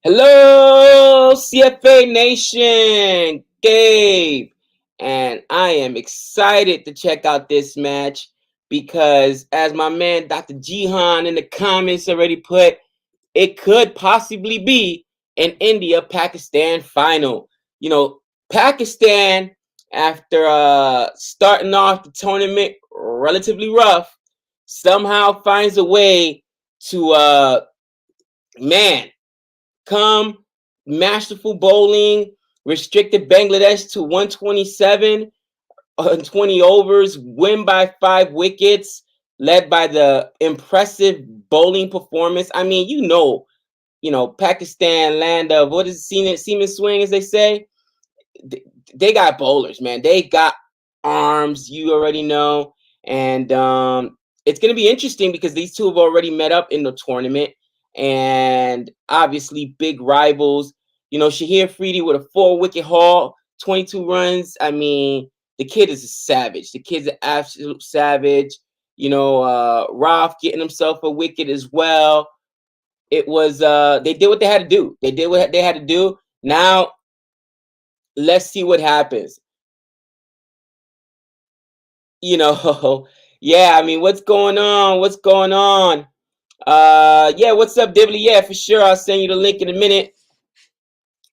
Hello, CFA Nation, Gabe, and I am excited to check out this match because, as my man Dr. Jihan in the comments already put, it could possibly be an India-Pakistan final. You know, Pakistan, after starting off the tournament relatively rough, somehow finds a way to, man, come masterful bowling, restricted Bangladesh to 127 on 20 overs, win by 5 wickets, led by the impressive bowling performance. I mean, Pakistan, land of what is it, semen swing, as they say. They got bowlers, man. They got arms, you already know. And it's going to be interesting because these two have already met up in the tournament. And obviously, big rivals. Shahir Afridi with a 4-wicket haul, 22 runs. I mean, the kid is a savage. The kid's an absolute savage. Ralph getting himself a wicket as well. It was they did what they had to do. They did what they had to do. Now, let's see what happens. Yeah, I mean, what's going on? What's going on? Yeah, what's up, Dibbly? Yeah, for sure. I'll send you the link in a minute.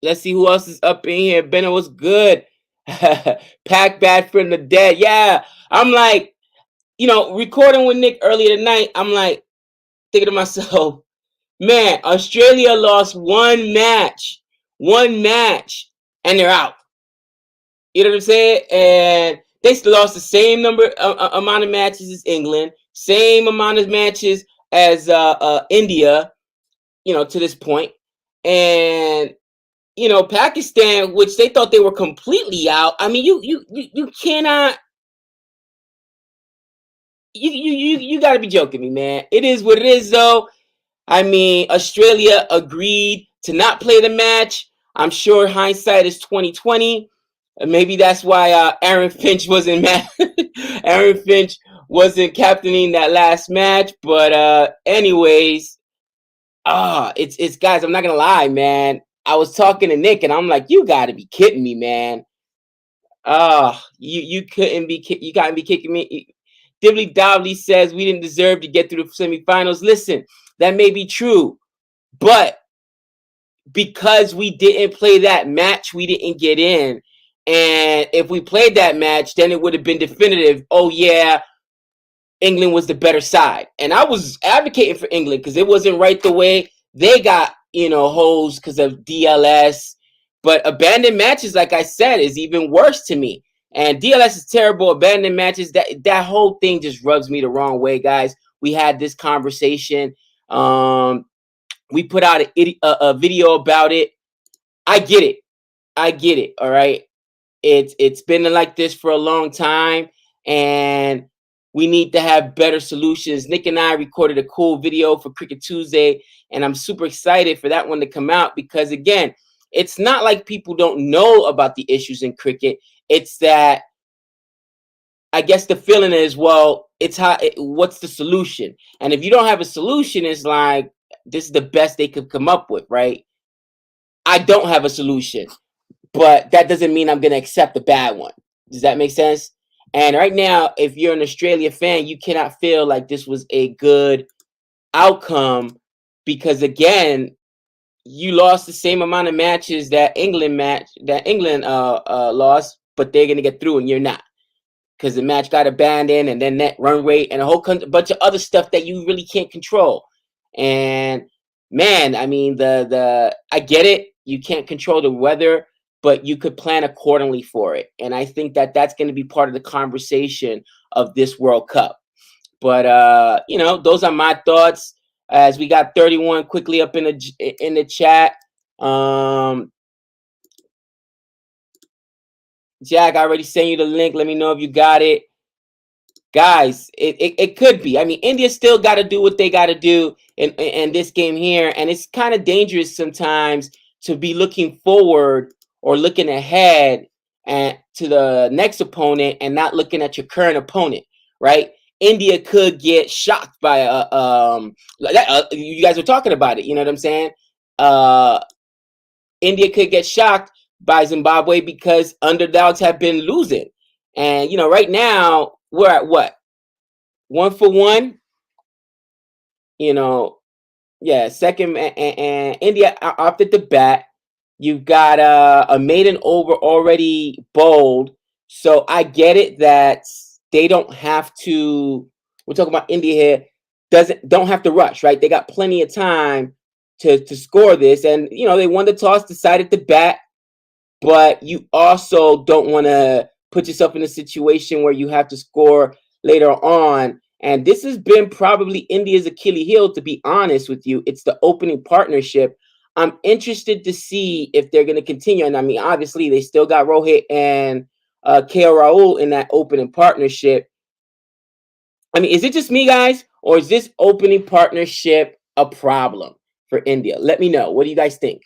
Let's see who else is up in here. Benno was good. Pack bad from the dead. Yeah, I'm like, recording with Nick earlier tonight. I'm like, thinking to myself, man, Australia lost one match, and they're out. You know what I'm saying? And they lost the same amount of matches as England, same amount of matches as India, to this point. And Pakistan, which they thought they were completely out. I mean, you cannot. You got to be joking me, man. It is what it is, though. I mean, Australia agreed to not play the match. I'm sure hindsight is 2020. Maybe that's why Aaron Finch wasn't Aaron Finch wasn't captaining that last match. But anyways, it's guys. I'm not gonna lie, man. I was talking to Nick, and I'm like, you got to be kidding me, man. You couldn't be. You gotta be kicking me. Dibbly Dobbly says we didn't deserve to get through the semifinals. Listen, that may be true, but because we didn't play that match, we didn't get in. And if we played that match, then it would have been definitive. Oh, yeah, England was the better side. And I was advocating for England because it wasn't right the way they got, hosed because of DLS. But abandoned matches, like I said, is even worse to me. And DLS is terrible. Abandoned matches, that whole thing just rubs me the wrong way, guys. We had this conversation. We put out a video about it. I get it. All right. It's been like this for a long time, and we need to have better solutions. Nick and I recorded a cool video for Cricket Tuesday, and I'm super excited for that one to come out because, again, it's not like people don't know about the issues in cricket. It's that I guess the feeling is, well, what's the solution? And if you don't have a solution, it's like this is the best they could come up with, right? I don't have a solution, but that doesn't mean I'm going to accept a bad one. Does that make sense? And right now, if you're an Australia fan, you cannot feel like this was a good outcome because, again, you lost the same amount of matches that England lost, but they're going to get through and you're not because the match got abandoned and then net run rate and a whole bunch of other stuff that you really can't control. And man, I mean, I get it. You can't control the weather, but you could plan accordingly for it. And I think that that's going to be part of the conversation of this World Cup. But, those are my thoughts as we got 31 quickly up in the chat. Jack, I already sent you the link. Let me know if you got it. Guys, it could be. I mean, India still got to do what they got to do in this game here. And it's kind of dangerous sometimes to be looking forward or looking ahead and to the next opponent and not looking at your current opponent, right? India could get shocked by you guys were talking about it, you know what I'm saying? India could get shocked by Zimbabwe because underdogs have been losing. And, right now we're at what? 1-for-1, second, and India opted to bat. You've got a maiden over already bowled. So I get it that they don't have to, we're talking about India here, don't have to rush, right? They got plenty of time to score this. And, they won the toss, decided to bat, but you also don't want to put yourself in a situation where you have to score later on. And this has been probably India's Achilles heel, to be honest with you. It's the opening partnership. I'm interested to see if they're going to continue. And I mean, obviously, they still got Rohit and KL Rahul in that opening partnership. I mean, is it just me, guys, or is this opening partnership a problem for India? Let me know. What do you guys think?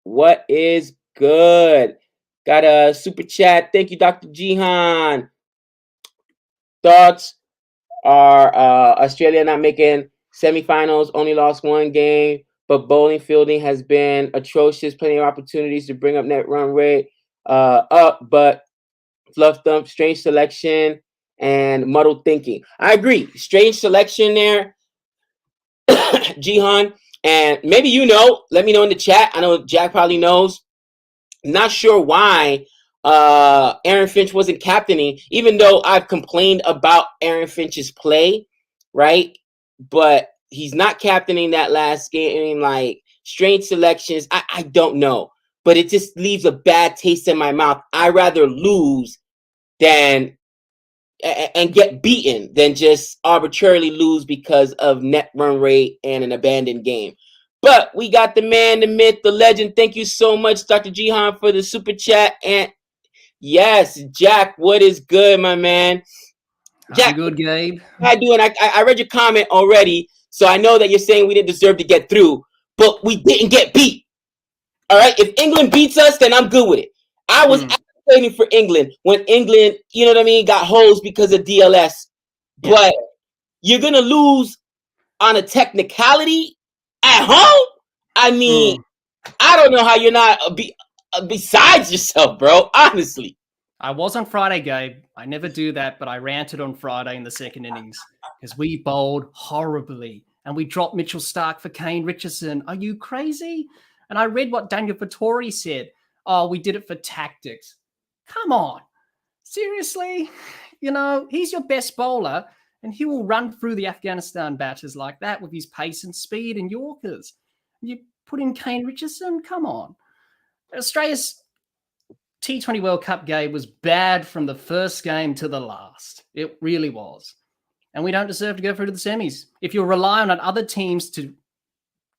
What is good? Got a super chat. Thank you, Dr. Jihan. Thoughts are Australia not making semifinals, only lost one game, but bowling fielding has been atrocious. Plenty of opportunities to bring up net run rate up, but fluff dump, strange selection, and muddled thinking. I agree. Strange selection there, Jihan. And maybe let me know in the chat. I know Jack probably knows. Not sure why Aaron Finch wasn't captaining, even though I've complained about Aaron Finch's play, right? But he's not captaining that last game. Like, strange selections, I don't know. But it just leaves a bad taste in my mouth. I'd rather lose and get beaten than just arbitrarily lose because of net run rate and an abandoned game. But we got the man, the myth, the legend. Thank you so much, Dr. Jihan, for the super chat. And yes, Jack, what is good, my man? Jack, I'm good, Gabe. How you doing? I read your comment already, so I know that you're saying we didn't deserve to get through, but we didn't get beat. All right? If England beats us, then I'm good with it. I was advocating for England when England, got hosed because of DLS. Yeah. But you're going to lose on a technicality at home? I mean, I don't know how you're not besides yourself, bro, honestly. I was on Friday, Gabe. I never do that, but I ranted on Friday in the second innings because we bowled horribly and we dropped Mitchell Starc for Kane Richardson. Are you crazy? And I read what Daniel Vettori said. Oh, we did it for tactics. Come on. Seriously? He's your best bowler and he will run through the Afghanistan batters like that with his pace and speed and Yorkers. You put in Kane Richardson? Come on. Australia's T20 World Cup game was bad from the first game to the last. It really was. And we don't deserve to go through to the semis. If you're relying on other teams to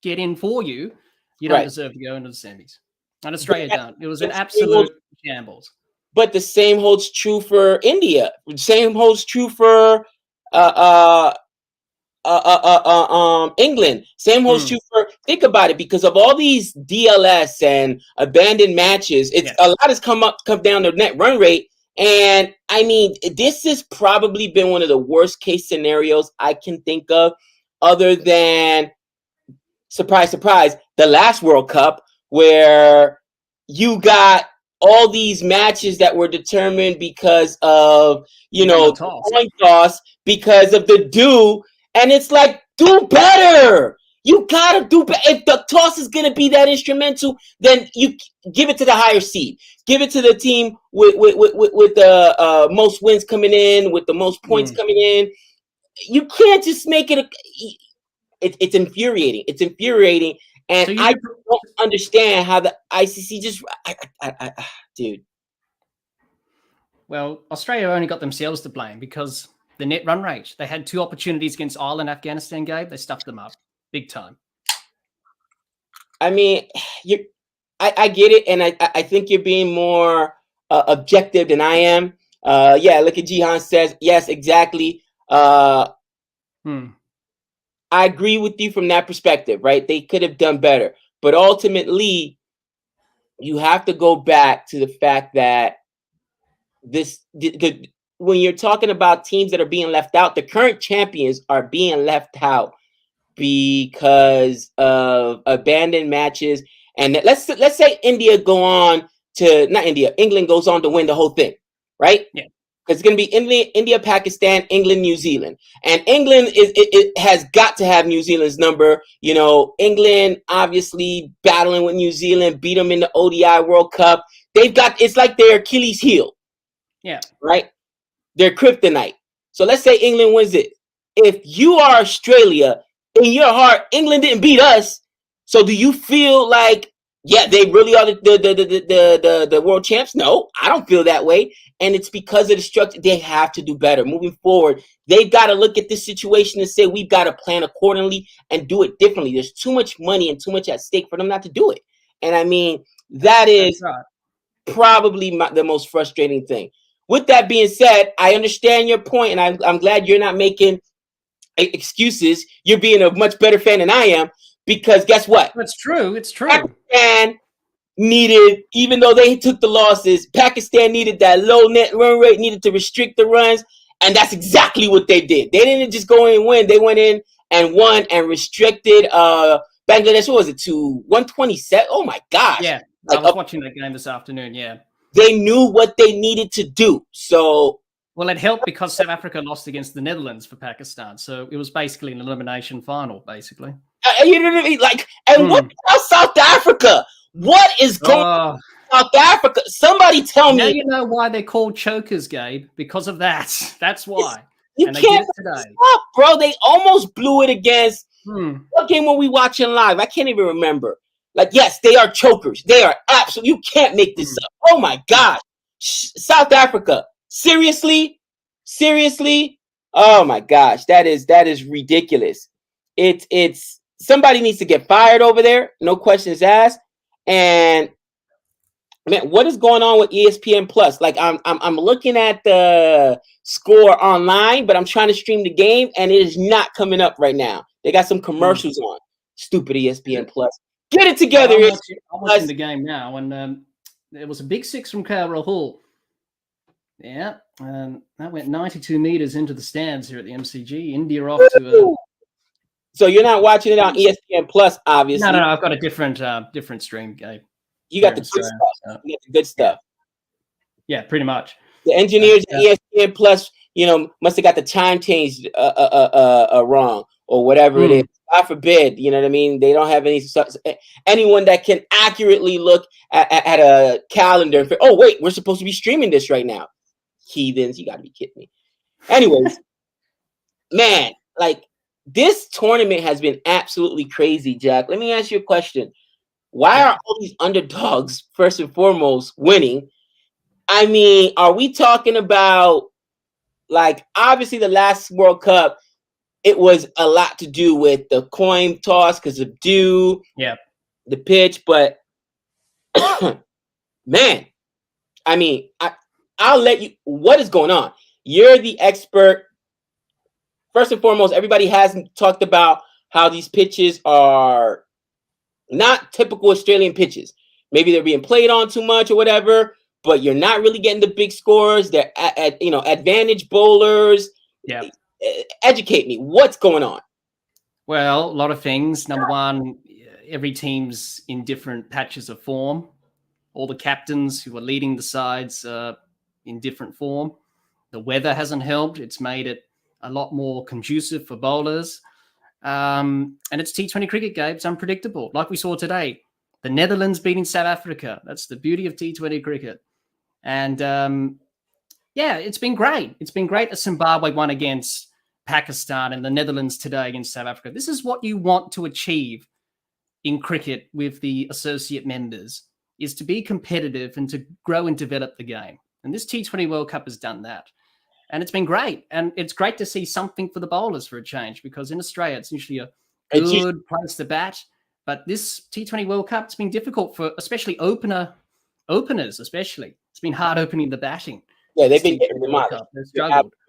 get in for you, you don't deserve to go into the semis. And Australia don't. It was an absolute shambles. But the same holds true for India. The same holds true for England. Same holds true for, think about it, because of all these DLS and abandoned matches, a lot has come down to net run rate. And I mean, this has probably been one of the worst case scenarios I can think of, other than, surprise, surprise, the last World Cup, where you got all these matches that were determined because of, coin toss, because of the do. And it's like, do better. You gotta do better. If the toss is gonna be that instrumental, then you give it to the higher seed. Give it to the team with the most wins coming in, with the most points coming in. You can't just make it. It's infuriating. It's infuriating, and so I don't understand how the ICC just. Dude. Well, Australia only got themselves to blame because the net run rate. They had 2 opportunities against Ireland, Afghanistan, Gabe. They stuffed them up big time. I mean, I get it, and I think you're being more objective than I am. Look at Jihan says, yes, exactly. I agree with you from that perspective, right? They could have done better. But ultimately, you have to go back to the fact that when you're talking about teams that are being left out, the current champions are being left out because of abandoned matches. And let's say India go on to, not India, England goes on to win the whole thing, right? Yeah. It's going to be India, Pakistan, England, New Zealand. And England it has got to have New Zealand's number. You know, England obviously battling with New Zealand, beat them in the ODI World Cup. It's like their Achilles heel. Yeah. Right? Their kryptonite. So let's say England wins it. If you are Australia, in your heart, England didn't beat us. So do you feel like, yeah, they really are the world champs? No, I don't feel that way. And it's because of the structure. They have to do better moving forward. They've got to look at this situation and say, we've got to plan accordingly and do it differently. There's too much money and too much at stake for them not to do it. And I mean, that is probably the most frustrating thing. With that being said, I understand your point, and I'm glad you're not making excuses. You're being a much better fan than I am, because guess what? That's true. It's true. Pakistan needed, even though they took the losses, Pakistan needed that low net run rate, needed to restrict the runs, and that's exactly what they did. They didn't just go in and win. They went in and won and restricted Bangladesh. What was it, to 127? Oh my gosh. Yeah, I was watching that game this afternoon, yeah. They knew what they needed to do. So, well, it helped because South Africa lost against the Netherlands for Pakistan. So it was basically an elimination final, basically. You know what I mean? Like, and what about South Africa? What is going on in South Africa? Somebody tell me. Now you know why they're called chokers, Gabe. Because of that. That's why. You and can't stop, bro. They almost blew it against what game were we watching live? I can't even remember. Like, yes, they are chokers. They are absolute. You can't make this up. Oh my gosh. South Africa. Seriously? Oh my gosh. That is ridiculous. It's somebody needs to get fired over there. No questions asked. And man, what is going on with ESPN Plus? Like, I'm looking at the score online, but I'm trying to stream the game and it is not coming up right now. They got some commercials on. Stupid ESPN Plus. Get it together. I'm watching the game now, and there was a big six from Carroll Hall. Yeah, and that went 92 meters into the stands here at the MCG. India off to. So you're not watching it on ESPN Plus, obviously. No, I've got a different stream, Gabe. You got the good stuff. You got the good stuff. Yeah, pretty much. The engineers at ESPN Plus, must have got the time changed wrong or whatever it is. God forbid, you know what I mean? They don't have anyone that can accurately look at a calendar and say, oh, wait, we're supposed to be streaming this right now. Heathens, you got to be kidding me. Anyways, man, like, this tournament has been absolutely crazy, Jack. Let me ask you a question. Why are all these underdogs, first and foremost, winning? I mean, are we talking about, like, obviously the last World Cup, it was a lot to do with the coin toss because of dew, the pitch. But, man, I mean, I'll let you, what is going on? You're the expert. First and foremost, everybody has talked about how these pitches are not typical Australian pitches. Maybe they're being played on too much or whatever, but you're not really getting the big scores. They're advantage bowlers. Yeah. Educate me. What's going on? Well, a lot of things. Number one, every team's in different patches of form. All the captains who are leading the sides in different form. The weather hasn't helped. It's made it a lot more conducive for bowlers. And it's T20 cricket, Gabe. It's unpredictable. Like we saw today, the Netherlands beating South Africa. That's the beauty of T20 cricket. And it's been great. It's been great that Zimbabwe won against Pakistan and the Netherlands today against South Africa. This is what you want to achieve in cricket with the associate members, is to be competitive and to grow and develop the game. And this T20 World Cup has done that. And it's been great. And it's great to see something for the bowlers for a change, because in Australia, it's usually a good place to bat. But this T20 World Cup, it's been difficult for especially openers, especially. It's been hard opening the batting. Yeah, they've been getting demolished.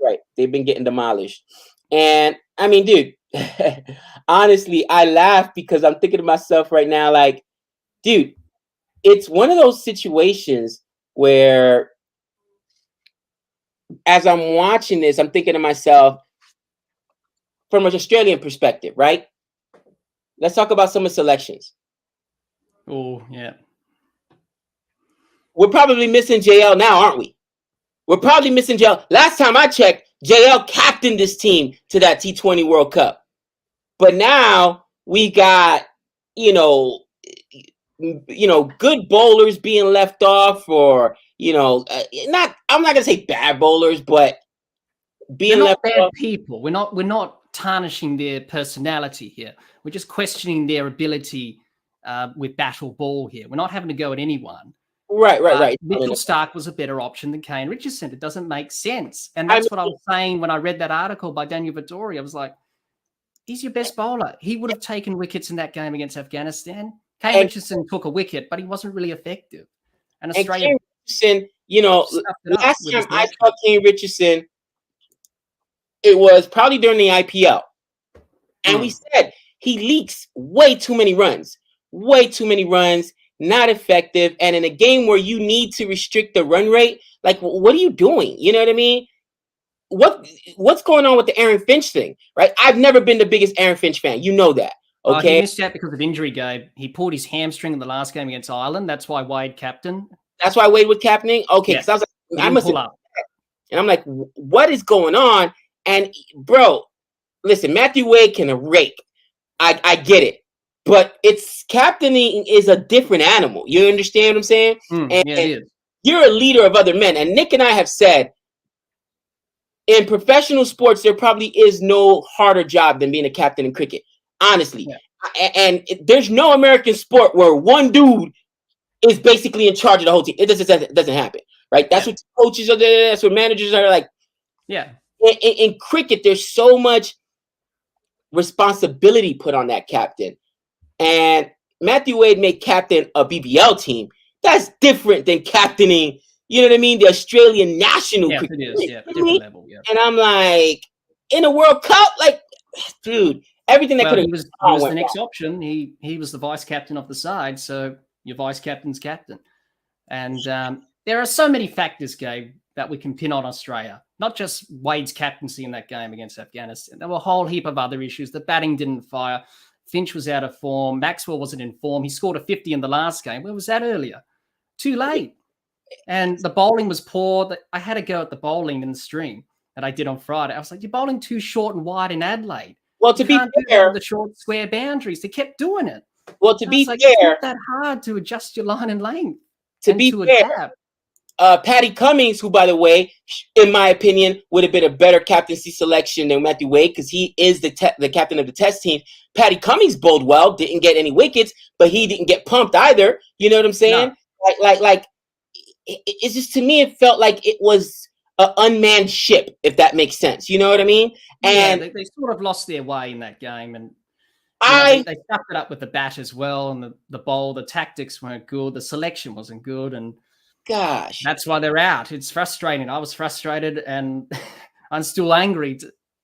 Right. They've been getting demolished. And I mean, dude, honestly, I laugh because I'm thinking to myself right now, like, dude, it's one of those situations where as I'm watching this, I'm thinking to myself, from an Australian perspective, right? let's talk about some of the selections. Oh, yeah. We're probably missing JL now, aren't we? We're probably missing JL. Last time I checked, JL captained this team to that T20 World Cup. But now we got, good bowlers being left off, or I'm not gonna say bad bowlers, but being They're not left bad off. people. We're not tarnishing their personality here. We're just questioning their ability with battle ball here. We're not having to go at anyone. Right. Mitchell Starc was a better option than Kane Richardson. It doesn't make sense. And that's what I was saying when I read that article by Daniel Vittori. I was like, he's your best bowler. He would have taken wickets in that game against Afghanistan. Kane Richardson took a wicket, but he wasn't really effective. And Australia. Kane Richardson, last time I saw Kane Richardson, it was probably during the IPL. And we said he leaks way too many runs, not effective. And in a game where you need to restrict the run rate, like, what are you doing? You know what I mean? What's going on with the Aaron Finch thing, right? I've never been the biggest Aaron Finch fan. You know that. Okay. He missed out because of injury, Gabe. He pulled his hamstring in the last game against Ireland. That's why Wade captain. That's why Wade was captaining? Okay. Because I was like, I must have. And I'm like, what is going on? And, bro, listen, Matthew Wade can rake. I get it. But it's captaining is a different animal. You understand what I'm saying? Yeah, it is. You're a leader of other men. And Nick and I have said, in professional sports, there probably is no harder job than being a captain in cricket. Honestly. Yeah. And there's no American sport where one dude is basically in charge of the whole team. It doesn't happen, right? That's what coaches are there. That's what managers are like. Yeah. In cricket, there's so much responsibility put on that captain. And Matthew Wade made captain a BBL team. That's different than captaining, you know what I mean, the Australian national cricket. It is, different level, yeah. And I'm like, in a World Cup, like, dude, everything that could have. He was the next option. He was the vice captain of the side, so your vice captain's captain. And there are so many factors, Gabe, that we can pin on Australia. Not just Wade's captaincy in that game against Afghanistan. There were a whole heap of other issues. The batting didn't fire. Finch was out of form. Maxwell wasn't in form. He scored a 50 in the last game. Where was that earlier? Too late. And the bowling was poor. I had a go at the bowling in the stream that I did on Friday. I was like, you're bowling too short and wide in Adelaide. Well, to be fair, the short square boundaries. They kept doing it. Well, to be fair, it's not that hard to adjust your line and length. To be fair, Patty Cummings, who, by the way, in my opinion, would have been a better captaincy selection than Matthew Wade because he is the captain of the test team. Patty Cummings bowled well, didn't get any wickets, but he didn't get pumped either. You know what I'm saying? No. Like, it's just, to me, it felt like it was an unmanned ship, if that makes sense. You know what I mean? And they sort of lost their way in that game, and they stuffed it up with the bat as well, and the bowl, the tactics weren't good, the selection wasn't good, and gosh, that's why they're out. It's frustrating. I was frustrated, and I'm still angry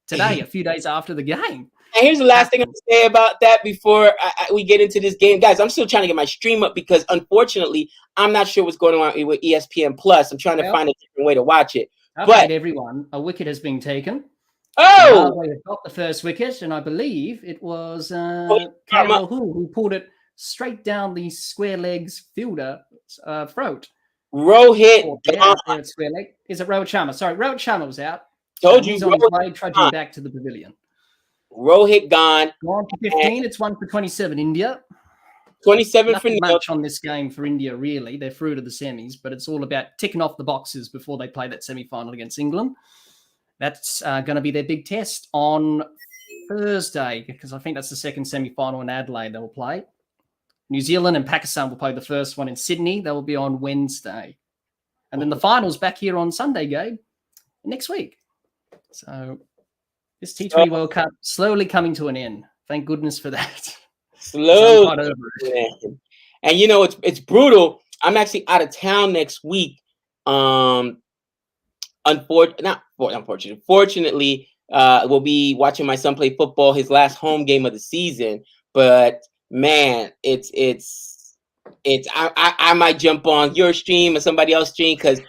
today, a few days after the game. And here's the last thing I'm going to say about that before we get into this game. Guys, I'm still trying to get my stream up because, unfortunately, I'm not sure what's going on with ESPN Plus. I'm trying to find a different way to watch it. But everyone, a wicket has been taken. Oh! Zimbabwe got the first wicket, and I believe it was Campbell who pulled it straight down the square legs fielder throat. Rohit. Square leg. Is it Rohit Sharma? Sorry, Rohit Sharma was out. Told you. He's on his way, trudging back to the pavilion. Rohit gone. Gone for 15. It's 1 for 27, India. 27 Nothing for much on this game for India, really. They're through to the semis, but it's all about ticking off the boxes before they play that semi-final against England. That's going to be their big test on Thursday, because I think that's the second semi-final in Adelaide they will play. New Zealand and Pakistan will play the first one in Sydney. They will be on Wednesday. And then the finals back here on Sunday, Gabe, next week. So this T20 World Cup slowly coming to an end. Thank goodness for that. Slowly. And you know, it's brutal. I'm actually out of town next week. Fortunately, we'll be watching my son play football, his last home game of the season. But man, I might jump on your stream or somebody else's stream because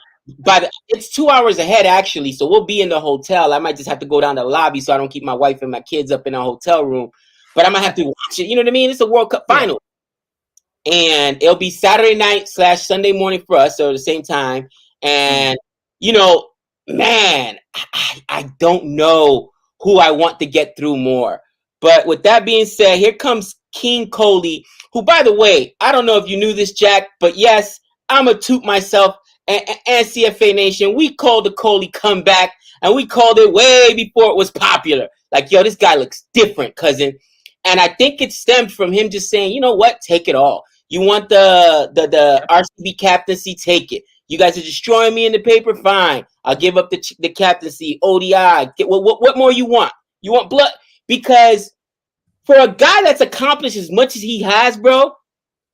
it's 2 hours ahead actually. So we'll be in the hotel. I might just have to go down to the lobby so I don't keep my wife and my kids up in a hotel room. but I'm gonna have to watch it. You know what I mean? It's a World Cup final, and it'll be Saturday night / Sunday morning for us, so at the same time. And you know, man, I don't know who I want to get through more. But with that being said, here comes King Coley, who, by the way, I don't know if you knew this, Jack, but yes, I'm a toot myself and CFA Nation. We called the Coley comeback, and we called it way before it was popular. Like, yo, this guy looks different, cousin. And I think it stemmed from him just saying, you know what, take it all. You want the RCB captaincy, take it. You guys are destroying me in the paper, fine. I'll give up the captaincy, ODI. What more you want? You want blood? Because for a guy that's accomplished as much as he has, bro,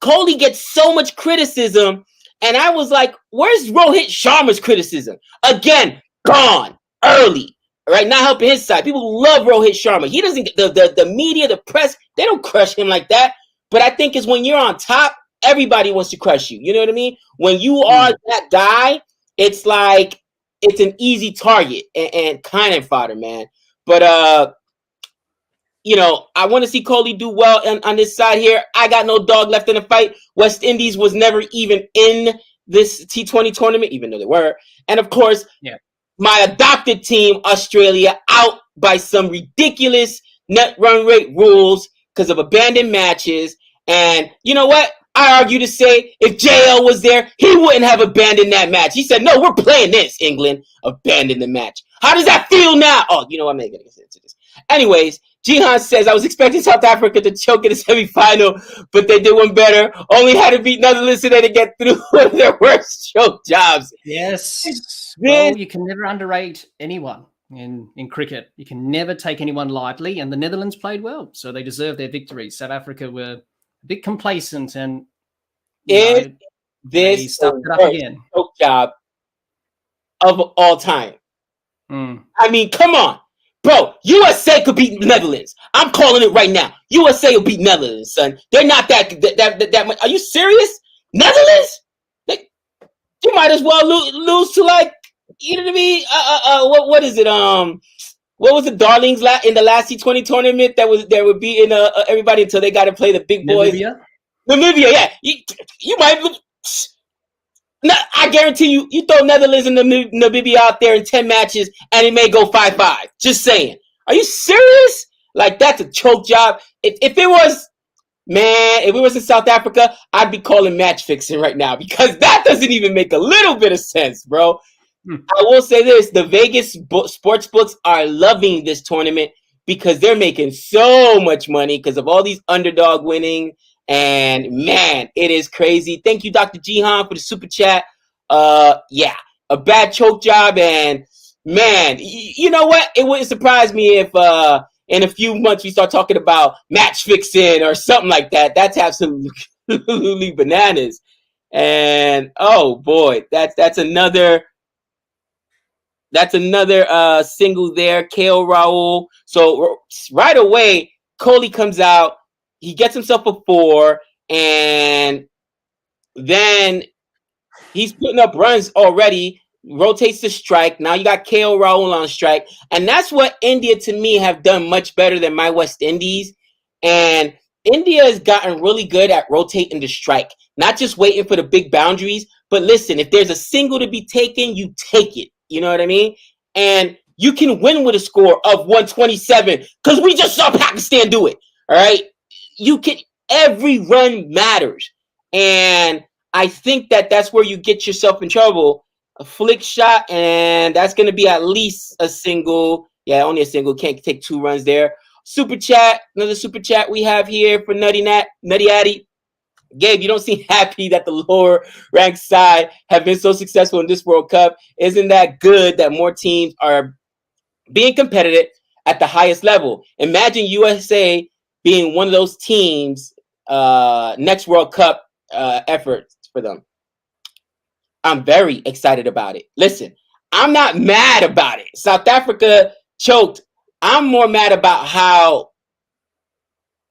Coley gets so much criticism. And I was like, where's Rohit Sharma's criticism? Again, gone early. Right, not helping his side. People love Rohit Sharma. He doesn't get the media, the press, they don't crush him like that. But I think it's when you're on top, everybody wants to crush you. You know what I mean? When you are that guy, it's like it's an easy target and cannon fodder, man. But you know, I want to see Coley do well on this side here. I got no dog left in the fight. West Indies was never even in this T20 tournament, even though they were. And of course, my adopted team, Australia, out by some ridiculous net run rate rules because of abandoned matches. And you know what? I argue to say if JL was there, he wouldn't have abandoned that match. He said, no, we're playing this, England. Abandon the match. How does that feel now? Oh, you know what? I'm not going to get into this. Anyways, Jihan says, I was expecting South Africa to choke in the semifinal, but they did one better. Only had to beat Netherlands today to get through one of their worst choke jobs. Yes. Well, you can never underrate anyone in cricket. You can never take anyone lightly, and the Netherlands played well, so they deserved their victory. South Africa were a bit complacent, and this stuffed it up again. Choke job of all time. I mean, come on. Bro, USA could beat the Netherlands. I'm calling it right now. USA will beat Netherlands, son. They're not that much. Are you serious? Netherlands? You might as well lose to, like, you know what I mean? What is it? What was the Darlings in the last T20 tournament that would be in everybody until they got to play the big boys? Namibia, yeah. You might. No, I guarantee you throw Netherlands and Namibia out there in 10 matches and it may go 5-5. Just saying. Are you serious? Like, that's a choke job. If it was, man, if it was in South Africa, I'd be calling match fixing right now because that doesn't even make a little bit of sense, bro. I will say this. The Vegas sports books are loving this tournament because they're making so much money because of all these underdog winning. And man, it is crazy. Thank you, Dr. Jihan, for the super chat. Yeah, a bad choke job. And man, you know what? It wouldn't surprise me if in a few months we start talking about match fixing or something like that. That's absolutely bananas. And oh boy, that's another single there. KO Raul. So right away, Coley comes out. He gets himself a 4, and then he's putting up runs already, rotates to strike. Now you got KO Raul on strike. And that's what India, to me, have done much better than my West Indies. And India has gotten really good at rotating to strike, not just waiting for the big boundaries. But listen, if there's a single to be taken, you take it. You know what I mean? And you can win with a score of 127 because we just saw Pakistan do it. All right? You can, every run matters. And I think that's where you get yourself in trouble. A flick shot, and that's going to be at least a single. Yeah, only a single. Can't take 2 runs there. Super chat, another super chat we have here for Nutty Addy. Gabe, you don't seem happy that the lower ranked side have been so successful in this World Cup. Isn't that good that more teams are being competitive at the highest level? Imagine USA being one of those teams next World Cup efforts for them. I'm very excited about it. Listen, I'm not mad about it. South Africa choked. I'm more mad about how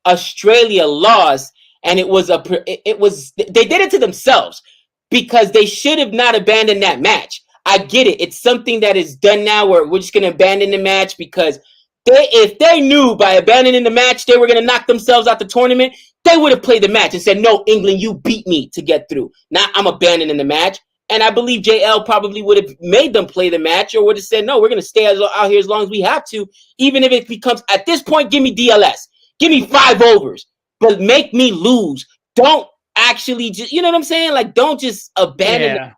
Australia lost, and they did it to themselves because they should have not abandoned that match. I get it. It's something that is done now where we're just going to abandon the match because if they knew by abandoning the match they were going to knock themselves out the tournament, they would have played the match and said, no, England, you beat me to get through. Now I'm abandoning the match. And I believe JL probably would have made them play the match or would have said, no, we're going to stay out here as long as we have to, even if it becomes, at this point, give me DLS. Give me 5 overs, but make me lose. Don't actually just, you know what I'm saying? Like, don't just abandon it.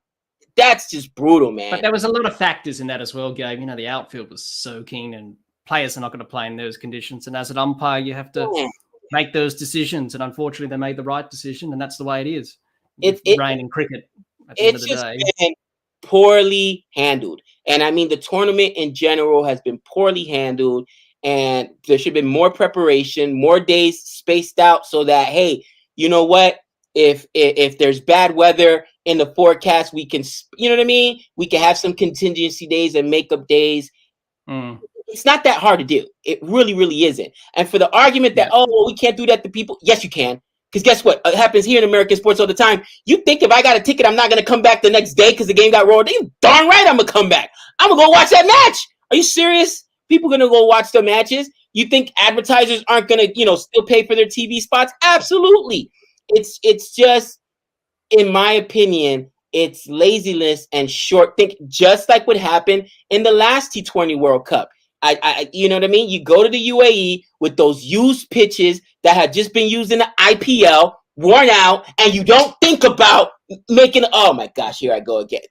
That's just brutal, man. But there was a lot of factors in that as well, Gabe. You know, the outfield was soaking and players are not going to play in those conditions. And as an umpire, you have to make those decisions. And unfortunately, they made the right decision. And that's the way it is. It's rain in cricket. It's just been poorly handled. And I mean, the tournament in general has been poorly handled. And there should have been more preparation, more days spaced out so that, hey, you know what? If there's bad weather in the forecast, we can, you know what I mean? We can have some contingency days and makeup days. It's not that hard to do. It really, really isn't. And for the argument that, oh, well, we can't do that to people. Yes, you can. Because guess what? It happens here in American sports all the time. You think if I got a ticket, I'm not going to come back the next day because the game got rolled? You darn right I'm going to come back. I'm going to go watch that match. Are you serious? People going to go watch the matches. You think advertisers aren't going to, still pay for their TV spots? Absolutely. It's just, in my opinion, it's laziness and short think, just like what happened in the last T20 World Cup. I you know what I mean? You go to the UAE with those used pitches that had just been used in the IPL, worn out, and you don't think about making. Oh my gosh, here I go again.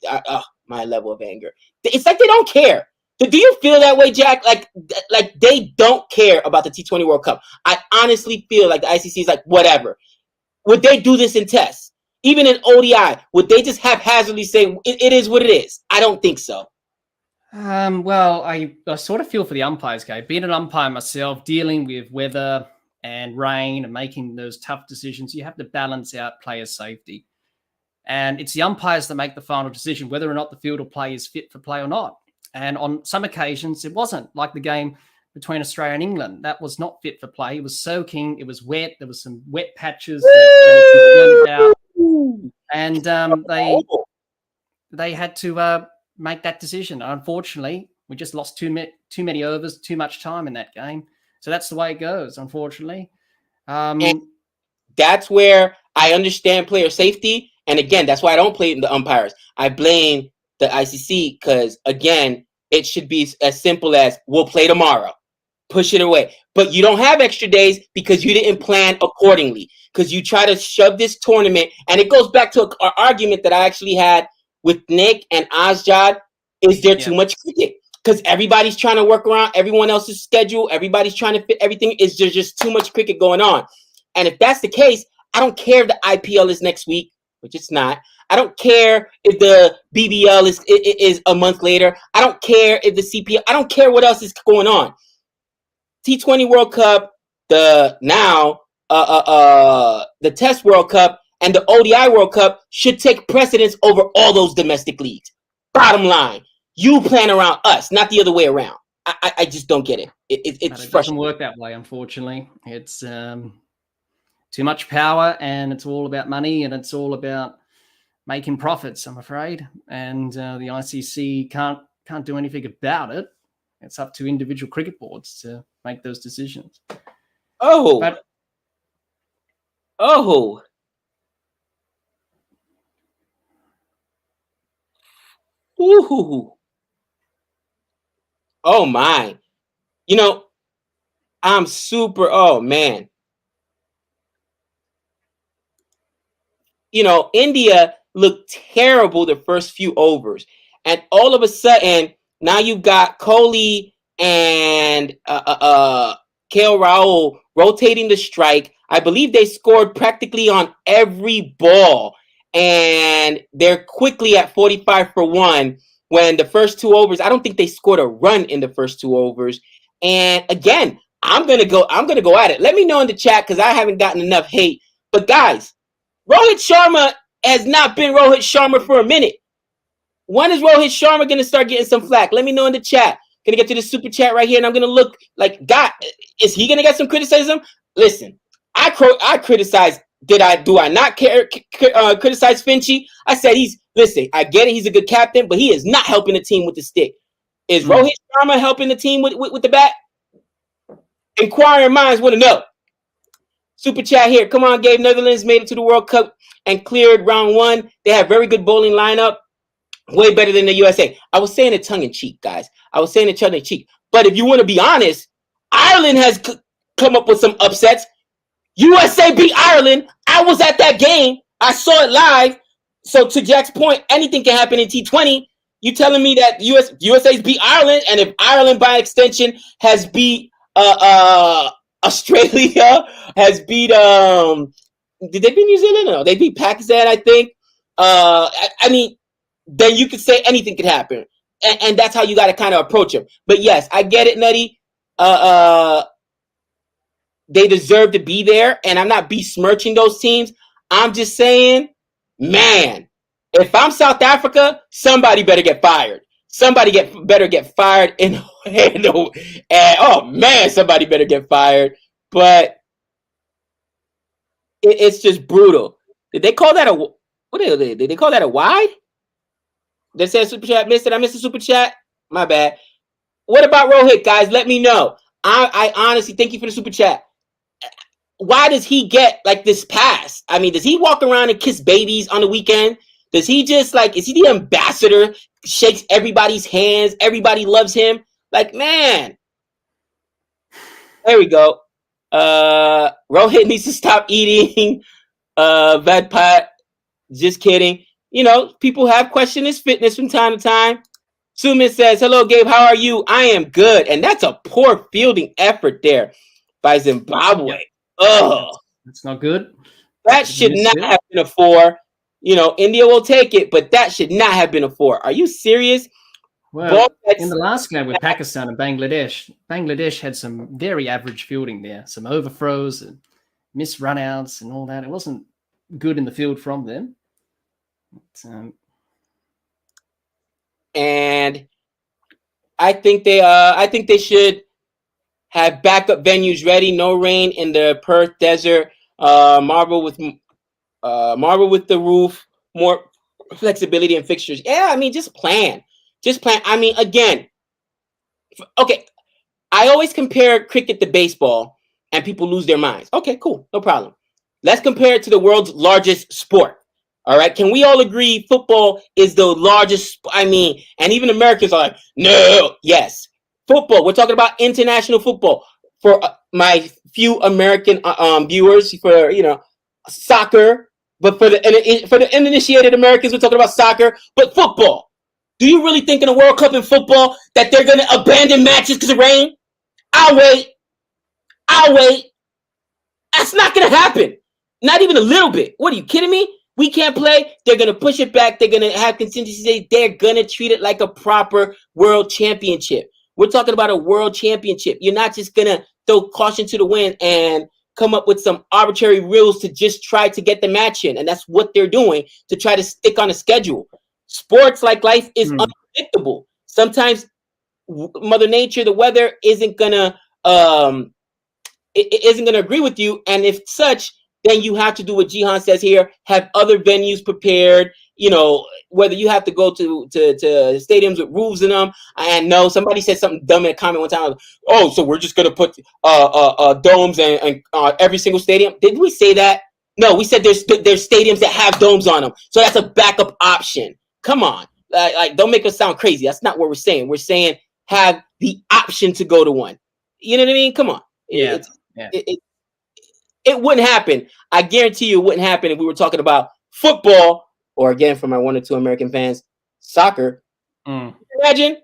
My level of anger. It's like they don't care. Do you feel that way, Jack? Like they don't care about the T20 World Cup. I honestly feel like the ICC is like, whatever. Would they do this in tests? Even in ODI, would they just haphazardly say it is what it is? I don't think so. Well, I sort of feel for the umpires, Gabe. Being an umpire myself, dealing with weather and rain and making those tough decisions, you have to balance out player safety. And it's the umpires that make the final decision, whether or not the field or play is fit for play or not. And on some occasions, it wasn't, like the game between Australia and England. That was not fit for play. It was soaking. It was wet. There was some wet patches that were concerned about. And they had to make that decision. Unfortunately, we just lost too many overs, too much time in that game. So that's the way it goes, unfortunately. And that's where I understand player safety. And again, that's why I don't blame the umpires. I blame the ICC because, again, it should be as simple as we'll play tomorrow. Push it away. But you don't have extra days because you didn't plan accordingly. Because you try to shove this tournament. And it goes back to an argument that I actually had with Nick and Azjad. Is there too much cricket? Because everybody's trying to work around everyone else's schedule. Everybody's trying to fit everything. Is there just too much cricket going on? And if that's the case, I don't care if the IPL is next week, which it's not. I don't care if the BBL is a month later. I don't care if the CPL. I don't care what else is going on. T20 World Cup, the Test World Cup, and the ODI World Cup should take precedence over all those domestic leagues. Bottom line, you plan around us, not the other way around. I just don't get it. It doesn't work that way, unfortunately. It's too much power, and it's all about money, and it's all about making profits, I'm afraid. And the ICC can't do anything about it. It's up to individual cricket boards to make those decisions. Oh. Ooh. Oh my. I'm super, oh man. India looked terrible the first few overs. And all of a sudden, now you've got Kohli and KL Rahul rotating the strike. I believe they scored practically on every ball. And they're quickly at 45 for 1 when the first 2 overs, I don't think they scored a run in the first 2 overs. And again, I'm gonna go at it. Let me know in the chat because I haven't gotten enough hate. But guys, Rohit Sharma has not been Rohit Sharma for a minute. When is Rohit Sharma going to start getting some flack? Let me know in the chat. Going to get to the super chat right here, and I'm going to look like, God, is he going to get some criticism? Listen, I criticize. Do I not criticize Finchie? I said listen, I get it. He's a good captain, but he is not helping the team with the stick. Is Rohit Sharma helping the team with the bat? Inquiring minds want to know. Super chat here. Come on, Gabe. Netherlands made it to the World Cup and cleared round 1. They have very good bowling lineup. Way better than the USA. I was saying it tongue-in-cheek, guys. I was saying it tongue-in-cheek. But if you want to be honest, Ireland has come up with some upsets. USA beat Ireland. I was at that game. I saw it live. So to Jack's point, anything can happen in T20. You telling me that USA's beat Ireland, and if Ireland by extension has beat Australia, has beat did they beat New Zealand? No, they beat Pakistan, I think. I mean, then you could say anything could happen, and that's how you got to kind of approach them. But yes, I get it, Nutty. They deserve to be there, and I'm not besmirching those teams. I'm just saying, man, if I'm South Africa, somebody better get fired. Better get fired, and oh man, somebody better get fired. But it's just brutal. Did they call that a what? Did they call that a wide? They said super chat missed it. I missed the super chat. My bad. What about Rohit, guys? Let me know. I honestly thank you for the super chat. Why does he get like this pass? I mean, does he walk around and kiss babies on the weekend? Does he just like, is he the ambassador? Shakes everybody's hands. Everybody loves him. Like, man. There we go. Rohit needs to stop eating Vad Pat. Just kidding. You know, people have questioned his fitness from time to time. Suman says, hello, Gabe. How are you? I am good. And that's a poor fielding effort there by Zimbabwe. Oh, that's not good. That should not have been a 4. You know, India will take it, but that should not have been a 4. Are you serious? Well, in the last game with Pakistan and Bangladesh had some very average fielding there. Some overthrows and missed runouts and all that. It wasn't good in the field from them. And I think they should have backup venues ready. No rain in the Perth desert. Marble with the roof. More flexibility and fixtures. Yeah, I mean, just plan. I mean, again, okay. I always compare cricket to baseball, and people lose their minds. Okay, cool, no problem. Let's compare it to the world's largest sport. All right, can we all agree football is the largest? I mean, and even Americans are like, no, yes. Football. We're talking about international football. For my few American viewers, for soccer, but for the uninitiated Americans, we're talking about soccer. But football. Do you really think in a World Cup in football that they're going to abandon matches because of rain? I'll wait. That's not going to happen. Not even a little bit. What are you kidding me? We can't play. They're going to push it back. They're going to have contingency. They're going to treat it like a proper world championship. We're talking about a world championship. You're not just going to throw caution to the wind and come up with some arbitrary rules to just try to get the match in. And that's what they're doing to try to stick on a schedule. Sports, like life, is unpredictable. Sometimes Mother Nature, the weather, isn't gonna agree with you. And if such, then you have to do what Jihan says here: have other venues prepared. You know, whether you have to go to stadiums with roofs in them. And no, somebody said something dumb in a comment one time. Oh, so we're just gonna put domes and every single stadium? Didn't we say that? No, we said there's stadiums that have domes on them, so that's a backup option. Come on, like don't make us sound crazy. That's not what we're saying. We're saying have the option to go to one. You know what I mean? Come on. Yeah. It wouldn't happen. I guarantee you it wouldn't happen if we were talking about football, or again, for my 1 or 2 American fans, soccer. Imagine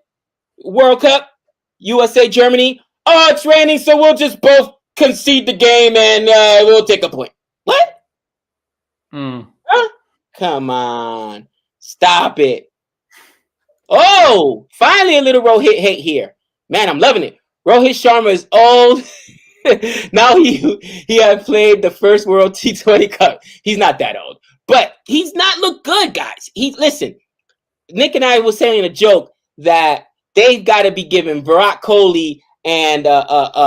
World Cup, USA, Germany. Oh, it's raining, so we'll just both concede the game and we'll take a point. What? Huh? Come on. Stop it. Oh, finally a little Rohit hate here. Man, I'm loving it. Rohit Sharma is old. Now he had played the first World T20 Cup. He's not that old, but he's not looked good, guys. Listen, Nick and I were saying a joke that they've got to be giving Virat Kohli and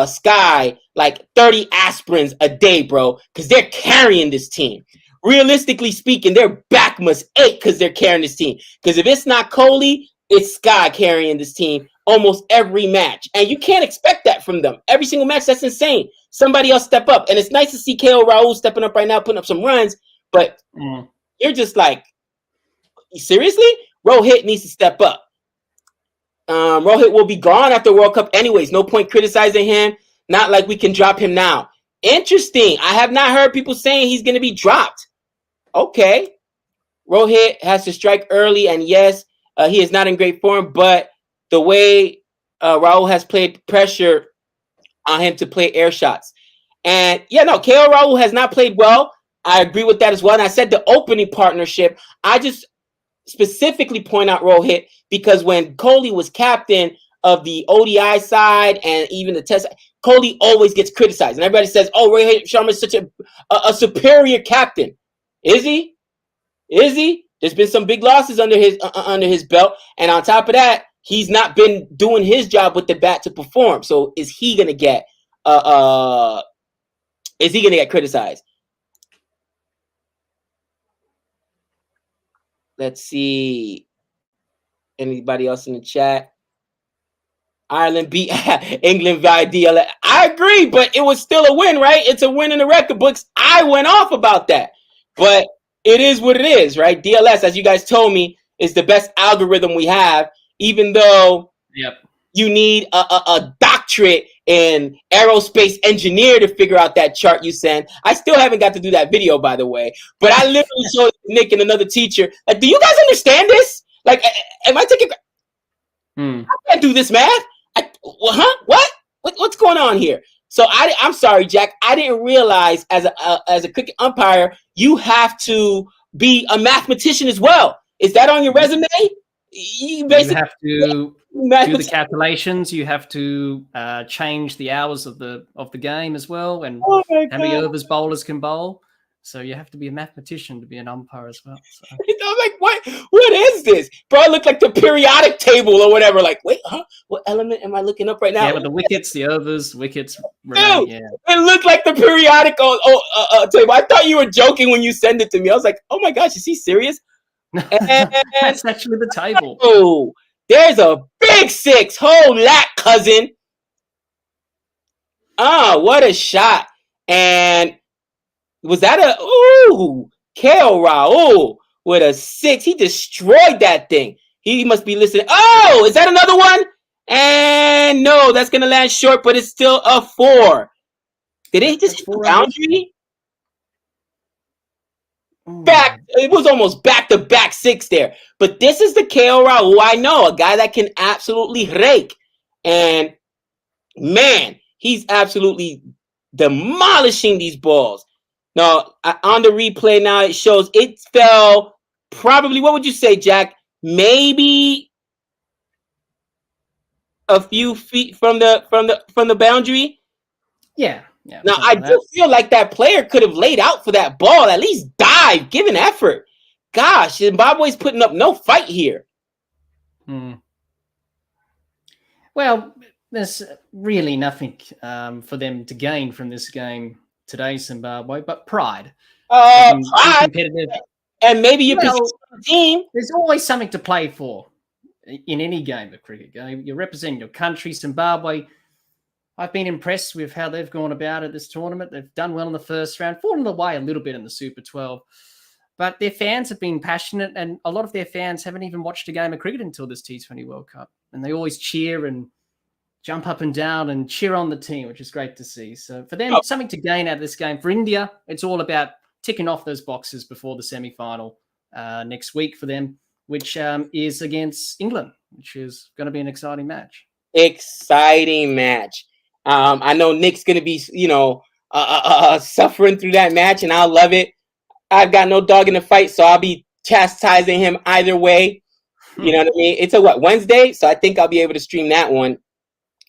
Sky like 30 aspirins a day, bro, because they're carrying this team. Realistically speaking, their back must ache because they're carrying this team. Because if it's not Kohli, it's Sky carrying this team almost every match. And you can't expect that from them. Every single match, that's insane. Somebody else step up. And it's nice to see KO Raul stepping up right now, putting up some runs. But you're just like, seriously? Rohit needs to step up. Rohit will be gone after World Cup anyways. No point criticizing him. Not like we can drop him now. Interesting. I have not heard people saying he's going to be dropped. Okay. Rohit has to strike early, and yes, he is not in great form, but the way Raul has played pressure on him to play air shots. And yeah, no, KO Raul has not played well. I agree with that as well. And I said the opening partnership, I just specifically point out Rohit because when Kohli was captain of the ODI side and even the test, Kohli always gets criticized. And everybody says, oh, Rohit Sharma is such a superior captain. Is he? Is he? There's been some big losses under his belt. And on top of that, he's not been doing his job with the bat to perform. So is he gonna get criticized? Let's see. Anybody else in the chat? Ireland beat England via DLS. I agree, but it was still a win, right? It's a win in the record books. I went off about that. But it is what it is, right? DLS, as you guys told me, is the best algorithm we have, even though you need a doctorate in aerospace engineer to figure out that chart you send. I still haven't got to do that video, by the way. But I literally showed Nick and another teacher, like, do you guys understand this? Like, am I taking... I can't do this math. What? What's going on here? So I'm sorry, Jack. I didn't realize as a cricket umpire, you have to be a mathematician as well. Is that on your resume? You have to do the calculations. You have to change the hours of the game as well, and how many overs bowlers can bowl. So you have to be a mathematician to be an umpire as well. So. I'm like, what is this? Bro, I look like the periodic table or whatever. Like, wait, what element am I looking up right now? Yeah, with the wickets, the overs, wickets. Dude, it looked like the periodic table. I thought you were joking when you sent it to me. I was like, oh my gosh, is he serious? And that's actually the table. Oh, there's a big six. Hold that, cousin. What a shot. And was that KO Raul with a 6. He destroyed that thing. He must be listening. Oh, is that another one? And no, that's going to land short, but it's still a 4. Did he just hit the boundary? Back, it was almost back-to-back 6 there. But this is the KO Raul I know, a guy that can absolutely rake. And, man, he's absolutely demolishing these balls. Now, on the replay now, it shows it fell probably, what would you say, Jack? Maybe a few feet from the boundary? Yeah. Now, I do feel like that player could have laid out for that ball, at least dive, give an effort. Gosh, Zimbabwe's putting up no fight here. Well, there's really nothing for them to gain from this game today, Zimbabwe, but pride. Pride. Competitive. And maybe you position the team. There's always something to play for in any game of cricket. You're representing your country, Zimbabwe. I've been impressed with how they've gone about at this tournament. They've done well in the first round, fallen away a little bit in the Super 12. But their fans have been passionate, and a lot of their fans haven't even watched a game of cricket until this T20 World Cup. And they always cheer and jump up and down and cheer on the team, which is great to see. So for them, something to gain out of this game. For India, it's all about ticking off those boxes before the semi-final next week for them, which is against England, which is going to be an exciting match. Exciting match. I know Nick's going to be, suffering through that match, and I'll love it. I've got no dog in the fight, so I'll be chastising him either way. You know what I mean? It's Wednesday? So I think I'll be able to stream that one.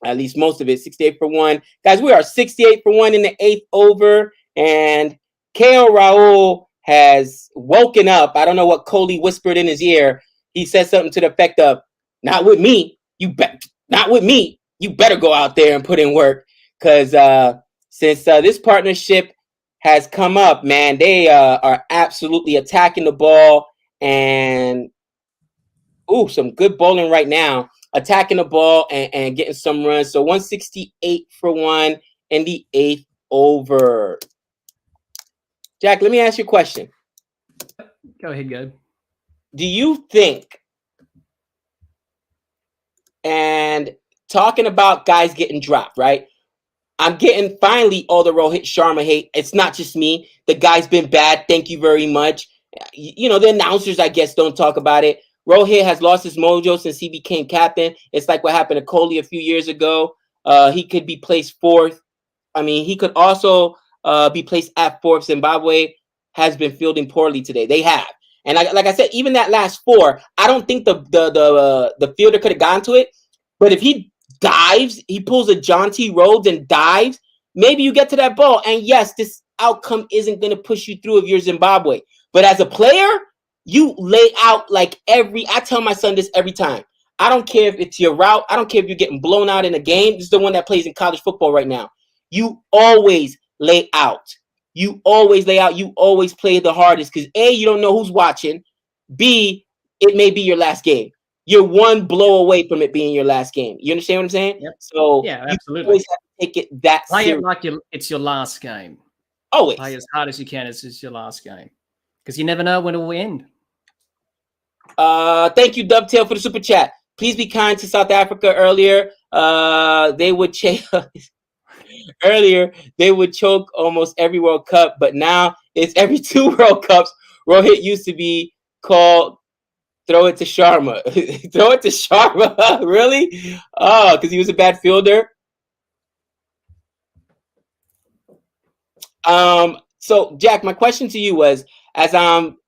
At least most of it, 68 for 1. Guys, we are 68 for 1 in the 8th over, and KO Raul has woken up. I don't know what Kohli whispered in his ear. He said something to the effect of, not with me. Not with me. You better go out there and put in work. Because since this partnership has come up, man, they are absolutely attacking the ball. And Ooh, some good bowling right now, attacking the ball and getting some runs. So 168 for one in the 8th over. Jack, let me ask you a question. Go ahead, Gabe. Do you think, and talking about guys getting dropped, right? I'm getting finally all the Rohit Sharma hate. It's not just me. The guy's been bad. Thank you very much. You know, the announcers, I guess, don't talk about it. Rohit has lost his mojo since he became captain. It's like what happened to Kohli a few years ago. He could be placed 4th. I mean, he could also be placed at 4th. Zimbabwe has been fielding poorly today. They have. And like I said, even that last 4, I don't think the fielder could have gotten to it. But if he dives, he pulls a John T. Rhodes and dives, maybe you get to that ball. And yes, this outcome isn't going to push you through if you're Zimbabwe. But as a player, you lay out like I tell my son this every time. I don't care if it's your route. I don't care if you're getting blown out in a game. This is the one that plays in college football right now. You always lay out. You always lay out. You always play the hardest because A, you don't know who's watching. B, it may be your last game. You're one blow away from it being your last game. You understand what I'm saying? Yep. So Yeah, you absolutely. always have to take it that Play serious. it like it's your last game. Always. Play as hard as you can. It's your last game because you never know when it will end. Thank you, Dovetail, for the super chat. Please be kind to South Africa. Earlier, they would choke almost every World Cup, but now it's every 2 World Cups. Rohit used to be called throw it to Sharma. Throw it to Sharma? Really? Oh, because he was a bad fielder. So Jack, my question to you was, as I'm,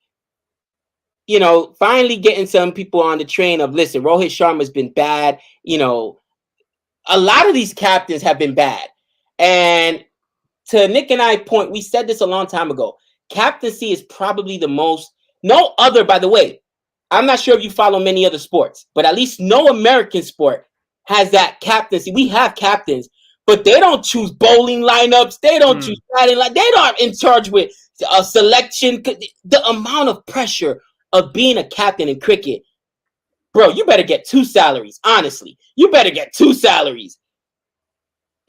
finally getting some people on the train of, listen, Rohit Sharma's been bad. A lot of these captains have been bad. And to Nick and I point, we said this a long time ago. Captaincy is probably the most, no other, by the way, I'm not sure if you follow many other sports, but at least no American sport has that captaincy. We have captains, but they don't choose bowling lineups. They don't choose batting line. They aren't in charge with a selection. The amount of pressure of being a captain in cricket, bro, you better get 2 salaries. Honestly, you better get 2 salaries.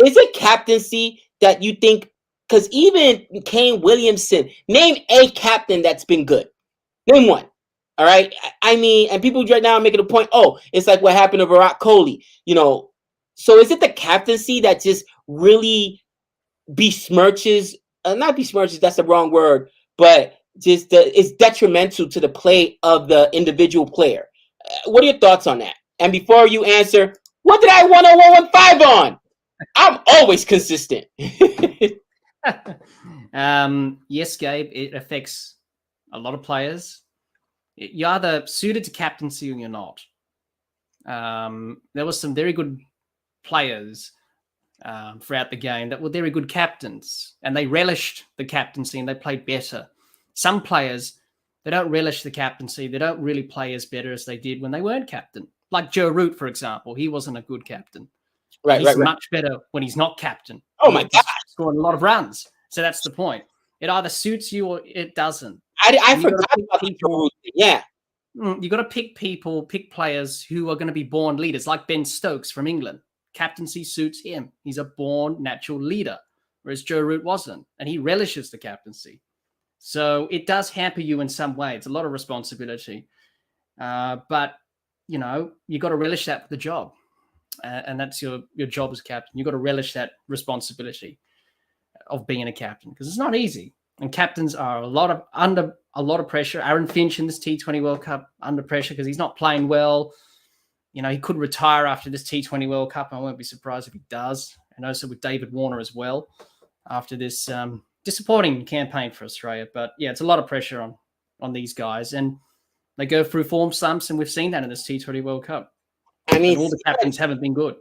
Is it captaincy that you think? Because even Kane Williamson, name a captain that's been good. Name one. All right. I mean, and people right now are making a point. Oh, it's like what happened to Virat Kohli. So is it the captaincy that just really besmirches? Not besmirches. That's the wrong word. But just it's detrimental to the play of the individual player. What are your thoughts on that? And before you answer, what did I 10115 on? I'm always consistent. Yes, Gabe, it affects a lot of players. You're either suited to captaincy or you're not. There were some very good players throughout the game that were very good captains, and they relished the captaincy and they played better. Some players, they don't relish the captaincy. They don't really play as better as they did when they weren't captain. Like Joe Root, for example, he wasn't a good captain. Right, he's much better when he's not captain. Oh my God, scoring a lot of runs. So that's the point. It either suits you or it doesn't. I forgot about people. Yeah, you got to pick players who are going to be born leaders, like Ben Stokes from England. Captaincy suits him. He's a born natural leader, whereas Joe Root wasn't, and he relishes the captaincy. So it does hamper you in some way. It's a lot of responsibility, but you got to relish that for the job. And that's your job as captain. You've got to relish that responsibility of being a captain because it's not easy. And captains are under a lot of pressure. Aaron Finch in this T20 World Cup under pressure because he's not playing well. He could retire after this T20 World Cup. I won't be surprised if he does. And also with David Warner as well after this disappointing campaign for Australia. But yeah, it's a lot of pressure on these guys. And they go through form slumps, and we've seen that in this T20 World Cup. I mean, and all the captains haven't been good.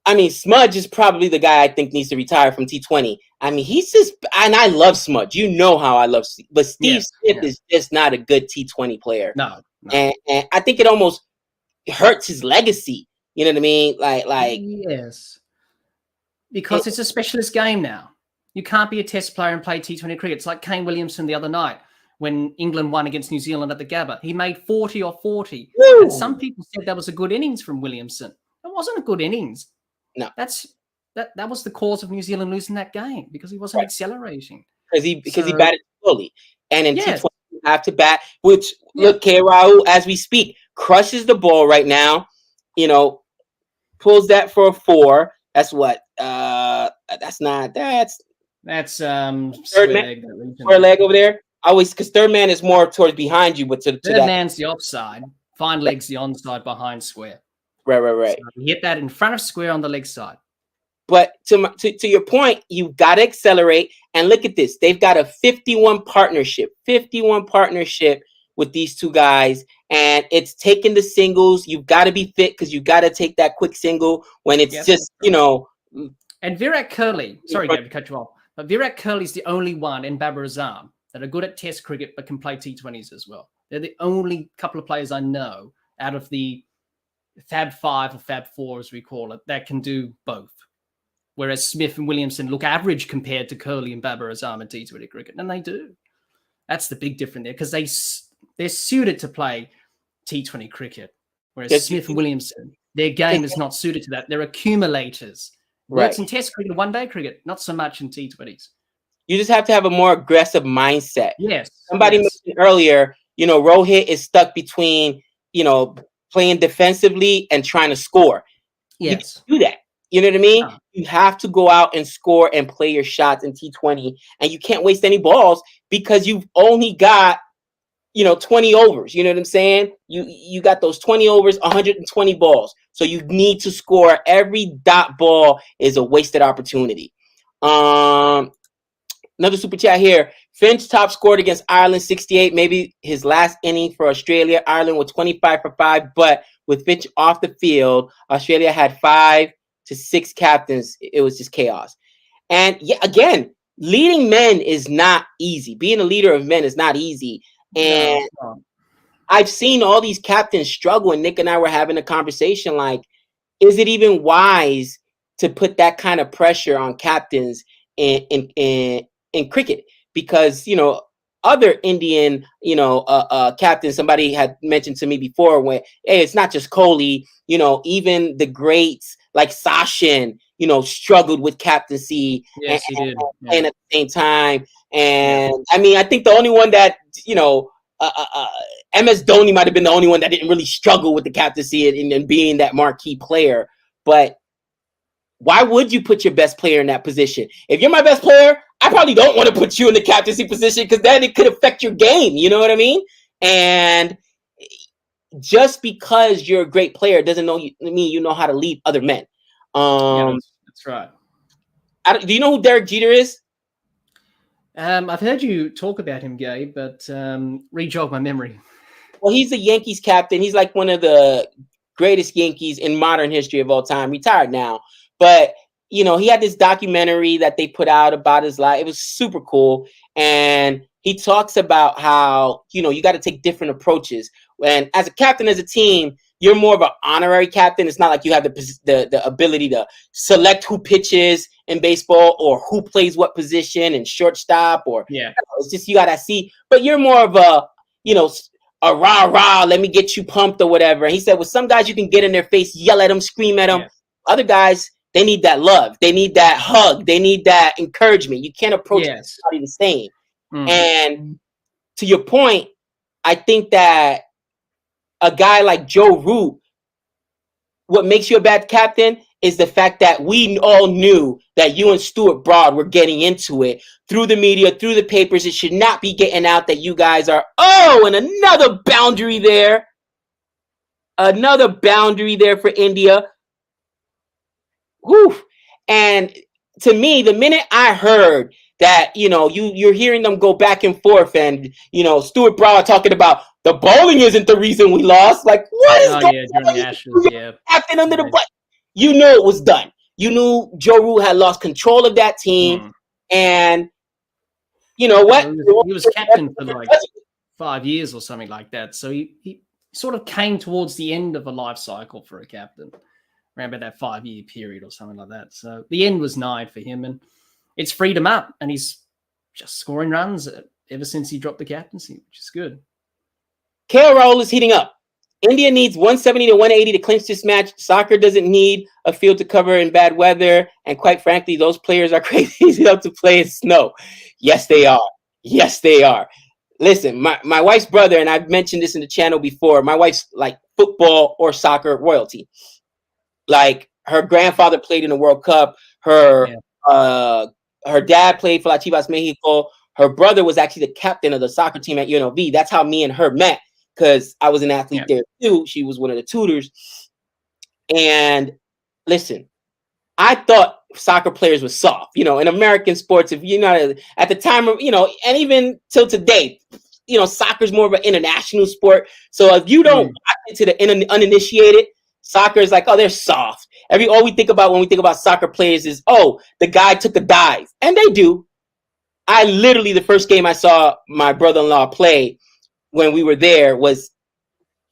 I mean, Smudge is probably the guy I think needs to retire from T20. I mean, he's just, and I love Smudge. You know how I love, but Steve Smith is just not a good T20 player. No. And I think it almost hurts his legacy. You know what I mean? Like yes, because it's a specialist game now. You can't be a test player and play T20 cricket. It's like Kane Williamson the other night when England won against New Zealand at the Gabba. He made 40 or 40. Woo! And some people said that was a good innings from Williamson. It wasn't a good innings. No. That was the cause of New Zealand losing that game, because he wasn't accelerating. Because he batted slowly. And in Yes. T20 you have to bat, which look, K. Raul, as we speak, crushes the ball right now, you know, pulls that for a 4. That's what that's square leg, square leg over there. Always, because third man is more towards behind you, but to third that man's the offside, fine leg's the onside behind square. Right. So you hit that in front of square on the leg side. But to your point, you've got to accelerate. And look at this. They've got a 51 partnership with these two guys. And it's taking the singles. You've got to be fit, because you've got to take that quick single when it's just, you know. And Virat Kohli, sorry, Gabe, to cut you off, but Virat Kohli is the only one in Babar Azam that are good at Test cricket but can play T20s as well. They're the only couple of players I know out of the Fab 5 or Fab 4, as we call it, that can do both. Whereas Smith and Williamson look average compared to Kohli and Babar Azam in T20 cricket, and they do. That's the big difference there, because they're suited to play T20 cricket, whereas Smith and Williamson, their game is not suited to that. They're accumulators. Works in Test cricket, one-day cricket, not so much in T20s. You just have to have a more aggressive mindset. Yes. Somebody mentioned earlier, you know, Rohit is stuck between, you know, playing defensively and trying to score. Yes. You do that. You know what I mean? You have to go out and score and play your shots in T20, and you can't waste any balls, because you've only got, you know, 20 overs. You know what I'm saying? You got those 20 overs, 120 balls. So you need to score. Every dot ball is a wasted opportunity. Another super chat here. Finch top scored against Ireland, 68. Maybe his last inning for Australia. Ireland with 25 for 5, but with Finch off the field, Australia had 5 to 6 captains. It was just chaos. And yeah, again, leading men is not easy. Being a leader of men is not easy. And I've seen all these captains struggle, and Nick and I were having a conversation like, is it even wise to put that kind of pressure on captains in cricket? Because, you know, other Indian, you know, captains, somebody had mentioned to me before, when, hey, it's not just Kohli, you know, even the greats like Sachin, you know, struggled with captaincy. Yes, he did. And at the same time. And I mean, I think the only one that, you know, MS Dhoni might have been the only one that didn't really struggle with the captaincy and being that marquee player. But why would you put your best player in that position? If you're my best player, I probably don't want to put you in the captaincy position, because then it could affect your game. You know what I mean? And just because you're a great player doesn't mean you know how to lead other men. That's right. Do you know who Derek Jeter is? I've heard you talk about him, Gabe, but re-jog my memory. Well, he's the Yankees captain. He's like one of the greatest Yankees in modern history of all time. Retired now. But, you know, he had this documentary that they put out about his life. It was super cool. And he talks about how, you know, you got to take different approaches. And as a captain, as a team, you're more of an honorary captain. It's not like you have the ability to select who pitches in baseball or who plays what position in shortstop, or it's just you got to see. But you're more of a, you know, a rah, let me get you pumped or whatever. And he said, with some guys, you can get in their face, yell at them, scream at them. Yeah. Other guys, they need that love. They need that hug. They need that encouragement. You can't approach everybody the same. And to your point, I think that a guy like Joe Root, what makes you a bad captain is the fact that we all knew that you and Stuart Broad were getting into it through the media, through the papers. It should not be getting out that you guys are, and another boundary there. Another boundary there for India. Whew. And to me, the minute I heard that, you know, you're hearing them go back and forth, and, you know, Stuart Broad talking about the bowling isn't the reason we lost. Like, what is going on? During the Ashes, captain under the butt. You knew it was done. You knew Joe Root had lost control of that team. And you know what? He was captain for like 5 years or something like that. So he sort of came towards the end of a life cycle for a captain, around about that 5-year period or something like that. So the end was nigh for him, and it's freed him up, and he's just scoring runs ever since he dropped the captaincy, which is good. KO is heating up. India needs 170 to 180 to clinch this match. Soccer doesn't need a field to cover in bad weather. And quite frankly, those players are crazy enough to play in snow. Yes, they are. Yes, they are. Listen, my wife's brother, and I've mentioned this in the channel before, my wife's like football or soccer royalty. Like her grandfather played in the World Cup. Her dad played for Las Chivas Mexico. Her brother was actually the captain of the soccer team at UNLV. That's how me and her met, because I was an athlete there too. She was one of the tutors. And listen, I thought soccer players were soft. You know, in American sports, if you're not at the time of, you know, and even till today, you know, soccer's more of an international sport. So if you don't watch it to the uninitiated, soccer is like, oh, they're soft. All we think about when we think about soccer players is, oh, the guy took a dive. And they do. I literally, the first game I saw my brother-in-law play when we were there was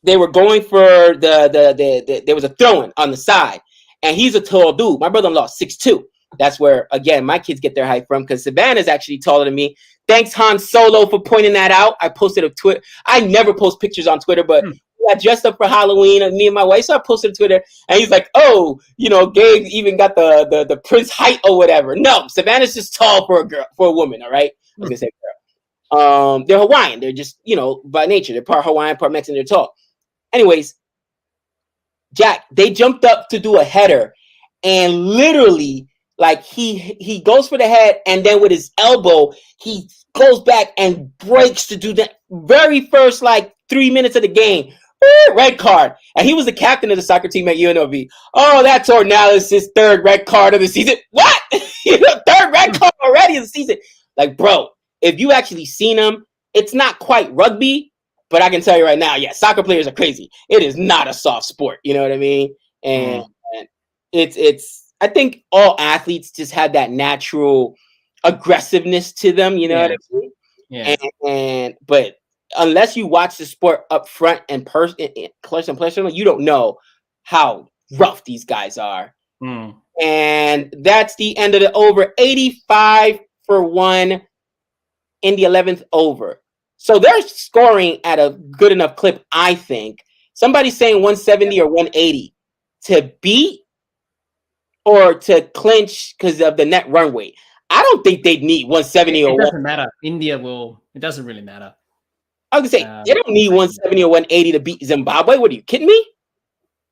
they were going for there was a throw-in on the side. And he's a tall dude. My brother-in-law is 6'2". That's where, again, my kids get their height from, because Savannah's actually taller than me. Thanks, Han Solo, for pointing that out. I posted a Twitter. I never post pictures on Twitter, but I dressed up for Halloween, and me and my wife, so I posted to Twitter, and he's like, oh, you know, Gabe even got the prince height or whatever. No, Savannah's just tall for a woman, all right? I was going to say girl. They're Hawaiian. They're just, you know, by nature. They're part Hawaiian, part Mexican. They're tall. Anyways, Jack, they jumped up to do a header, and literally, like, he goes for the head, and then with his elbow, he goes back and breaks to do that very first, like, 3 minutes of the game. Red card. And he was the captain of the soccer team at UNLV. Oh, that's Ornelas' third red card of the season. What? Third red card already of the season. Like, bro, if you actually seen him, it's not quite rugby, but I can tell you right now, yeah, soccer players are crazy. It is not a soft sport. You know what I mean? And it's I think all athletes just have that natural aggressiveness to them. You know what I mean? Yeah. But unless you watch the sport up front and personally, you don't know how rough these guys are. And that's the end of the over. 85-1 in the 11th over. So they're scoring at a good enough clip, I think. Somebody's saying 170 or 180 to beat or to clinch because of the net run weight. I don't think they'd need 170 or 180. It doesn't matter. India will. It doesn't really matter. I was going to say, they don't need 170 or 180 to beat Zimbabwe. What are you kidding me?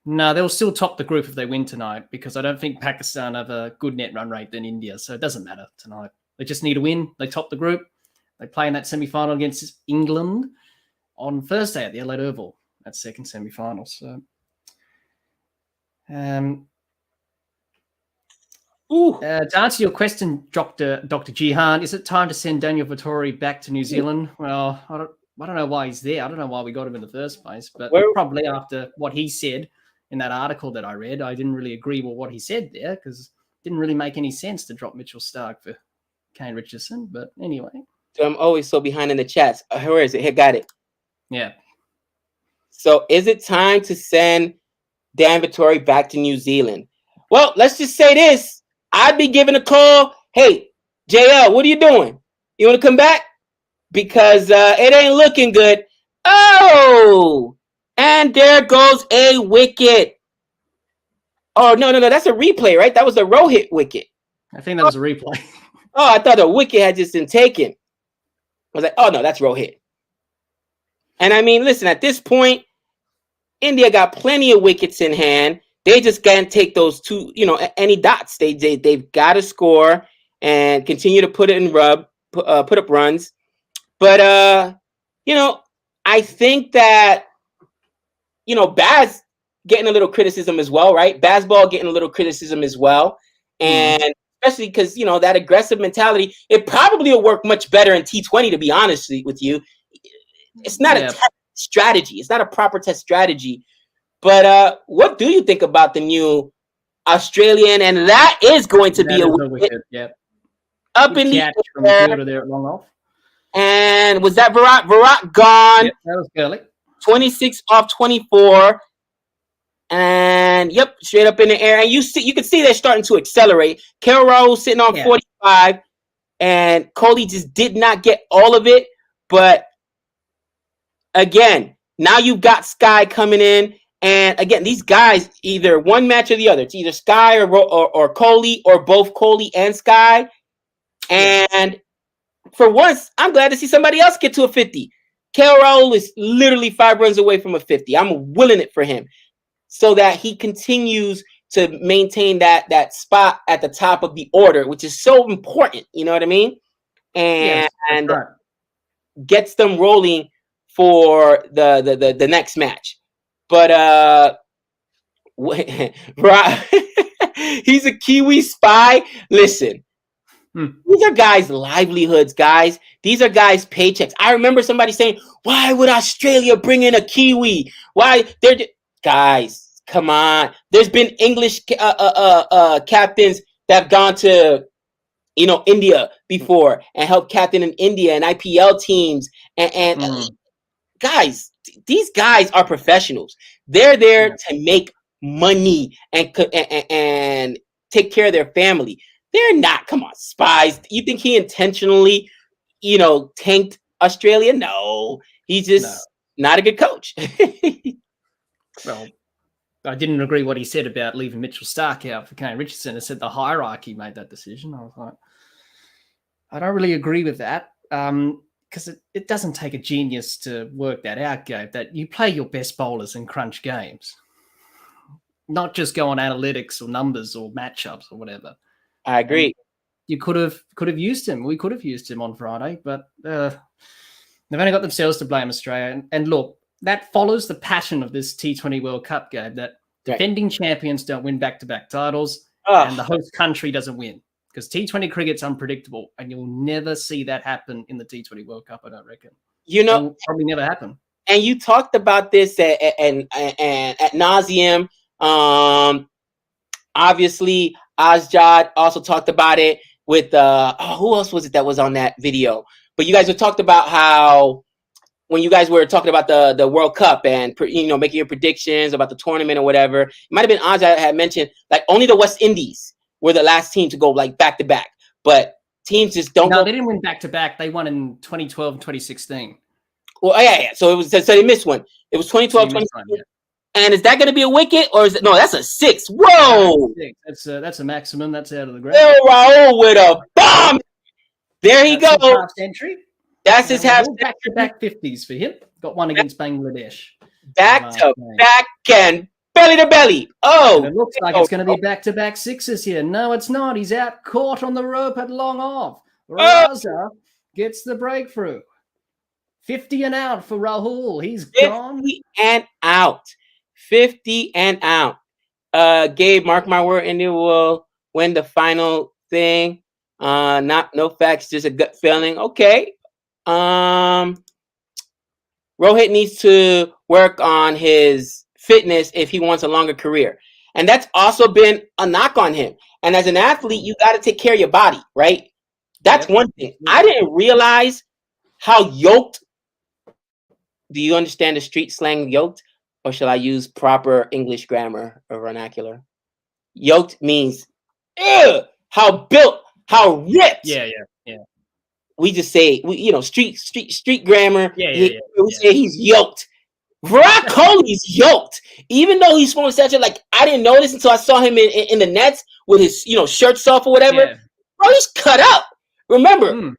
No, they'll still top the group if they win tonight, because I don't think Pakistan have a good net run rate than India. So it doesn't matter tonight. They just need a win. They top the group. They play in that semi-final against England on Thursday at the Adelaide Oval. That second semi-final. So, to answer your question, Dr. Jihan, is it time to send Daniel Vettori back to New Zealand? Well, I don't know why he's there. I don't know why we got him in the first place, but probably after what he said in that article that I read, I didn't really agree with what he said there, because it didn't really make any sense to drop Mitchell Stark for Kane Richardson. But anyway. So I'm always so behind in the chats. Where is it? Here, got it. Yeah. So is it time to send Dan Vettori back to New Zealand? Well, let's just say this. I'd be giving a call. Hey, JL, what are you doing? You want to come back? Because it ain't looking good. Oh, and there goes a wicket. Oh, no. That's a replay, right? That was a Rohit wicket. I think that was a replay. Oh, I thought the wicket had just been taken. I was like, oh, no, that's Rohit. And I mean, listen, at this point, India got plenty of wickets in hand. They just can't take those two, any dots. They've got to score and continue to put up runs. But, I think that, Baz getting a little criticism as well, right? Bazball getting a little criticism as well. And especially because, that aggressive mentality, it probably will work much better in T20, to be honest with you. It's not a test strategy. It's not a proper test strategy. But what do you think about the new Australian? And that is going to be a wicket. Yep. Up in the air. From the fielder there at long off. And was that Virat? Virat gone. Yep, that was early. 26 off 24. And yep, straight up in the air. And you can see they're starting to accelerate. Carol sitting on 45. And Kohli just did not get all of it. But again, now you've got Sky coming in. And again, these guys, either one match or the other. It's either Sky or Coley, or both Coley and Sky. And for once, I'm glad to see somebody else get to a 50. KO Raul is literally 5 runs away from a 50. I'm willing it for him so that he continues to maintain that spot at the top of the order, which is so important. You know what I mean? And gets them rolling for the next match. But he's a Kiwi spy. Listen, these are guys' livelihoods, guys. These are guys' paychecks. I remember somebody saying, "Why would Australia bring in a Kiwi? Why?" Guys, come on. There's been English captains that have gone to India before and helped captain in India and IPL teams and guys, these guys are professionals. They're there to make money and take care of their family. They're not, come on, spies. You think he intentionally, tanked Australia? No, he's just not a good coach. Well, I didn't agree what he said about leaving Mitchell Starc out for Kane Richardson. I said the hierarchy made that decision. I was like, I don't really agree with that. Because it doesn't take a genius to work that out, Gabe, that you play your best bowlers in crunch games, not just go on analytics or numbers or matchups or whatever. I agree. And you could have used him. We could have used him on Friday, but they've only got themselves to blame, Australia. And look, that follows the passion of this T20 World Cup, Gabe, that defending champions don't win back-to-back titles and the host country doesn't win. Because T20 cricket's unpredictable, and you'll never see that happen in the T20 World Cup, I don't reckon. It'll probably never happen. And you talked about this at nauseum. Obviously, Azjad also talked about it with who else was it that was on that video? But you guys have talked about how when you guys were talking about the World Cup and making your predictions about the tournament or whatever, it might have been Azjad that had mentioned like only the West Indies were the last team to go like back to back, but teams just don't. No, they didn't win back to back. They won in 2012 and 2016. Well, yeah. So they missed one. It was 2012, 2016. And is that going to be a wicket or is it? No, that's a 6. Whoa, that's a maximum. That's out of the ground. Raul with a bomb. There he goes. Half century. That's his half back to back 50s for him. Got one against Bangladesh. Back to back and belly to belly. Oh, and it looks like it's going to be back-to-back 6s here. No, it's not. He's out caught on the rope at long off. Raza gets the breakthrough. 50 and out for Rahul. He's 50 gone. 50 and out. 50 and out. Gabe, mark my word, India will win the final thing. No facts, just a gut feeling. Okay. Rohit needs to work on his fitness if he wants a longer career. And that's also been a knock on him. And as an athlete, you got to take care of your body, right? That's one thing. I didn't realize how yoked. Do you understand the street slang yoked? Or shall I use proper English grammar or vernacular? Yoked means how built, how ripped. Yeah. We just say, street grammar. We say he's yoked. Virat Kohli's yoked. Even though he's from stature, like I didn't notice until I saw him in the nets with his shirts off or whatever. Yeah. Bro, he's cut up. Remember,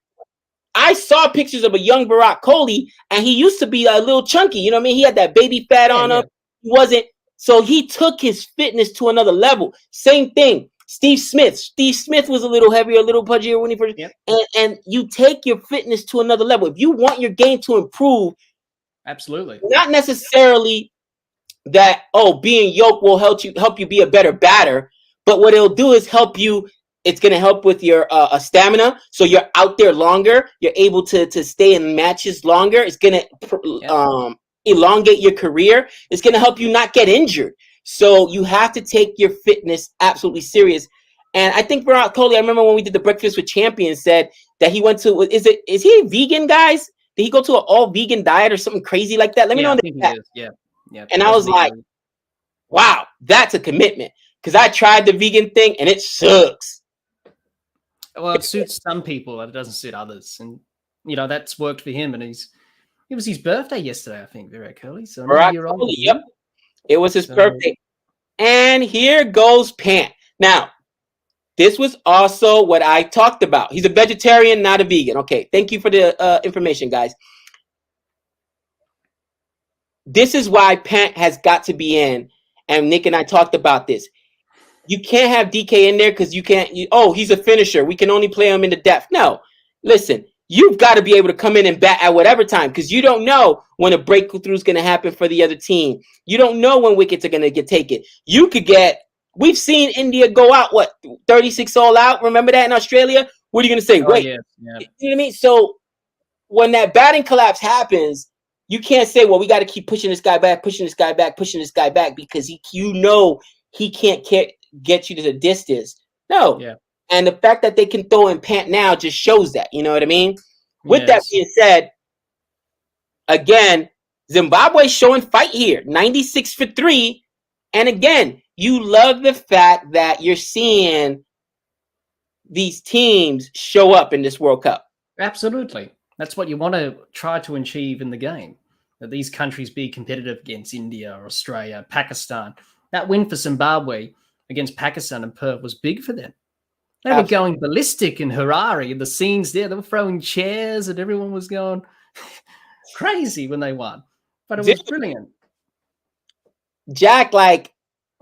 I saw pictures of a young Virat Kohli, and he used to be a little chunky. You know what I mean? He had that baby fat on him. He wasn't. So he took his fitness to another level. Same thing. Steve Smith. Steve Smith was a little heavier, a little pudgier when he first. Yep. And you take your fitness to another level. If you want your game to improve. Absolutely. Not necessarily that, being yoked will help you be a better batter, but what it'll do is help you. It's going to help with your stamina. So you're out there longer. You're able to stay in matches longer. It's going to elongate your career. It's going to help you not get injured. So you have to take your fitness absolutely serious. And I think Virat Kohli, I remember when we did the Breakfast with Champions, said that he went to, is he vegan, guys? Did he go to an all vegan diet or something crazy like that? Let me know. Yeah. And I was like, wow, that's a commitment. Because I tried the vegan thing and it sucks. Well, it suits some people, but it doesn't suit others. And that's worked for him. And it was his birthday yesterday, I think, Virat Kohli. So Virat another year old. Kohli, yep. It was his birthday. And here goes Pant. Now, this was also what I talked about. He's a vegetarian, not a vegan. Okay, thank you for the information, guys. This is why Pant has got to be in. And Nick and I talked about this. You can't have DK in there because you can't. He's a finisher. We can only play him in the depth. No, listen. You've got to be able to come in and bat at whatever time because you don't know when a breakthrough is going to happen for the other team. You don't know when wickets are going to get taken. You could get. We've seen India go out 36 all out. Remember that in Australia? What are you going to say? Wait, yeah. You know what I mean? So when that batting collapse happens, you can't say, "Well, we got to keep pushing this guy back, pushing this guy back, pushing this guy back," because he can't get you to the distance. No. Yeah. And the fact that they can throw in Pant now just shows that. You know what I mean? With that being said, again, Zimbabwe showing fight here. 96 for 3. And again, you love the fact that you're seeing these teams show up in this World Cup. Absolutely. That's what you want to try to achieve in the game. That these countries be competitive against India, Australia, Pakistan. That win for Zimbabwe against Pakistan and Perth was big for them. They were going ballistic in Harare. The scenes there, they were throwing chairs and everyone was going crazy when they won. But it was brilliant. Jack,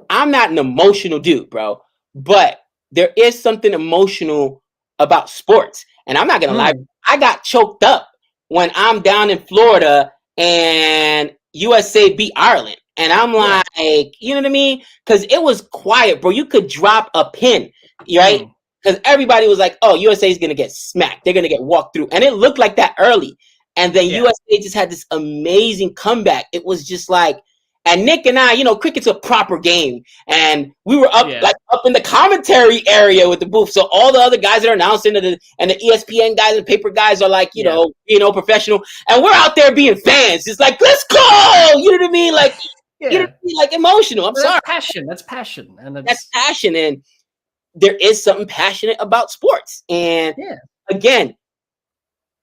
I'm not an emotional dude, bro. But there is something emotional about sports. And I'm not going to lie. I got choked up when I'm down in Florida and USA beat Ireland. And I'm like, you know what I mean? Because it was quiet, bro. You could drop a pin, right? Because everybody was like, oh, USA is going to get smacked. They're going to get walked through. And it looked like that early. And then USA just had this amazing comeback. It was just like, and Nick and I, cricket's a proper game. And we were up in the commentary area with the booth. So all the other guys that are announcing and the ESPN guys and paper guys are like, professional. And we're out there being fans. It's like, let's go! You know what I mean? Emotional. I'm sorry. That's passion. And that's passion. And there is something passionate about sports. And again,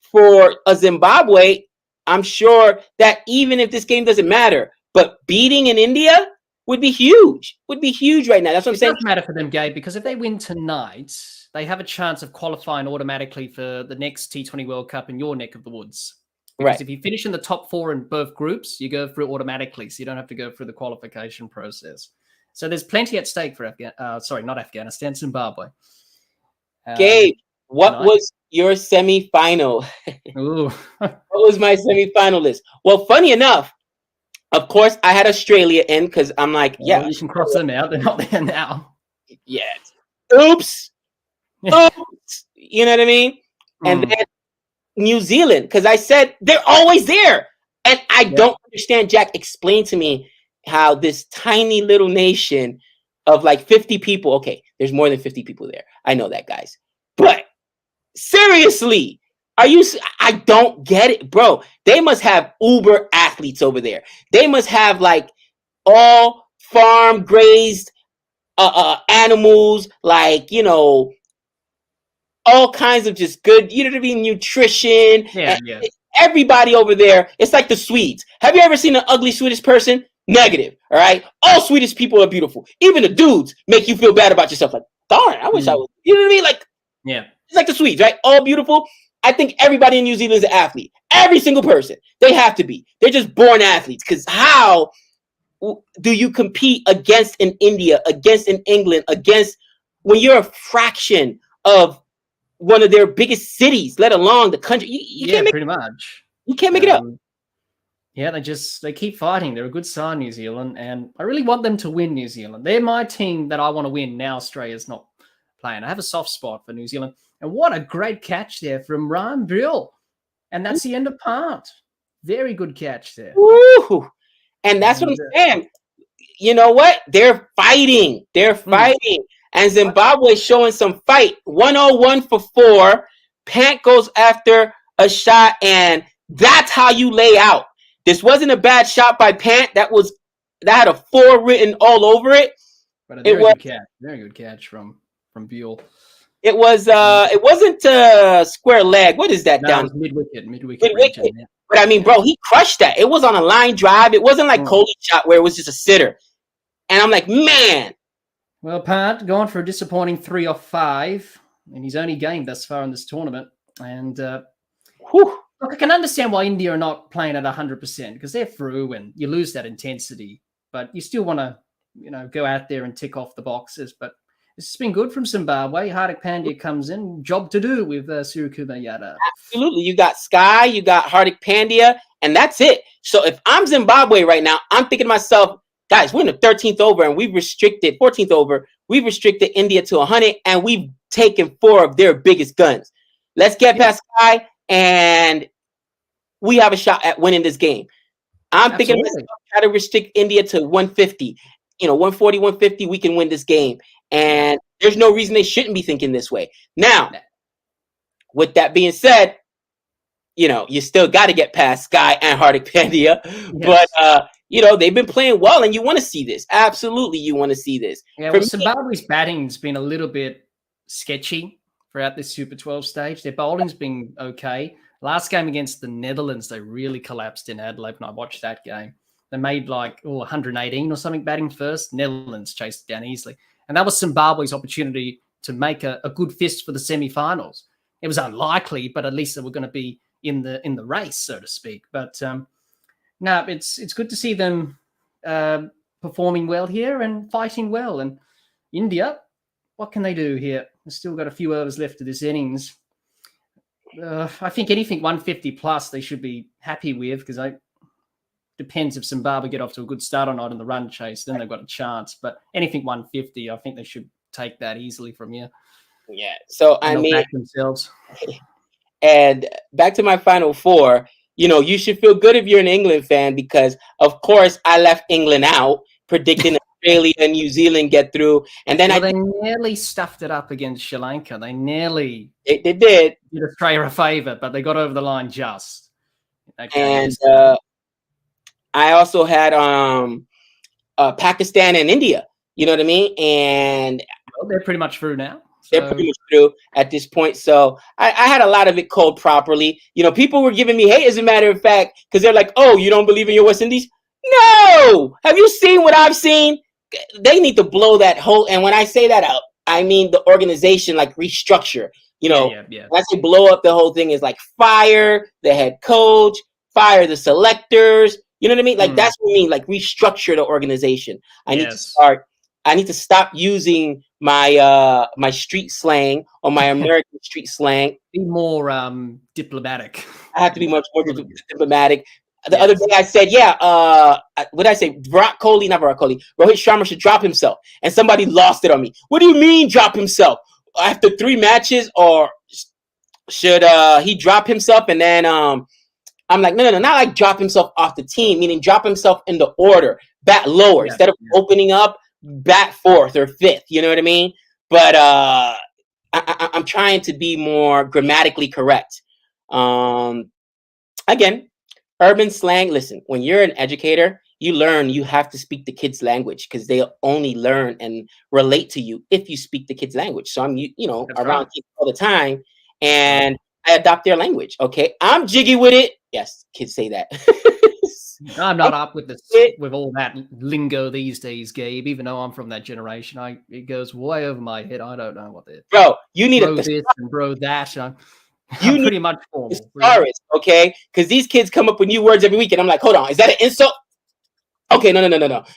for a Zimbabwe, I'm sure that even if this game doesn't matter, but beating in India would be huge. Would be huge right now. That's what I'm saying. It doesn't matter for them, Gabe, because if they win tonight, they have a chance of qualifying automatically for the next T20 World Cup in your neck of the woods. Because if you finish in the top 4 in both groups, you go through automatically, so you don't have to go through the qualification process. So there's plenty at stake for Zimbabwe. Gabe, what was your semifinal? What was my semifinal list? Well, funny enough, of course, I had Australia in because I'm like, you can cross them out. They're not there now. Yes. Oops. Oops. You know what I mean? And then New Zealand, because I said they're always there. And I don't understand. Jack, explain to me how this tiny little nation of 50 people. Okay, there's more than 50 people there. I know that, guys. But seriously, I don't get it, bro. They must have uber athletes over there. They must have all farm grazed animals, all kinds of just good, you know what I mean, nutrition. Everybody over there, it's like the Swedes. Have you ever seen an ugly Swedish person? Negative, all right? All Swedish people are beautiful. Even the dudes make you feel bad about yourself. Darn, I wish I was, you know what I mean? It's like the Swedes, right? All beautiful. I think everybody in New Zealand is an athlete. Every single person. They have to be. They're just born athletes. Because how do you compete against in India, against in England, against when you're a fraction of one of their biggest cities, let alone the country? You can't make pretty much. You can't make it up. Yeah, they keep fighting. They're a good side, New Zealand, and I really want them to win. New Zealand. They're my team that I want to win. Now Australia's not playing. I have a soft spot for New Zealand. And what a great catch there from Ryan Brill. And that's the end of part. Very good catch there. Woo! And that's what I'm saying. You know what? They're fighting. They're fighting. And Zimbabwe showing some fight. 101 for 4. Pant goes after a shot, and that's how you lay out. This wasn't a bad shot by Pant. That had a 4 written all over it. But a very good catch. Very good catch from Buell. It was it wasn't square leg. What is that No, down? it was mid-wicket region. Mid-wicket. Yeah. But I mean, bro, he crushed that. It was on a line drive. It wasn't like Mm. Kohli's shot where it was just a sitter. And I'm like, man. Well, Pat, gone for a disappointing 3 off 5 in his only game thus far in this tournament. And Whew. look, I can understand why India are not playing at 100% because they're through and you lose that intensity. But you still want to, go out there and tick off the boxes. But it's been good from Zimbabwe. Hardik Pandya comes in, job to do with Suryakumar Yadav. Absolutely. You got Sky, you got Hardik Pandya, and that's it. So if I'm Zimbabwe right now, I'm thinking to myself, guys, we're in the 13th over and we've restricted 14th over. We've restricted India to 100 and we've taken 4 of their biggest guns. Let's get past Sky and we have a shot at winning this game. I'm thinking to myself, try to restrict India to 150. 140, 150, we can win this game. And there's no reason they shouldn't be thinking this way. Now, with that being said, you still got to get past Sky and Hardik Pandya. Yes. But, they've been playing well, and you want to see this. Absolutely, you want to see this. Yeah, well, Zimbabwe's batting's been a little bit sketchy throughout this Super 12 stage. Their bowling's been okay. Last game against the Netherlands, they really collapsed in Adelaide, and I watched that game. They made 118 or something batting first. Netherlands chased it down easily. And that was Zimbabwe's opportunity to make a good fist for the semi-finals. It was unlikely, but at least they were going to be in the race, so to speak. But no, it's good to see them performing well here and fighting well. And India, what can they do here? They've still got a few overs left of this innings. I think anything 150 plus they should be happy with because depends if Zimbabwe get off to a good start or not in the run chase, then they've got a chance. But anything 150, I think they should take that easily from here. Yeah. So I mean, back themselves. And back to my final 4. You should feel good if you're an England fan because, of course, I left England out, predicting Australia and New Zealand get through, and then they nearly stuffed it up against Sri Lanka. They nearly they did Australia a favour, but they got over the line just. And I also had Pakistan and India. You know what I mean? And they're pretty much through now. They're pretty much through at this point. So I had a lot of it called properly. People were giving me hate, as a matter of fact, because they're like, oh, you don't believe in your West Indies? No! Have you seen what I've seen? They need to blow that whole, and when I say that out, I mean the organization, restructure. When I say blow up the whole thing is fire the head coach, fire the selectors. You know what I mean? That's what I mean, restructure the organization. I need to stop using my my street slang or my American street slang. Be more diplomatic. I have to be much more diplomatic. The other day I said, what did I say? Rohit Sharma should drop himself. And somebody lost it on me. What do you mean drop himself? After 3 matches, or should he drop himself? And then I'm like, no, not drop himself off the team, meaning drop himself in the order, bat lower, instead of opening up, bat 4th or 5th. You know what I mean? But I'm trying to be more grammatically correct. Again, urban slang. Listen, when you're an educator, you learn you have to speak the kids' language because they'll only learn and relate to you if you speak the kids' language. So I'm, around kids all the time, and I adopt their language. Okay, I'm jiggy with it. Yes, kids say that. I'm not up with with all that lingo these days, Gabe. Even though I'm from that generation, it goes way over my head. I don't know what they're. Bro, you need bro this and bro that. I'm pretty much formal. Okay, because these kids come up with new words every week, and I'm like, hold on, is that an insult? Okay, no.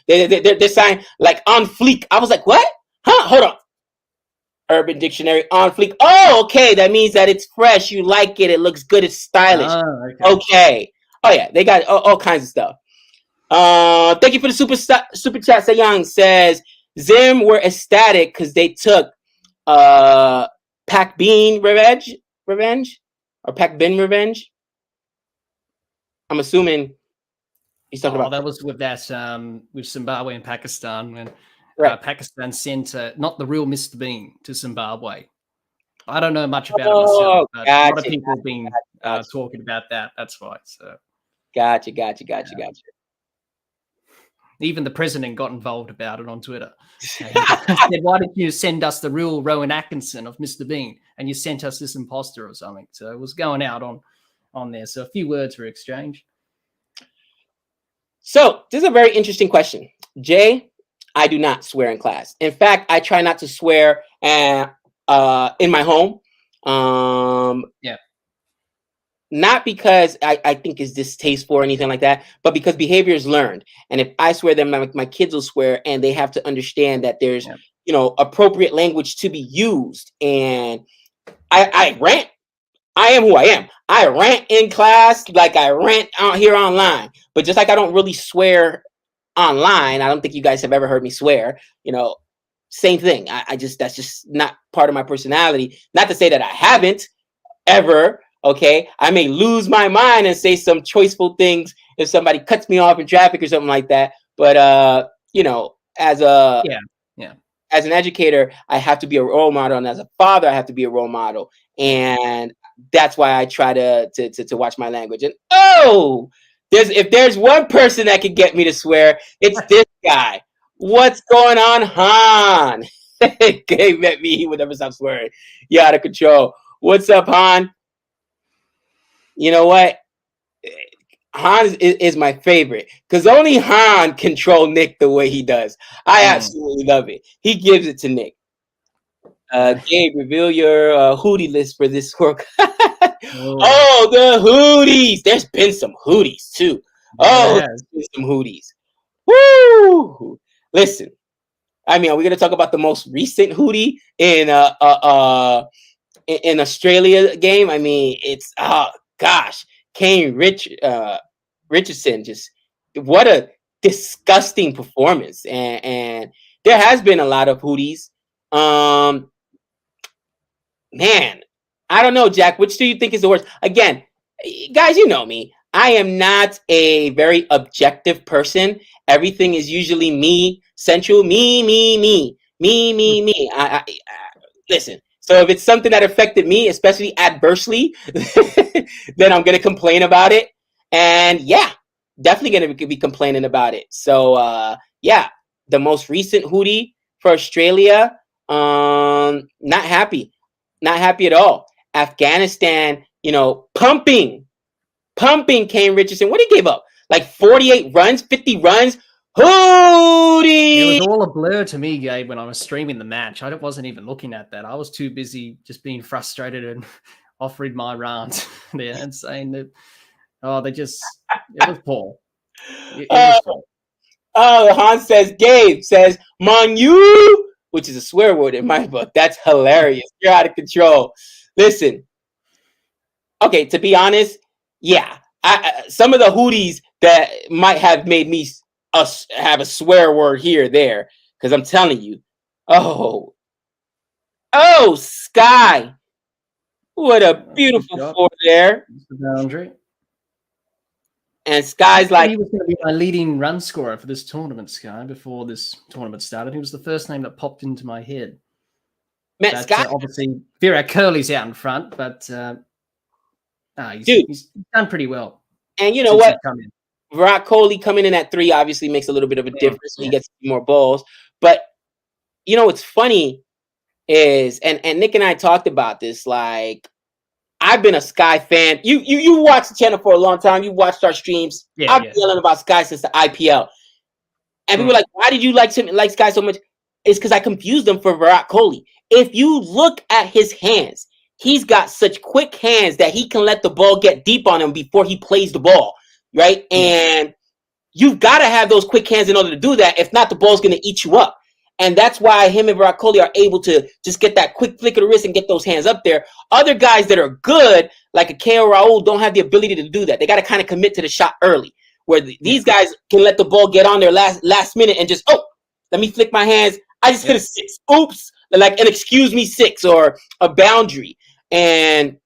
They're saying on fleek. I was like, what? Huh? Hold on. Urban Dictionary, on fleek. Oh, okay, that means that it's fresh. You like it. It looks good. It's stylish. Okay. Oh yeah, they got all kinds of stuff. Thank you for the super chat. Sayang says Zim were ecstatic because they took Pac Bean revenge or Pac Bin revenge. I'm assuming he's talking about that was with with Zimbabwe and Pakistan when Pakistan sent not the real Mr. Bean to Zimbabwe. I don't know much about it myself, but a lot of people have been talking about that. That's why. So. Gotcha. Even the president got involved about it on Twitter. And he said, "Why didn't you send us the real Rowan Atkinson of Mr. Bean? And you sent us this imposter or something." So it was going out on there. So a few words were exchanged. So this is a very interesting question. Jay, I do not swear in class. In fact, I try not to swear in my home. Yeah. Not because I think it's distasteful or anything like that, but because behavior is learned. And if I swear, then my kids will swear, and they have to understand that there's, appropriate language to be used. And I rant. I am who I am. I rant in class like I rant out here online. But just like I don't really swear online, I don't think you guys have ever heard me swear. Same thing. That's just not part of my personality. Not to say that I haven't ever. Okay, I may lose my mind and say some choiceful things if somebody cuts me off in traffic or something like that. But as an educator, I have to be a role model, and as a father, I have to be a role model, and that's why I try to watch my language. And if there's one person that could get me to swear, it's this guy. What's going on, Han? Gabe met me; he would never stop swearing. You're out of control. What's up, Han? You know what? Han is my favorite because only Han control Nick the way he does. I absolutely love it. He gives it to Nick. Gabe, reveal your hootie list for this work. Oh, the hooties. There's been some hooties too. There's been some hooties. Woo! Listen, I mean, are we going to talk about the most recent hootie in Australia game? I mean, it's gosh, Kane Richardson, just what a disgusting performance. And there has been a lot of hooties. Man, I don't know, Jack, which do you think is the worst? Again, guys, you know me. I am not a very objective person. Everything is usually me central. Me. I listen. So if it's something that affected me, especially adversely, then I'm going to complain about it. And definitely going to be complaining about it. So the most recent hootie for Australia, not happy at all. Afghanistan, pumping Kane Richardson. What he gave up? Like 48 runs, 50 runs. Hootie! It was all a blur to me, Gabe, when I was streaming the match. I wasn't even looking at that. I was too busy just being frustrated and offering my rant there and saying that, it was poor. It was poor. Hans says, Gabe says, Monu, which is a swear word in my book. That's hilarious. You're out of control. Listen. Okay, to be honest, some of the hooties that might have made me have a swear word here or there, because I'm telling you, Sky, what a beautiful four there. The boundary. And Sky's like, he was going to be my leading run scorer for this tournament, Sky, before this tournament started. He was the first name that popped into my head. Man, Sky, obviously, Virat Kohli's out in front, but he's done pretty well. And you know what? Virat Kohli coming in at 3 obviously makes a little bit of a difference. So he gets more balls. But what's funny is, and Nick and I talked about this, like, I've been a Sky fan. You watched the channel for a long time. You watched our streams. I've been yelling about Sky since the IPL. And people were like, why did you like Sky so much? It's because I confused him for Virat Kohli. If you look at his hands, he's got such quick hands that he can let the ball get deep on him before he plays the ball. Right? And you've got to have those quick hands in order to do that. If not, the ball's going to eat you up. And that's why him and Virat Kohli are able to just get that quick flick of the wrist and get those hands up there. Other guys that are good, like a KO Rahul, don't have the ability to do that. They got to kind of commit to the shot early, where these guys can let the ball get on their last minute and just, let me flick my hands. I just hit a 6. Oops. Like an excuse me 6 or a boundary. And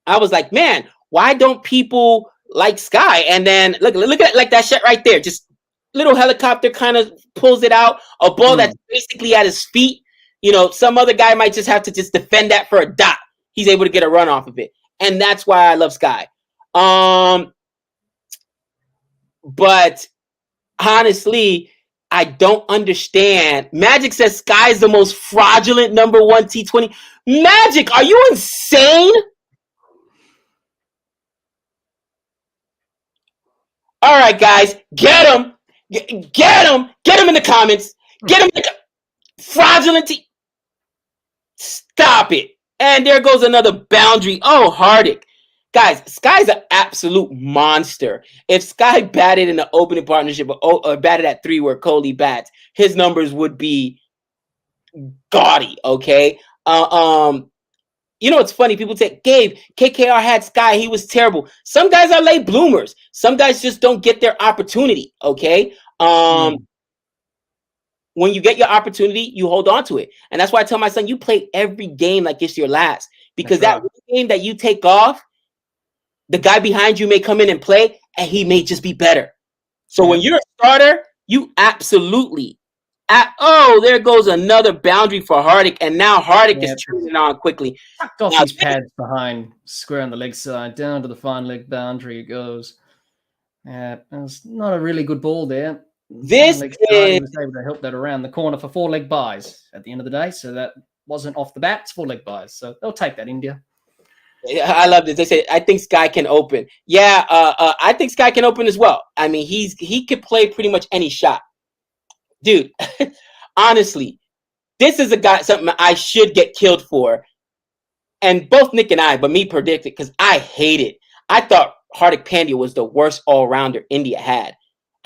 I was like, man, why don't people like Sky? And then look at like that shot right there. Just little helicopter kind of pulls it out. A ball that's basically at his feet. Some other guy might just have to just defend that for a dot. He's able to get a run off of it. And that's why I love Sky. But honestly, I don't understand. Magic says Sky is the most fraudulent number one T20. Magic, are you insane? All right, guys, get him. Get him. Get him in the comments. Get him in the fraudulent. Stop it. And there goes another boundary. Oh, Hardick. Guys, Sky's an absolute monster. If Sky batted in the opening partnership or batted at 3 where Coley bats, his numbers would be gaudy, okay? You know what's funny? People say, Gabe, KKR had Sky. He was terrible. Some guys are late bloomers. Some guys just don't get their opportunity, okay? When you get your opportunity, you hold on to it. And that's why I tell my son, you play every game like it's your last. Because that game that you take off, the guy behind you may come in and play, and he may just be better. So when you're a starter, you absolutely there goes another boundary for Hardick, and now Hardick is turning on quickly. Tucked off his pads behind, square on the leg side, down to the fine leg boundary it goes. It was not a really good ball there. This he was able to help that around the corner for 4 leg buys at the end of the day, so that wasn't off the bat. It's 4 leg buys, so they'll take that, India. I love this. They say, I think Sky can open. Yeah, I think Sky can open as well. I mean, he could play pretty much any shot. Dude, honestly, this is a guy, something I should get killed for. And both Nick and I, but me predicted, because I hate it. I thought Hardik Pandya was the worst all-rounder India had.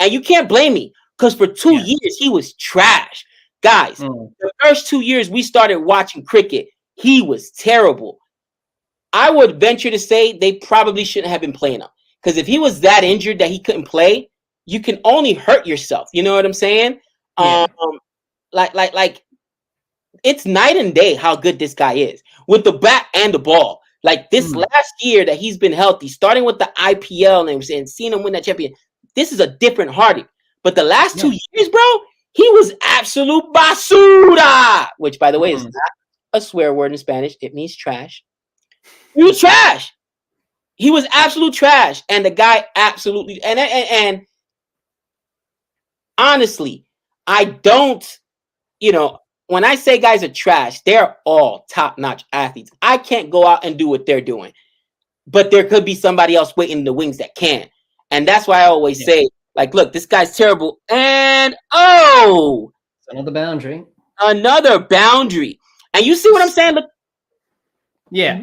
And you can't blame me, because for 2 years, he was trash. Guys, the first 2 years we started watching cricket, he was terrible. I would venture to say they probably shouldn't have been playing him. Because if he was that injured that he couldn't play, you can only hurt yourself. You know what I'm saying? Yeah. Like it's night and day how good this guy is with the bat and the ball. Like this last year that he's been healthy, starting with the IPL and seeing him win that champion, this is a different Hardik. But the last 2 years, bro, he was absolute basura, which, by the way, is not a swear word in Spanish. It means trash. He was trash. He was absolute trash. And the guy absolutely, and honestly, I don't, when I say guys are trash, they're all top-notch athletes. I can't go out and do what they're doing. But there could be somebody else waiting in the wings that can. And that's why I always say, like, look, this guy's terrible. And, it's another boundary. Another boundary. And you see what I'm saying? Look. Yeah.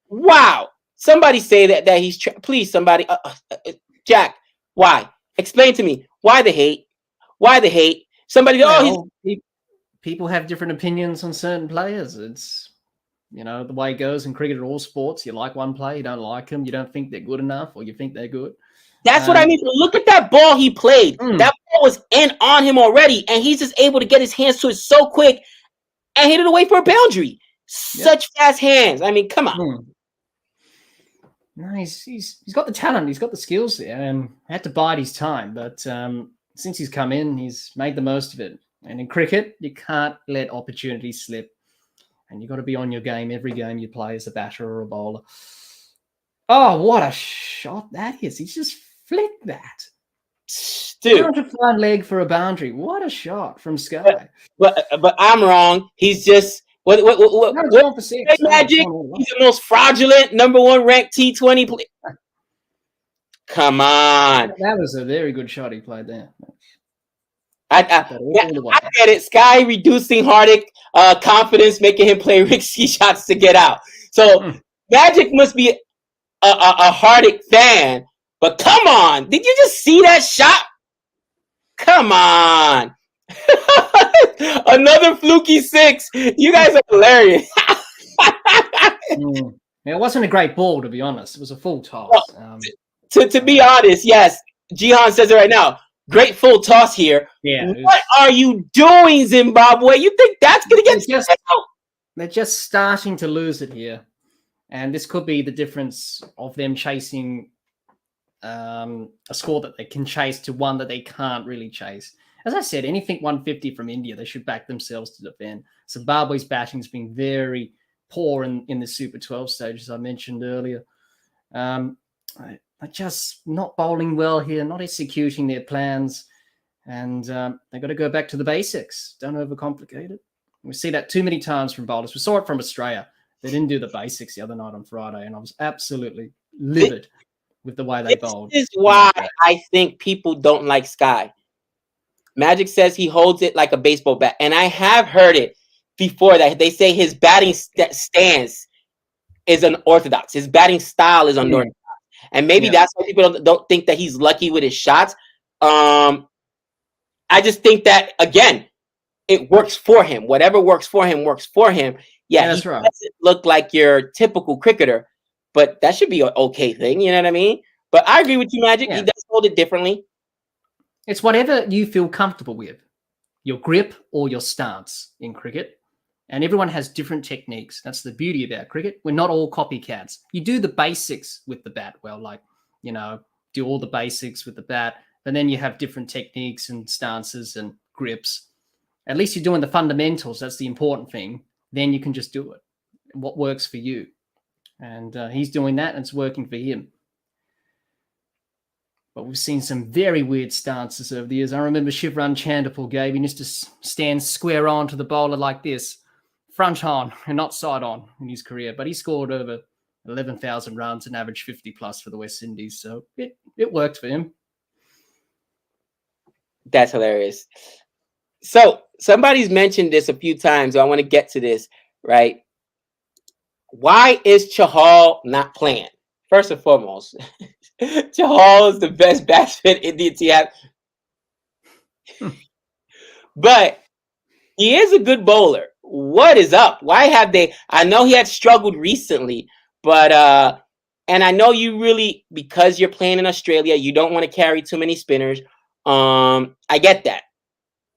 Wow. Somebody say that he's please, somebody. Jack, why? Explain to me. Why the hate? Why the hate? Somebody, people have different opinions on certain players. It's, the way it goes in cricket or all sports. You like one player, you don't like them, you don't think they're good enough, or you think they're good. That's what I mean. Look at that ball he played. That ball was in on him already, and he's just able to get his hands to it so quick and hit it away for a boundary. Such fast hands. I mean, come on. No, he's got the talent. He's got the skills there, and had to bide his time. But since he's come in, he's made the most of it. And in cricket, you can't let opportunities slip. And you've got to be on your game every game you play as a batter or a bowler. Oh, what a shot that is. He's just flicked that. Dude. Down to fine leg for a boundary. What a shot from Sky. But I'm wrong. He's just... What Magic? He's the most fraudulent number 1 ranked T20 player. Come on. That was a very good shot he played there. I get it. Sky reducing Hardik confidence, making him play risky shots to get out. So Magic must be a Hardik fan. But come on. Did you just see that shot? Come on. Another fluky 6. You guys are hilarious. It wasn't a great ball, to be honest. It was a full toss. To be honest, yes. Jihan says it right now. Great full toss here. Yeah. What are you doing, Zimbabwe? You think that's going to get They're just starting to lose it here. And this could be the difference of them chasing a score that they can chase to one that they can't really chase. As I said, anything 150 from India, they should back themselves to defend. Zimbabwe's batting has been very poor in the Super 12 stage, as I mentioned earlier. are just not bowling well here, not executing their plans. And they've got to go back to the basics. Don't overcomplicate it. We see that too many times from bowlers. We saw it from Australia. They didn't do the basics the other night on Friday, and I was absolutely livid with the way they bowled. This is why I think people don't like Sky. Magic says he holds it like a baseball bat, and I have heard it before that they say his batting stance is unorthodox. His batting style is unorthodox, and maybe that's why people don't think that he's lucky with his shots. I just think that, again, it works for him. Whatever works for him works for him. Yeah, that's he right. doesn't look like your typical cricketer, but that should be an okay thing. You know what I mean? But I agree with you, Magic. He does hold it differently. It's whatever you feel comfortable with, your grip or your stance in cricket. And everyone has different techniques. That's the beauty about cricket. We're not all copycats. You do the basics with the bat well, like, you know, do all the basics with the bat, but then you have different techniques and stances and grips. At least you're doing the fundamentals. That's the important thing. Then you can just do it. What works for you. And he's doing that, and it's working for him. But we've seen some very weird stances over the years. I remember Shivran Chandapur, Gabe, he used to stand square on to the bowler like this, front on and not side on in his career. But he scored over 11,000 runs and averaged 50 plus for the West Indies. So it worked for him. That's hilarious. So somebody's mentioned this a few times. So I want to get to this, right? Why is Chahal not playing? First and foremost, Chahal is the best batsman Indian team has. But he is a good bowler. What is up? Why have they? I know he had struggled recently, but and I know you really, because you're playing in Australia, you don't want to carry too many spinners. I get that.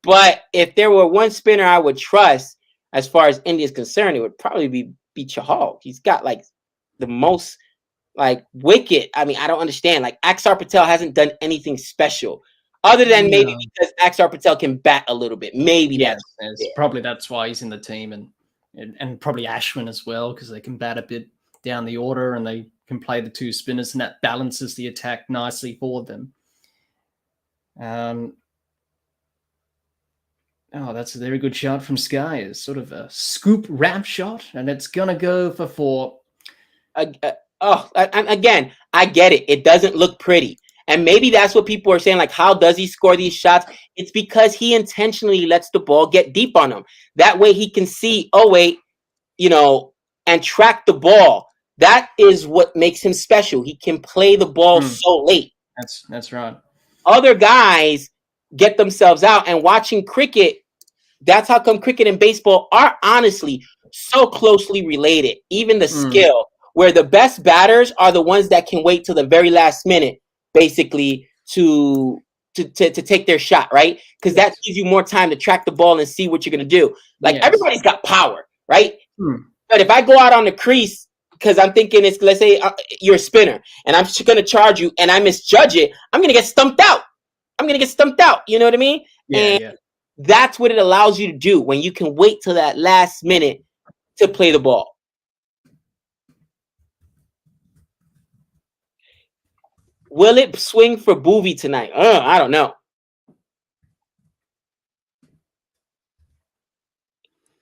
But if there were one spinner I would trust as far as India is concerned, it would probably be Chahal. He's got like the most like wicket. I mean, I don't understand. Like Axar Patel hasn't done anything special other than maybe because Axar Patel can bat a little bit. Maybe probably that's why he's in the team, and probably Ashwin as well, because they can bat a bit down the order and they can play the two spinners, and that balances the attack nicely for them. Oh, that's a very good shot from Sky. It's sort of a scoop ramp shot, and it's gonna go for 4. Again, I get it. It doesn't look pretty. And maybe that's what people are saying, like, how does he score these shots? It's because he intentionally lets the ball get deep on him. That way he can see, oh, wait, you know, and track the ball. That is what makes him special. He can play the ball so late. That's right. Other guys get themselves out, and watching cricket, that's how come cricket and baseball are honestly so closely related. Even the skill, where the best batters are the ones that can wait till the very last minute, basically, to take their shot, right? Because that gives you more time to track the ball and see what you're going to do. Like, everybody's got power, right? But if I go out on the crease, because I'm thinking it's, let's say you're a spinner, and I'm just going to charge you, and I misjudge it, I'm going to get stumped out. You know what I mean? And that's what it allows you to do when you can wait till that last minute to play the ball. Will it swing for Boovie tonight? I don't know.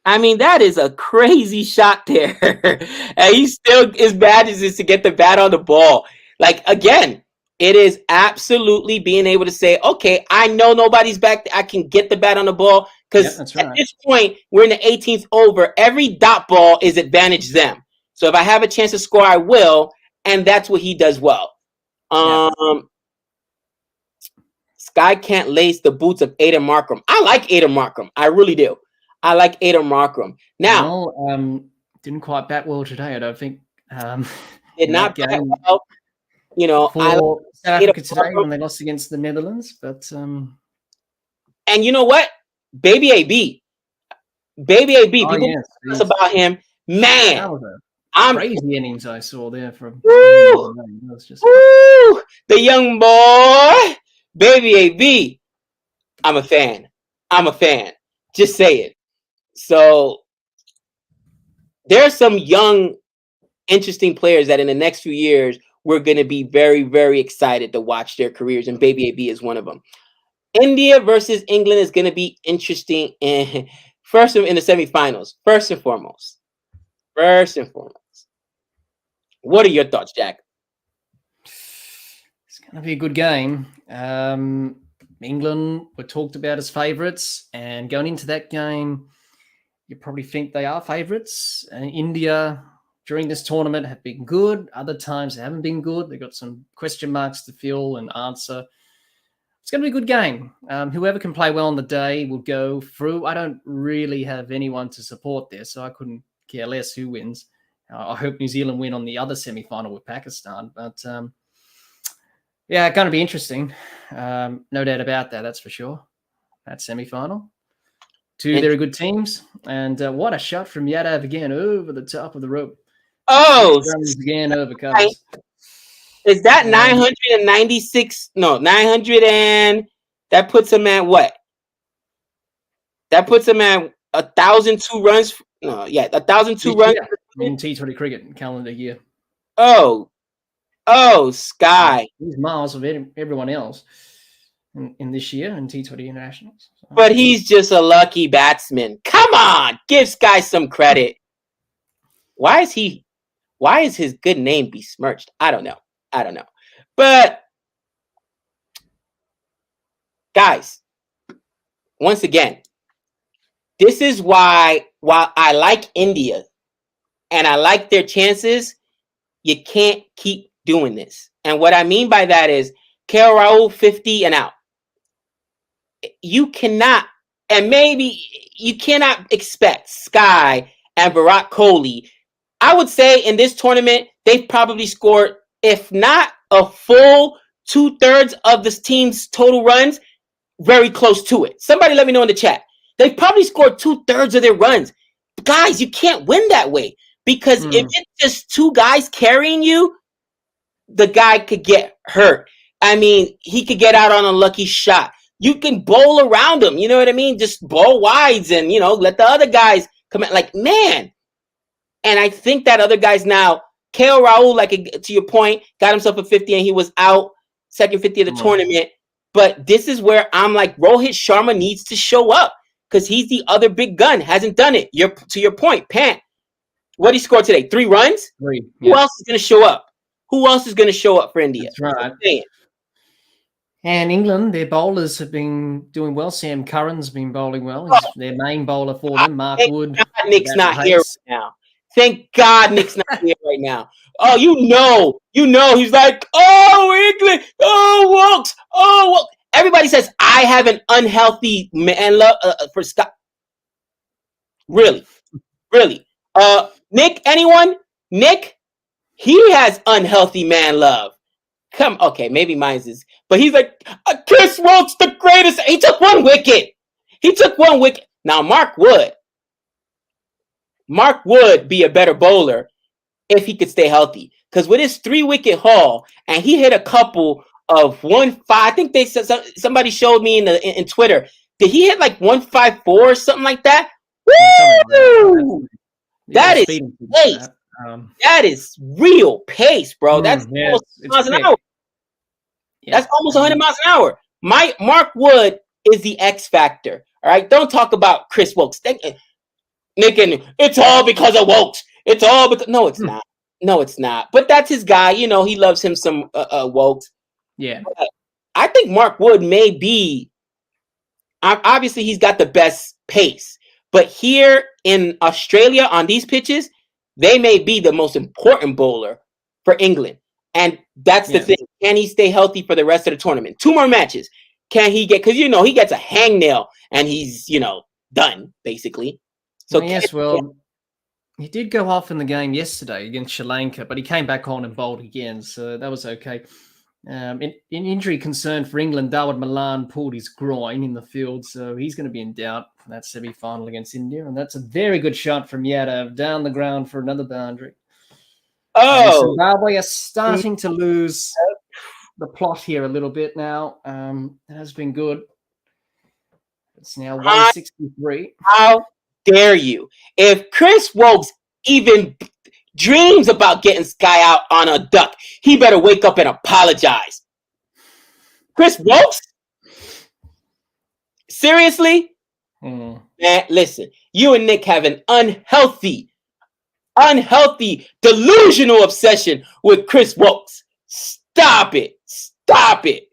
I mean, that is a crazy shot there. And he still, his badges is to get the bat on the ball. Like, again, it is absolutely being able to say, okay, I know nobody's back. I can get the bat on the ball. Because at this point, we're in the 18th over. Every dot ball is advantage them. So if I have a chance to score, I will. And that's what he does well. Sky can't lace the boots of Aiden Markram. I like Aiden Markram. I really do. I like Aiden Markram. Now, didn't quite bat well today, I don't think. Did not bat well. You know, for South Africa today when they lost against the Netherlands, but and you know what? Baby AB. People talk about him. Man, that was crazy innings I saw there from the young boy, Baby AB. I'm a fan. Just say it. So there's some young, interesting players that in the next few years we're going to be very, very excited to watch their careers, and Baby AB is one of them. India versus England is going to be interesting in first in the semifinals. First and foremost. What are your thoughts, Jack? It's going to be a good game. England were talked about as favourites, and going into that game, you probably think they are favourites. And India, during this tournament, have been good. Other times they haven't been good. They've got some question marks to fill and answer. It's going to be a good game. Whoever can play well on the day will go through. I don't really have anyone to support there, so I couldn't care less who wins. I hope New Zealand win on the other semi-final with Pakistan. But, yeah, going to be interesting. No doubt about that, that's for sure. That semi-final. Two very good teams. And what a shot from Yadav again over the top of the rope. Oh, again over covers. Is that 996? No, 900 and that puts him at what? That puts him at 1,002 runs. No, yeah, 1,002 runs in T20 cricket calendar year. Oh, Sky. He's miles of everyone else in this year in T20 internationals. So. But he's just a lucky batsman. Come on, give Sky some credit. Why is his good name besmirched? I don't know. But guys, once again, this is why while I like India and I like their chances, you can't keep doing this. And what I mean by that is KL Rahul 50 and out. You cannot, and maybe you cannot expect Sky and Virat Kohli. I would say in this tournament, they've probably scored, if not a full 2/3 of this team's total runs, very close to it. Somebody let me know in the chat. They've probably scored 2/3 of their runs. Guys, you can't win that way because if it's just two guys carrying you, the guy could get hurt. I mean, he could get out on a lucky shot. You can bowl around him. You know what I mean? Just bowl wides and, let the other guys come in. Like, man. And I think that other guys now, KL Rahul, like to your point, got himself a 50 and he was out, second 50 of the tournament. But this is where I'm like, Rohit Sharma needs to show up because he's the other big gun. Hasn't done it. To your point, Pant, what he scored today? 3 runs? 3. Yeah. Who else is going to show up? Who else is going to show up for India? That's right. And England, their bowlers have been doing well. Sam Curran's been bowling well. He's their main bowler for them. Mark Wood. Nick's not here right now. Thank God Nick's not here right now. Oh, he's like, oh, England, oh, Wilkes, oh, Wilkes. Everybody says, I have an unhealthy man love for Scott. Really? Nick, anyone? Nick, he has unhealthy man love. Okay, maybe mine's is, but he's like, Chris Wilkes, the greatest. He took one wicket. Now, Mark would be a better bowler if he could stay healthy. Because with his 3-wicket haul, and he hit a couple of 1-5. I think they said somebody showed me in Twitter. Did he hit like 154 or something like that? Woo! That is pace. That is real pace, bro. That's almost miles an hour. That's almost 100 miles an hour. Mark Wood is the X factor. All right, don't talk about Chris Wilkes. Nick, and it's all because of Wilkes. It's all because no, it's not. But that's his guy. He loves him some Wilkes. Yeah. But I think Mark Wood may be. Obviously, he's got the best pace. But here in Australia on these pitches, they may be the most important bowler for England. And that's the thing. Can he stay healthy for the rest of the tournament? 2 more matches. Can he get, because he gets a hangnail and he's, done, basically. So he did go off in the game yesterday against Sri Lanka, but he came back on and bowled again, so that was okay. In injury concern for England, Dawid Malan pulled his groin in the field, so he's going to be in doubt for that semi-final against India, and that's a very good shot from Yadav down the ground for another boundary. Oh, Zimbabwe are starting to lose the plot here a little bit now. It has been good. It's now 163. How dare you? If Chris Wilkes even dreams about getting Sky out on a duck. He better wake up and apologize. Chris Wokes? Seriously? Man, listen, you and Nick have an unhealthy, delusional obsession with Chris Wokes. Stop it. Stop it.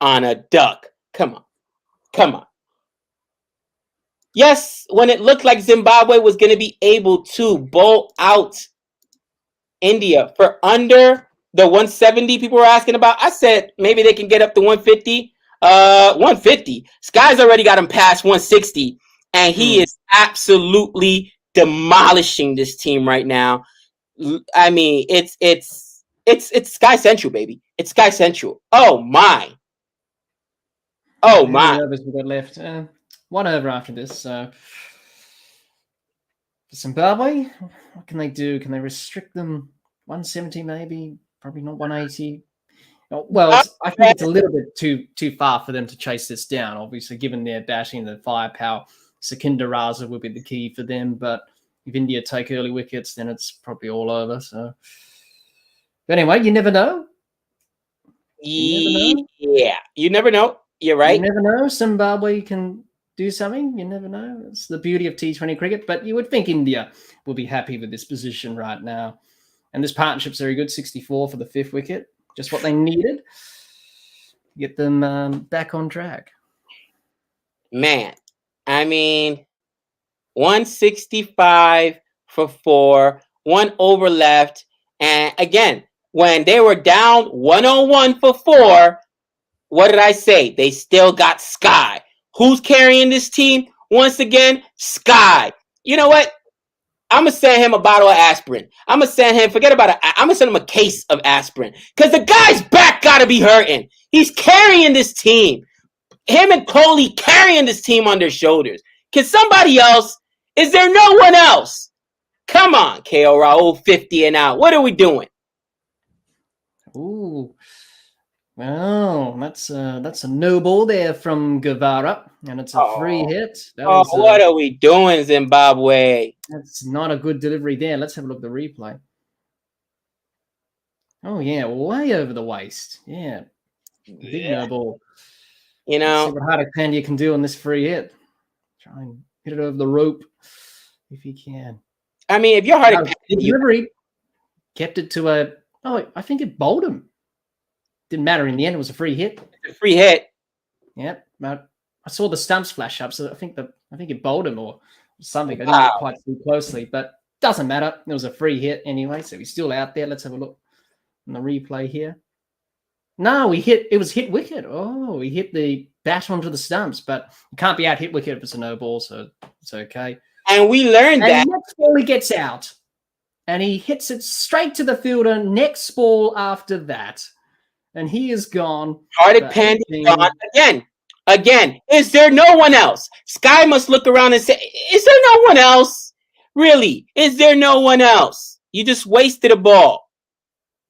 On a duck. Come on. Come on. Yes, when it looked like Zimbabwe was going to be able to bowl out India for under the 170 people were asking about, I said maybe they can get up to 150. 150. Sky's already got him past 160, and he is absolutely demolishing this team right now. I mean, it's Sky Central, baby. It's Sky Central. Oh my. Oh my. We've got left. One over after this. So Zimbabwe, what can they do? Can they restrict them? 170 maybe? Probably not 180. Well, I think it's a little bit too far for them to chase this down. Obviously, given their batting, the firepower, Sekinder Raza will be the key for them. But if India take early wickets, then it's probably all over. So, but anyway, you never know. Yeah, you never know. You're right. You never know. Zimbabwe can do something. You never know. It's the beauty of T20 cricket. But you would think India will be happy with this position right now. And this partnership's very good. 64 for the 5th wicket. Just what they needed. Get them back on track. Man, I mean, 165 for 4, 1 over left. And again, when they were down 101 for 4, what did I say? They still got Sky. Who's carrying this team? Once again, Sky. You know what? I'm going to send him a bottle of aspirin. I'm going to send him, forget about it. I'm going to send him a case of aspirin. Because the guy's back got to be hurting. He's carrying this team. Him and Kohli carrying this team on their shoulders. Can somebody else? Is there no one else? Come on, KO Rahul, 50 and out. What are we doing? Ooh. Well, that's a no ball there from Guevara, and it's a free hit. What are we doing, Zimbabwe? That's not a good delivery there. Let's have a look at the replay. Oh, yeah, way over the waist. Yeah, big no ball. You know, let's see what Hardik Pandya can do on this free hit. Try and hit it over the rope if he can. I mean, if you're Hardik Pandya, delivery kept it to a. Oh, I think it bowled him. Didn't matter in the end. It was a free hit. A free hit. Yep. But I saw the stumps flash up, so I think it bowled him or something. I didn't look quite too closely, but doesn't matter. It was a free hit anyway, so he's still out there. Let's have a look on the replay here. No, it was hit wicket. Oh, he hit the bat onto the stumps, but you can't be out hit wicket if it's a no ball, so it's okay. And we learned that. Next ball he gets out, and he hits it straight to the fielder. Next ball after that. And he is gone. Hardik Pandya gone again. Is there no one else? Sky must look around and say, is there no one else? Really? Is there no one else? You just wasted a ball.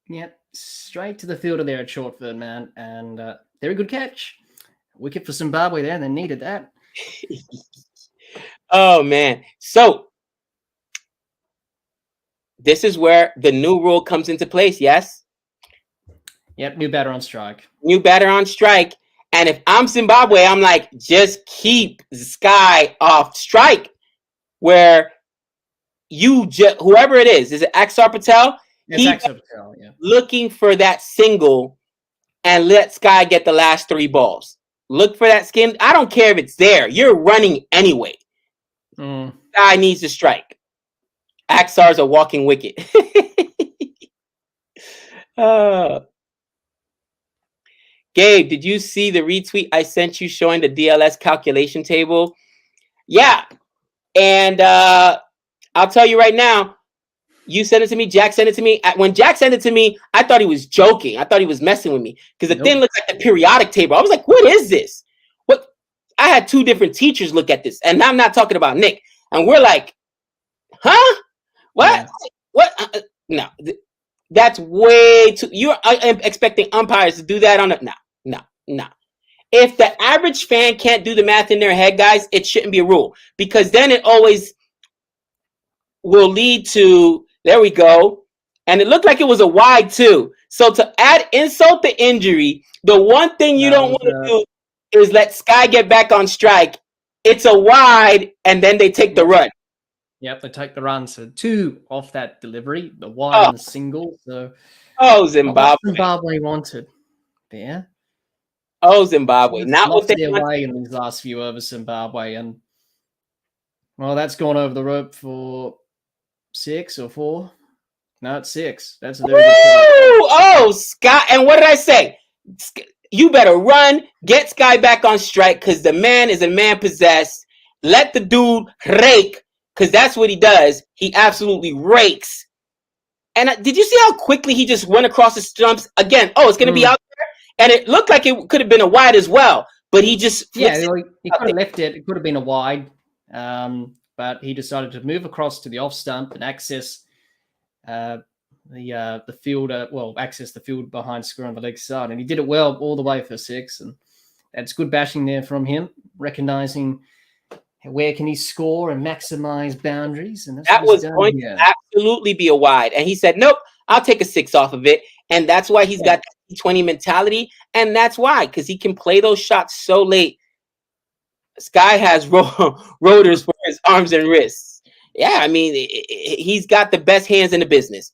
Yep. Straight to the fielder there at Shortford, man. And very good catch. Wicket for Zimbabwe there. They needed that. Oh, man. So, this is where the new rule comes into place, yes? Yep, new batter on strike. New batter on strike. And if I'm Zimbabwe, I'm like, just keep Sky off strike. Where whoever it is it Axar Patel? It's Axar Patel, yeah. Looking for that single and let Sky get the last 3 balls. Look for that skin. I don't care if it's there. You're running anyway. Sky needs to strike. Axar's a walking wicket. Gabe, did you see the retweet I sent you showing the DLS calculation table? Yeah. And I'll tell you right now, you sent it to me, Jack sent it to me. When Jack sent it to me, I thought he was joking. I thought he was messing with me because the thing looks like the periodic table. I was like, what is this? What? I had 2 different teachers look at this, and I'm not talking about Nick. And we're like, huh? What? Yeah. What? No. That's way too. You're expecting umpires to do that on a no. If the average fan can't do the math in their head, guys, it shouldn't be a rule because then it always will lead to There we go. And it looked like it was a wide too. So to add insult to injury, the one thing you don't want to do is let Sky get back on strike. It's a wide, and then they take the run. Yep, they take the run. So 2 off that delivery, the wide and the single. So Zimbabwe. What Zimbabwe wanted there. Zimbabwe. Not what they their way in these last few overs, Zimbabwe. And, well, that's gone over the rope for 6 or 4. No, it's 6. That's a very good shot. Oh, Sky. And what did I say? You better run, get Sky back on strike, because the man is a man possessed. Let the dude rake, because that's what he does. He absolutely rakes. And did you see how quickly he just went across the stumps? Again, it's going to be out there. And it looked like it could have been a wide as well. But he just... he could have left it. It could have been a wide. But he decided to move across to the off stump and access the field. Access the field behind square on the leg side. And he did it well all the way for 6. And that's good bashing there from him, recognizing where can he score and maximize boundaries. And that was going to absolutely be a wide. And he said, nope, I'll take a 6 off of it. And that's why he's got the 20 mentality. And that's why, because he can play those shots so late. Sky has rotors for his arms and wrists. Yeah, I mean, he's got the best hands in the business.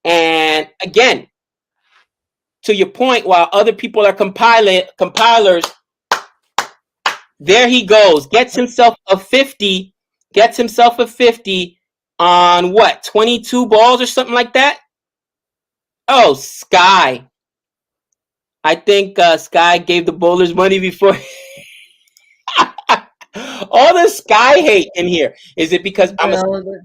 And again, to your point, while other people are compilers, there he goes. Gets himself a 50 on what, 22 balls or something like that? Oh, Sky. I think Sky gave the bowlers money before. All the Sky hate in here. Is it because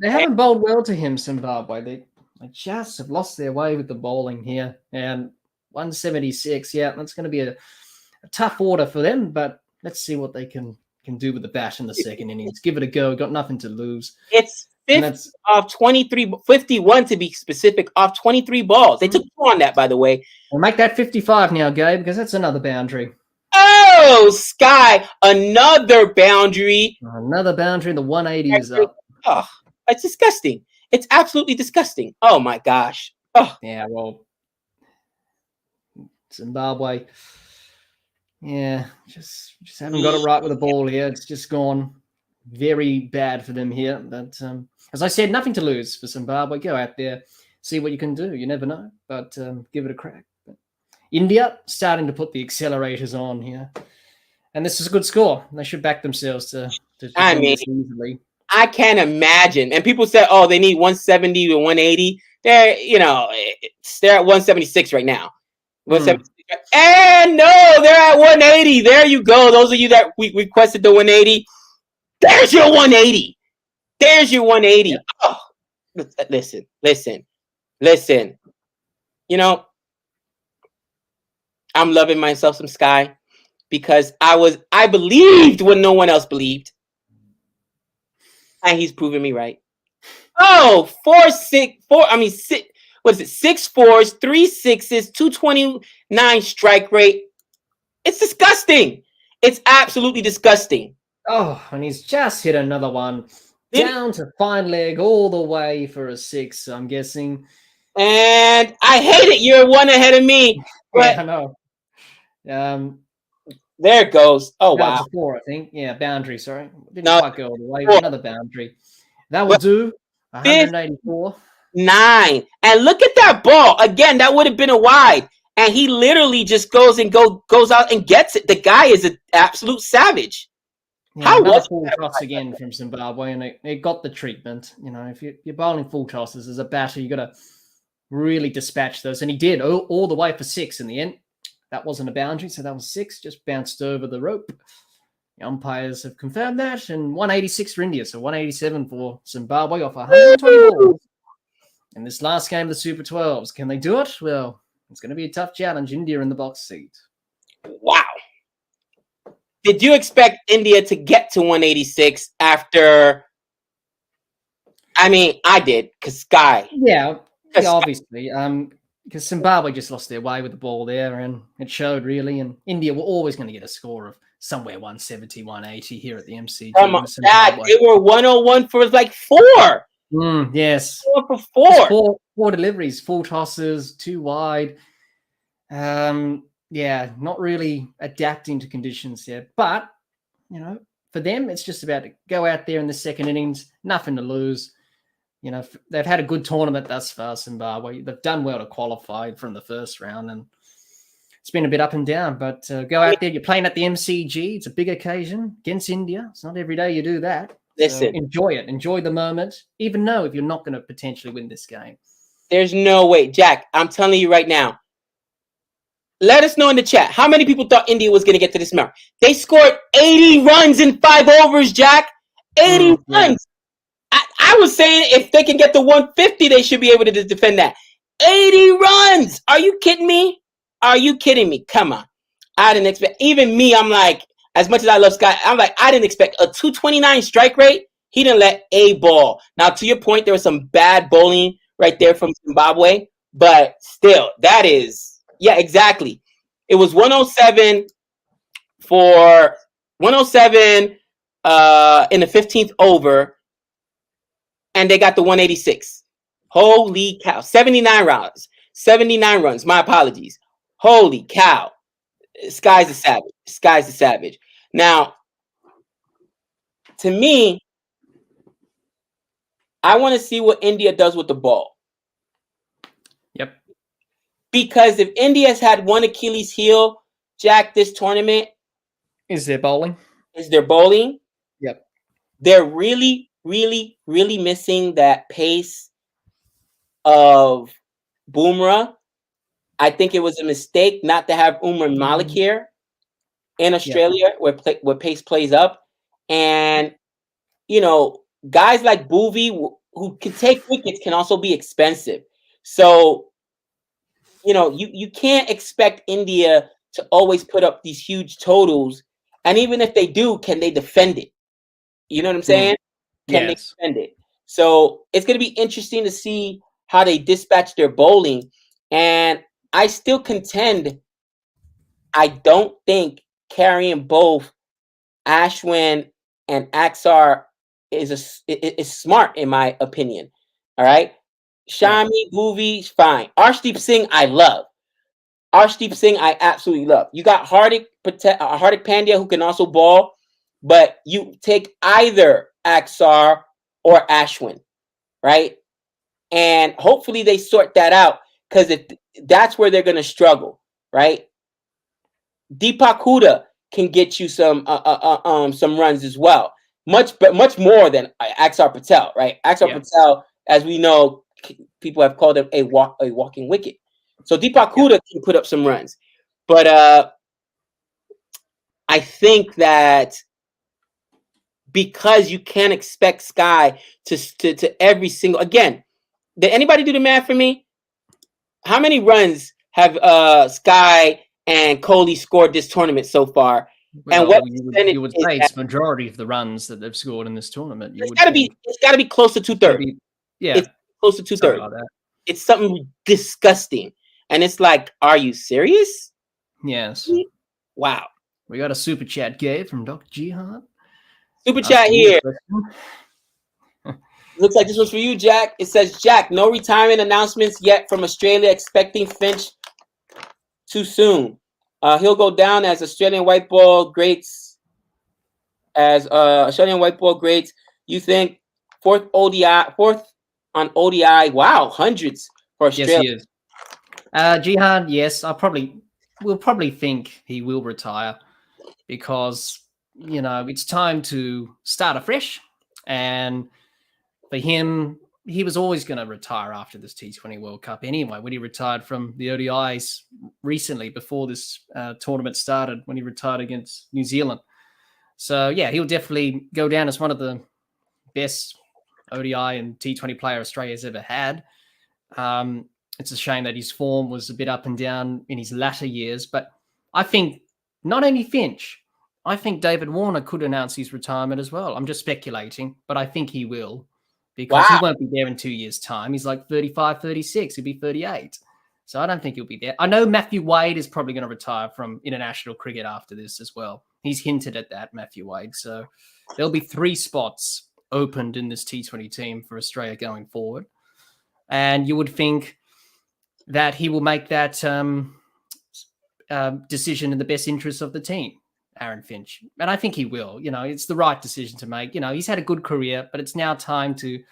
they haven't bowled well to him, Zimbabwe. They just have lost their way with the bowling here. And 176, that's going to be a tough order for them, but let's see what they can do with the bat in the second innings. Give it a go. Got nothing to lose. It's 50 off 23, 51 to be specific, off 23 balls. They took 2 on that, by the way. We'll make that 55 now, Gabe, because that's another boundary. Oh, Sky, another boundary. Another boundary. The 180 is up. Oh, it's disgusting. It's absolutely disgusting. Oh, my gosh. Oh. Yeah, well, Zimbabwe. Yeah, just haven't got it right with the ball here. It's just gone very bad for them here. But as I said, nothing to lose for Zimbabwe. Go out there, see what you can do. You never know, but give it a crack. But India starting to put the accelerators on here. And this is a good score. They should back themselves to I mean, easily. I can't imagine. And people say, oh, they need 170 to 180. They're at 176 right now. 176. And no, they're at 180. There you go. Those of you that we requested the 180. There's your 180. There's your 180. Yep. Oh, listen. I'm loving myself some Sky because I believed when no one else believed. And he's proving me right. Oh, 6 4s, 3 6s, 229 strike rate. It's disgusting. It's absolutely disgusting. Oh, and he's just hit another one. Down to fine leg all the way for a 6, I'm guessing. And I hate it. You're 1 ahead of me. But yeah, I know. There it goes. Oh, wow. 4, I think. Yeah, boundary, sorry. Didn't quite go all the way. Another boundary. That will do. 184. 9. And look at that ball. Again, that would have been a wide. And he literally just goes out and gets it. The guy is an absolute savage. Yeah, how was full toss again from Zimbabwe, and it got the treatment. If you're bowling full tosses as a batter, you got to really dispatch those. And he did all the way for 6 in the end. That wasn't a boundary, so that was 6. Just bounced over the rope. The umpires have confirmed that. And 186 for India, so 187 for Zimbabwe off 120 balls. In this last game of the Super 12s, can they do it? Well, it's going to be a tough challenge. India in the box seat. Wow. Did you expect India to get to 186 after? I mean, I did, because Sky. Yeah, obviously. Because Zimbabwe just lost their way with the ball there, and it showed, really. And India were always going to get a score of somewhere 170, 180 here at the MCG. Come on, Dad, they were 101 for like 4. Yes. 4 for Just 4. four deliveries, 4 tosses, 2 wide. Yeah, not really adapting to conditions yet. But, you know, for them, it's just about to go out there in the second innings, nothing to lose. You know, they've had a good tournament thus far, Zimbabwe. They've done well to qualify from the first round, and it's been a bit up and down. But go out there, you're playing at the MCG. It's a big occasion against India. It's not every day you do that. Listen. So enjoy it. Enjoy the moment, even though if you're not going to potentially win this game. There's no way. Jack, I'm telling you right now. Let us know in the chat. How many people thought India was going to get to this mark? They scored 80 runs in 5 overs, Jack. 80 runs. I was saying if they can get to 150, they should be able to defend that. 80 runs. Are you kidding me? Are you kidding me? Come on. I didn't expect, even me, I'm like, as much as I love Scott, I'm like, I didn't expect a 229 strike rate. He didn't let a ball. Now, to your point, there was some bad bowling right there from Zimbabwe, but still, that is, yeah, exactly. It was 107 for 107 in the 15th over, and they got the 186. Holy cow. 79 rounds. 79 runs. My apologies. Holy cow. Sky's a savage. Sky's a savage. Now, to me, I want to see what India does with the ball. Yep. Because if India's had one Achilles heel, Jack, this tournament is their bowling. Yep. They're really, really, really missing that pace of Bumrah. I think it was a mistake not to have Umar Malik here in Australia, where pace plays up. And, you know, guys like Bhuvi who can take wickets can also be expensive. So, you know, you can't expect India to always put up these huge totals. And even if they do, can they defend it? You know what I'm saying? Can they defend it? So it's going to be interesting to see how they dispatch their bowling. And I still contend, I don't think carrying both Ashwin and Axar is smart, in my opinion. All right. Shami, Bhuvi, fine. Arshdeep Singh, I love. Arshdeep Singh, I absolutely love. You got Hardik Pandya, who can also bowl, but you take either Axar or Ashwin, right? And hopefully they sort that out, because that's where they're going to struggle, right? Deepak Huda can get you some runs as well, much more than Axar Patel, right? Axar Patel, as we know, people have called him a walking wicket. So Deepak Huda can put up some runs, but I think that because you can't expect Sky to every single, again, did anybody do the math for me? How many runs have Sky and Kohli scored this tournament so far? Well, and what you would say it's majority of the runs that they've scored in this tournament. It's got to be close to 2/3. Yeah, it's close to 2/3. Like it's something disgusting, and it's like, are you serious? Yes. Wow. We got a super chat, Gabe, from Dr. Jihad. Super chat here. Looks like this was for you, Jack. It says, Jack, no retirement announcements yet from Australia, expecting Finch too soon. He'll go down as Australian white ball greats. You think fourth on ODI? Wow, hundreds for Australia. Yes, he is. Jihad, yes, we'll probably think he will retire, because you know it's time to start afresh. And for him, he was always going to retire after this T20 World Cup anyway. When he retired from the ODIs recently, before this tournament started, when he retired against New Zealand. So, yeah, he'll definitely go down as one of the best ODI and T20 player Australia's ever had. It's a shame that his form was a bit up and down in his latter years. But I think not only Finch, I think David Warner could announce his retirement as well. I'm just speculating, but I think he will. Because he won't be there in 2 years' time. He's like 35, 36. He'll be 38. So I don't think he'll be there. I know Matthew Wade is probably going to retire from international cricket after this as well. He's hinted at that, Matthew Wade. So there'll be 3 spots opened in this T20 team for Australia going forward. And you would think that he will make that decision in the best interest of the team, Aaron Finch. And I think he will. You know, it's the right decision to make. You know, he's had a good career, but it's now time to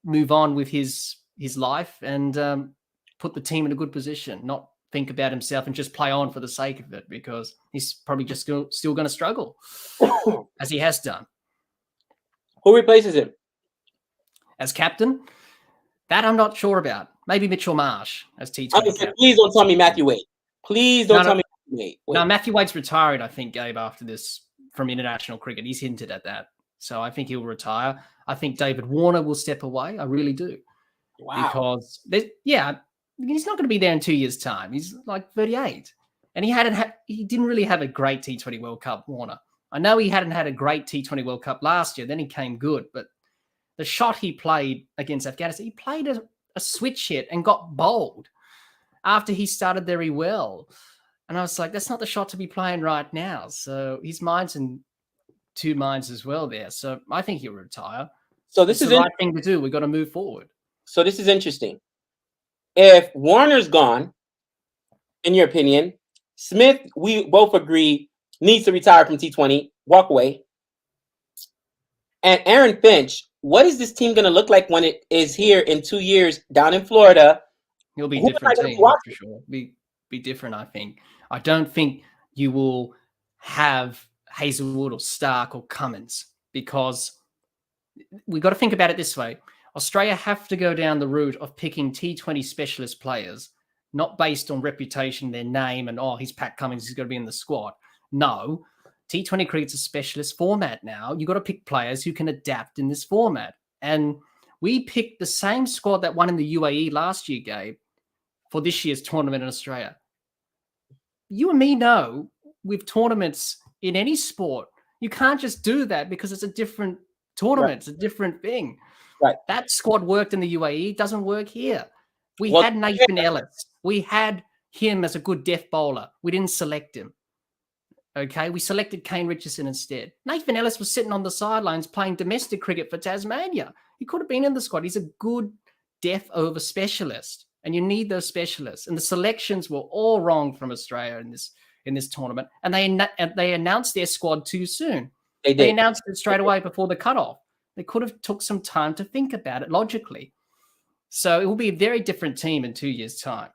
move on with his life and put the team in a good position, not think about himself and just play on for the sake of it, because he's probably just still going to struggle as he has done. Who replaces him As captain? That I'm not sure about. Maybe Mitchell Marsh as T20 captain. Please don't tell me Matthew Wade. Please don't tell me Matthew Wade. No, Matthew Wade's retiring, I think, Gabe, after this from international cricket. He's hinted at that. So I think he'll retire. I think David Warner will step away. I really do. Wow. Because, he's not going to be there in 2 years' time. He's like 38. And he didn't really have a great T20 World Cup, Warner. I know he hadn't had a great T20 World Cup last year. Then he came good. But the shot he played against Afghanistan, he played a switch hit and got bowled after he started very well. And I was like, that's not the shot to be playing right now. So his mind's in two minds as well there. So I think he'll retire. So this is the right thing to do. We've got to move forward. So this is interesting. If Warner's gone, in your opinion, Smith, we both agree, needs to retire from T20, walk away. And Aaron Finch, what is this team going to look like when it is here in 2 years down in Florida? He'll be a different team, for sure. Be different, I think. I don't think you will have Hazelwood or Stark or Cummins, because we've got to think about it this way. Australia have to go down the route of picking T20 specialist players, not based on reputation, their name, and, he's Pat Cummins, he's got to be in the squad. No, T20 cricket's a specialist format now. You've got to pick players who can adapt in this format. And we picked the same squad that won in the UAE last year, Gabe, for this year's tournament in Australia. You and me know, with tournaments in any sport, you can't just do that because it's a different tournament. Right. It's a different thing. Right. That squad worked in the UAE, doesn't work here. We had Nathan Ellis. We had him as a good death bowler. We didn't select him. Okay, we selected Kane Richardson instead. Nathan Ellis was sitting on the sidelines playing domestic cricket for Tasmania. He could have been in the squad. He's a good death over specialist, and you need those specialists. And the selections were all wrong from Australia in this tournament, and they announced their squad too soon. They announced it straight away before the cutoff. They could have took some time to think about it logically. So it will be a very different team in 2 years' time.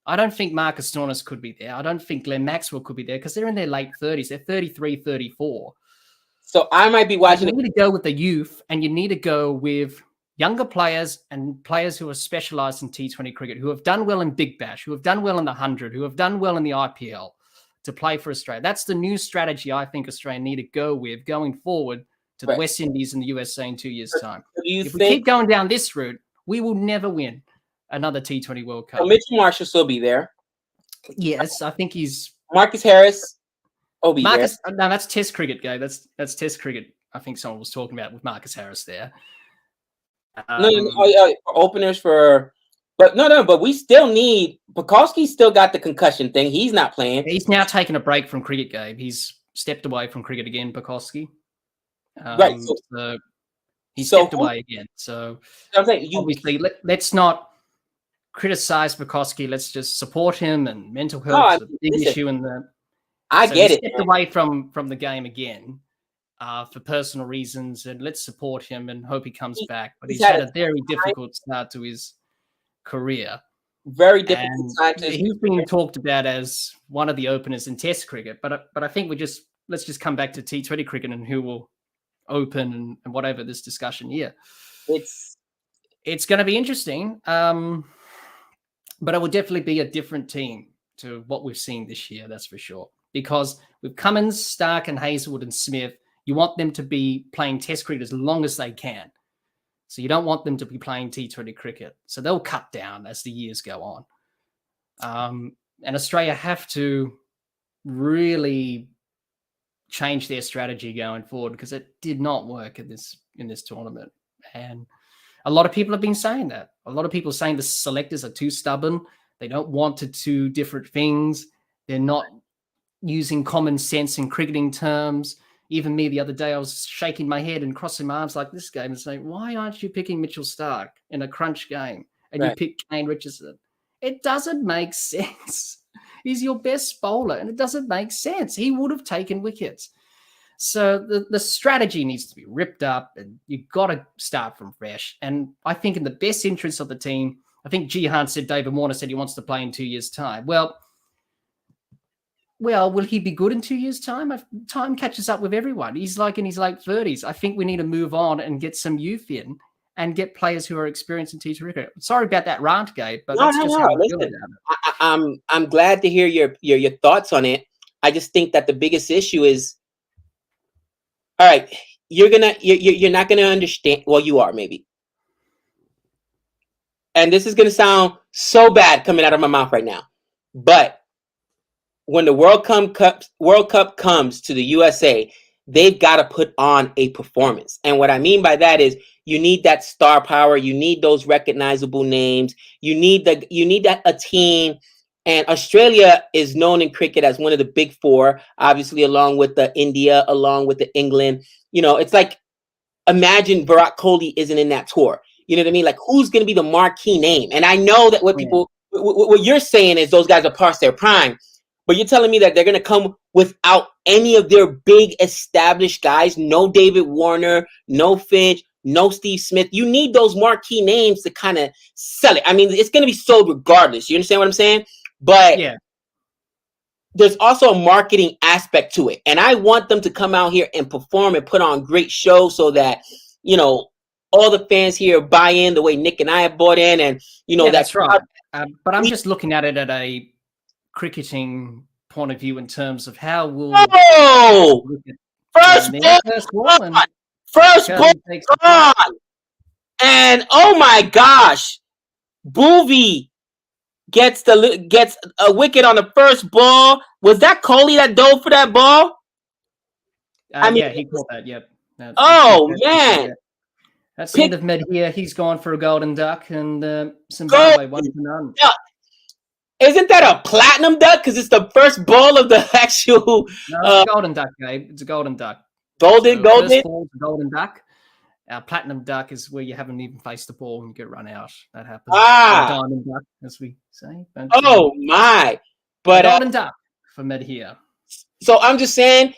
I don't think Marcus Stoinis could be there. I don't think Glenn Maxwell could be there because they're in their late 30s. They're 33, 34. So I might be watching. You need to go with the youth, and you need to go with younger players and players who are specialised in T20 cricket, who have done well in Big Bash, who have done well in the 100, who have done well in the IPL to play for Australia. That's the new strategy I think Australia need to go with going forward to the West Indies and the USA in 2 years' time. If we keep going down this route, we will never win another T20 World Cup. Well, Mitchell Marsh will still be there. Yes, I think he's... Marcus Harris will be there. No, that's Test cricket, Gabe. That's Test cricket. I think someone was talking about with Marcus Harris there. Openers for... But we still need... Bukowski's still got the concussion thing. He's not playing. He's now taking a break from cricket, Gabe. He's stepped away from cricket again, Bukowski. Right. So he stepped away again. So I'm saying obviously, let's not criticize Bukowski. Let's just support him. And mental health is a big issue in the. I get it. Stepped away from the game again for personal reasons, and let's support him and hope he comes back. But he's had a very difficult start to his career. Very difficult time. He's being talked about as one of the openers in Test cricket, but I think let's just come back to T20 cricket and who will open and whatever this discussion here. It's going to be interesting, but it will definitely be a different team to what we've seen this year, that's for sure. Because with Cummins, Stark, and Hazelwood and Smith, you want them to be playing Test cricket as long as they can. So you don't want them to be playing T20 cricket. So they'll cut down as the years go on. And Australia have to really change their strategy going forward because it did not work in this tournament. And a lot of people have been saying that. A lot of people are saying the selectors are too stubborn. They don't want to do different things. They're not using common sense in cricketing terms. Even me the other day, I was shaking my head and crossing my arms like this game and saying, why aren't you picking Mitchell Stark in a crunch game? And you pick Kane Richardson. It doesn't make sense. He's your best bowler, and it doesn't make sense. He would have taken wickets. So the strategy needs to be ripped up, and you've got to start from fresh. And I think in the best interest of the team, I think Jihan said David Warner said he wants to play in 2 years' time. Well, will he be good in 2 years' time? Time catches up with everyone. He's like in his late 30s. I think we need to move on and get some youth in and get players who are experienced in T20 cricket. Sorry about that rant, Gabe, but that's just how I feel about it. I'm glad to hear your thoughts on it. I just think that the biggest issue is, all right, you're not gonna understand. Well, you are maybe, and this is gonna sound so bad coming out of my mouth right now, but when the World Cup comes to the USA, they've got to put on a performance. And what I mean by that is you need that star power. You need those recognizable names. You need that a team. And Australia is known in cricket as one of the big four, obviously, along with the India, along with the England. You know, it's like, imagine Virat Kohli isn't in that tour. You know what I mean? Like, who's going to be the marquee name? And I know that what you're saying is those guys are past their prime. But you're telling me that they're going to come without any of their big established guys? No David Warner, no Finch, no Steve Smith. You need those marquee names to kind of sell it. I mean, it's going to be sold regardless. You understand what I'm saying? But there's also a marketing aspect to it. And I want them to come out here and perform and put on great shows so that, you know, all the fans here buy in the way Nick and I have bought in. And, you know, that's right. But I'm just looking at it at a cricketing point of view in terms of how will first ball gone, and oh my gosh, Boovy gets a wicket on the first ball. Was that Kohli that dove for that ball? I mean, he caught that. Yep. Man, that's the end of Medhia. He's gone for a golden duck, and Zimbabwe 1-0. Isn't that a platinum duck? Because it's the first ball of the actual. No, it's a golden duck, Gabe. It's a golden duck. Golden. First ball's a golden duck. Platinum duck is where you haven't even faced the ball and get run out. That happens. Diamond duck, as we say. My! But golden duck for Medhia. So I'm just saying,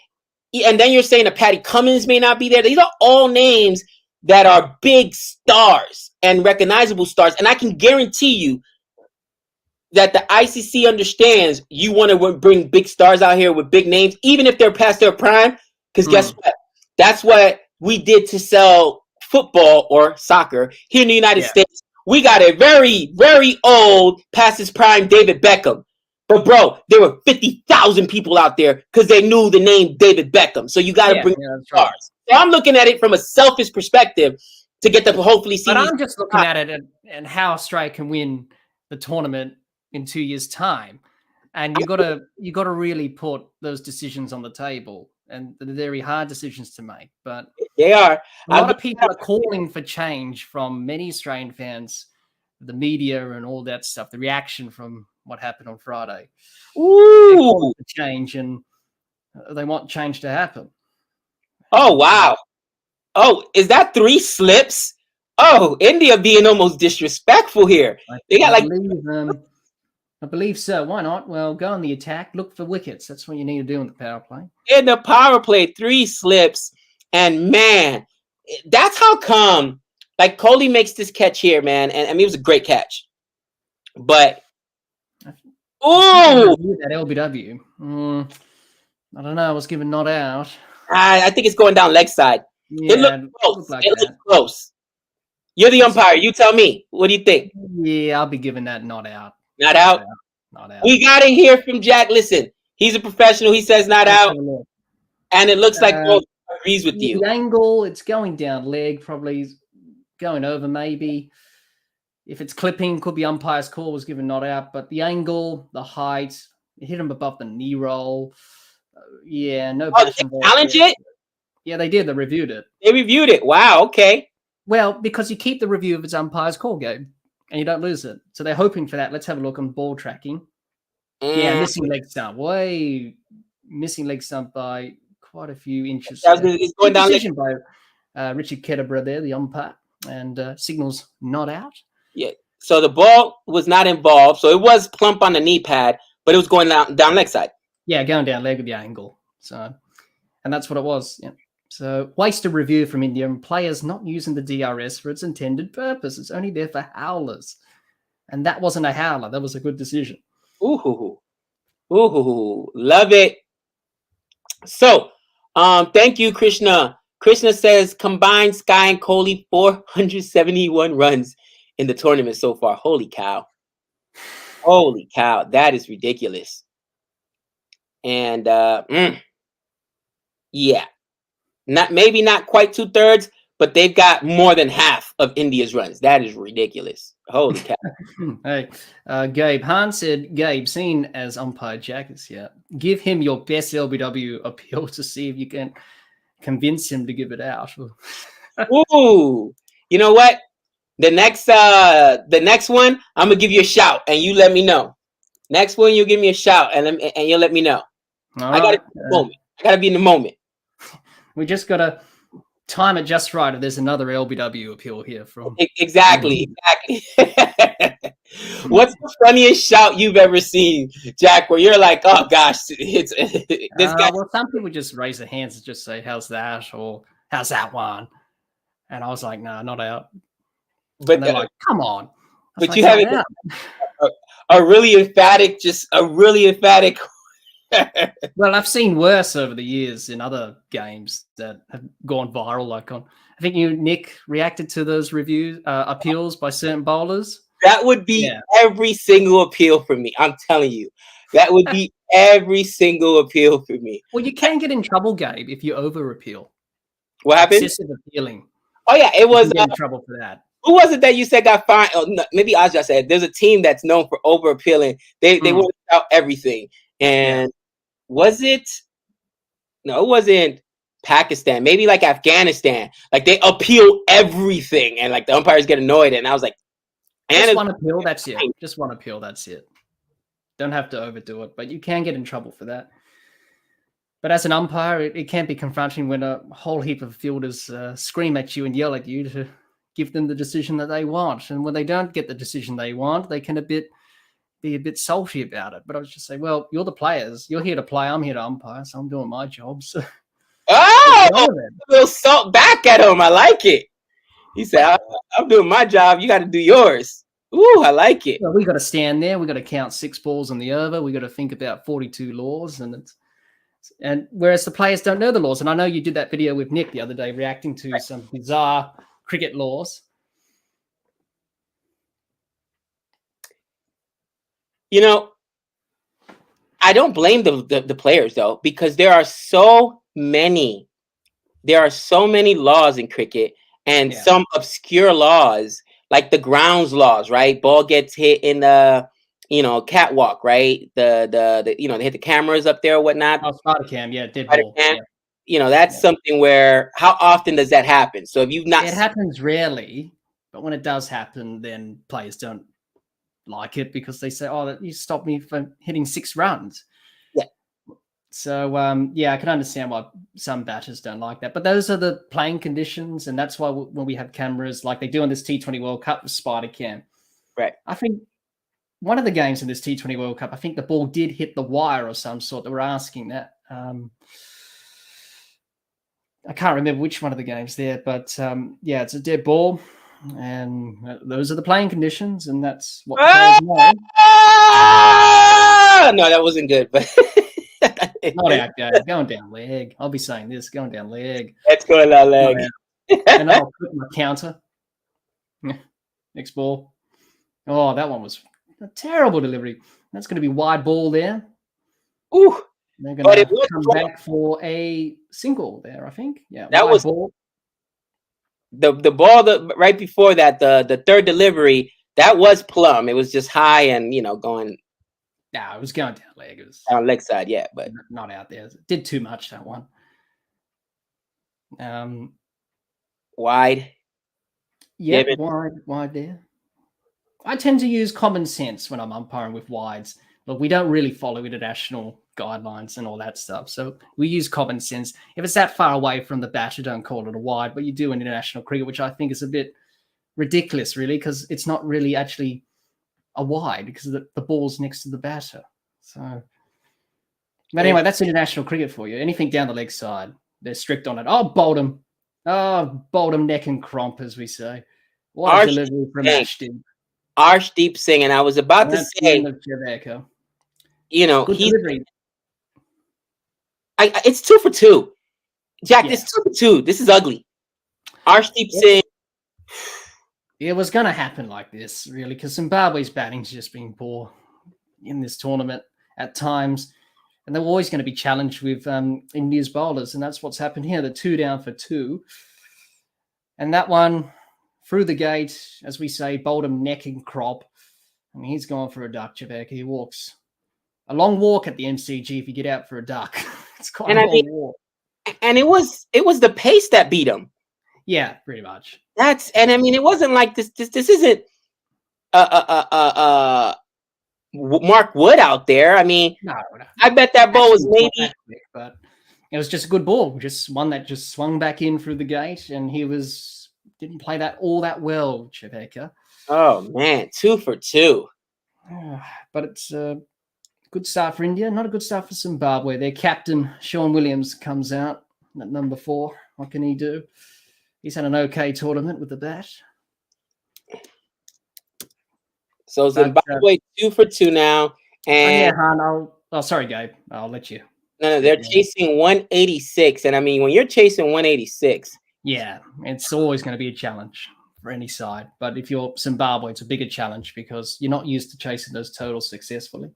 and then you're saying that Patty Cummins may not be there. These are all names that are big stars and recognizable stars, and I can guarantee you that the ICC understands you want to bring big stars out here with big names, even if they're past their prime. Because guess what? That's what we did to sell football or soccer here in the United States. We got a very, very old, past his prime David Beckham. But, bro, there were 50,000 people out there because they knew the name David Beckham. So you got to bring stars. Right. So I'm looking at it from a selfish perspective to get to hopefully see. But I'm just looking at it and how Australia can win the tournament in 2 years' time, and you got to really put those decisions on the table, and they're very hard decisions to make. But they are. A lot of people are calling for change from many Australian fans, the media, and all that stuff. The reaction from what happened on Friday. Ooh, change, and they want change to happen. Oh wow! Oh, is that 3 slips? Oh, India being almost disrespectful here. They got I believe so. Why not? Well, go on the attack. Look for wickets. That's what you need to do in the power play. In the power play, 3 slips. And, man, that's how come, like, Kohli makes this catch here, man. And, I mean, it was a great catch. But, oh! That LBW. I don't know. I was given not out. I think it's going down leg side. Yeah, it looked close. It looked close. You're the umpire. You tell me. What do you think? Yeah, I'll be giving that not out. Not out? Not out. We got to hear from Jack. Listen, he's a professional. He says not out. And it looks like both agrees with you. The angle, it's going down leg, probably going over maybe. If it's clipping, could be umpire's call, was given not out. But the angle, the height, it hit him above the knee roll. No. Oh, did they challenge it? Yeah, they did. They reviewed it. They reviewed it. Wow, okay. Well, because you keep the review of its umpire's call, Gabe, and you don't lose it. So they're hoping for that. Let's have a look on ball tracking. Yeah, missing leg stump. Missing leg stump by quite a few inches. It's going down. Decision by Richard Ketterborough there, the umpire, and signals not out. Yeah. So the ball was not involved. So it was plump on the knee pad, but it was going down leg side. Yeah, going down leg of the angle. So, and that's what it was. Yeah. So wasted review from India and players not using the DRS for its intended purpose. It's only there for howlers. And that wasn't a howler. That was a good decision. Ooh, love it. So, thank you, Krishna. Krishna says combined Sky and Kohli 471 runs in the tournament so far. Holy cow. Holy cow. That is ridiculous. And yeah. Maybe not quite 2/3, but they've got more than half of India's runs. That is ridiculous. Holy cow. Hey, Gabe Hahn said, Gabe, seen as umpire Jackers here, give him your best LBW appeal to see if you can convince him to give it out. Ooh, you know what? The next one, I'm gonna give you a shout and you let me know. Next one, you'll give me a shout and you'll let me know. I gotta be in the moment. I gotta be in the moment. We just gotta time it just right. If there's another LBW appeal here from exactly. What's the funniest shout you've ever seen, Jack? Where you're like, oh gosh, it's this guy. Well, some people just raise their hands and just say, "How's that?" or "How's that one?" And I was like, "No, not out." But they're like, "Come on!" But you have a really emphatic, Well, I've seen worse over the years in other games that have gone viral. Like I think Nick, reacted to those appeals by certain bowlers. That would be every single appeal for me. I'm telling you, that would be every single appeal for me. Well, you can get in trouble, Gabe, if you over appeal. What happened? Excessive appealing. Oh yeah, it was. Get in trouble for that. Who was it that you said got fined? Oh, no, maybe Aja said there's a team that's known for over appealing. They want out everything. And was it? No, it wasn't Pakistan. Maybe like Afghanistan. Like they appeal everything, and like the umpires get annoyed. And I was like, just one appeal. That's it. Just one appeal. That's it. Don't have to overdo it, but you can get in trouble for that. But as an umpire, it can be confronting when a whole heap of fielders scream at you and yell at you to give them the decision that they want. And when they don't get the decision they want, they can be a bit salty about it. But I was just saying, well, you're the players. You're here to play. I'm here to umpire, so I'm doing my job. So a little salt back at him. I like it. He said, I'm doing my job. You got to do yours. Ooh, I like it. Well, we got to stand there. We got to count 6 balls on the over. We got to think about 42 laws, and whereas the players don't know the laws. And I know you did that video with Nick the other day, reacting to some bizarre cricket laws. You know, I don't blame the players though, because there are so many laws in cricket and some obscure laws, like the grounds laws, right? Ball gets hit in the catwalk, right? The they hit the cameras up there or whatnot. Oh, spider cam, dead ball. Yeah. That's something where how often does that happen? So if you've not, it happens rarely, but when it does happen, then players don't like it because they say, "Oh, you stopped me from hitting 6 runs." Yeah. So I can understand why some batters don't like that, but those are the playing conditions, and that's why when we have cameras like they do in this T20 World Cup with spider cam, right? I think one of the games in this T20 World Cup, I think the ball did hit the wire or some sort. They were asking that. I can't remember which one of the games there, but it's a dead ball, and those are the playing conditions, and that's what players know. No, that wasn't good, but not out, Gabe. Going down leg. I'll be saying this, going down leg. Let's go down leg. And I'll put my counter. Next ball. Oh, that one was a terrible delivery. That's going to be wide ball there. Ooh. They're going to come back for a single there, I think. Yeah, that was ball. The ball right before that, the third delivery, that was plumb. It was just high and going. No, it was going down leg. It was down leg side, but not out there. It did too much, that one. Wide. Yeah, wide there. I tend to use common sense when I'm umpiring with wides. look, we don't really follow international guidelines and all that stuff. So we use common sense. If it's that far away from the batter, don't call it a wide, but you do in international cricket, which I think is a bit ridiculous, really, because it's not really actually a wide because the ball's next to the batter. So, but anyway, that's international cricket for you. Anything down the leg side, they're strict on it. Oh, bowled him. Oh, bowled him neck and crump, as we say. What a delivery from Arshdeep. Arshdeep Singh, and I was about to say, you know, good delivery. It's 2 for 2. Jack, it's 2 for 2. This is ugly. Arshdeep Singh. It was going to happen like this, really, because Zimbabwe's batting's just been poor in this tournament at times. And they're always going to be challenged with India's bowlers. And that's what's happened here. The 2 down for 2. And that one through the gate, as we say, bowled him neck and crop. And he's gone for a duck, Javek. He walks a long walk at the MCG if you get out for a duck. It's quite a long walk. And it was the pace that beat him. Yeah, pretty much. And I mean, it wasn't like this isn't Mark Wood out there. I mean, no. I bet that ball was maybe quick, but it was just a good ball. Just one that just swung back in through the gate, and he didn't play that all that well, Chiveka. Oh man, 2 for 2. But it's a good start for India, not a good start for Zimbabwe. Their captain, Sean Williams, comes out at number 4. What can he do? He's had an okay tournament with the bat. So Zimbabwe 2 for 2 now. And Han, sorry, Gabe. I'll let you. No, they're chasing 186. And I mean, when you're chasing 186. Yeah, it's always going to be a challenge for any side. But if you're Zimbabwe, it's a bigger challenge because you're not used to chasing those totals successfully.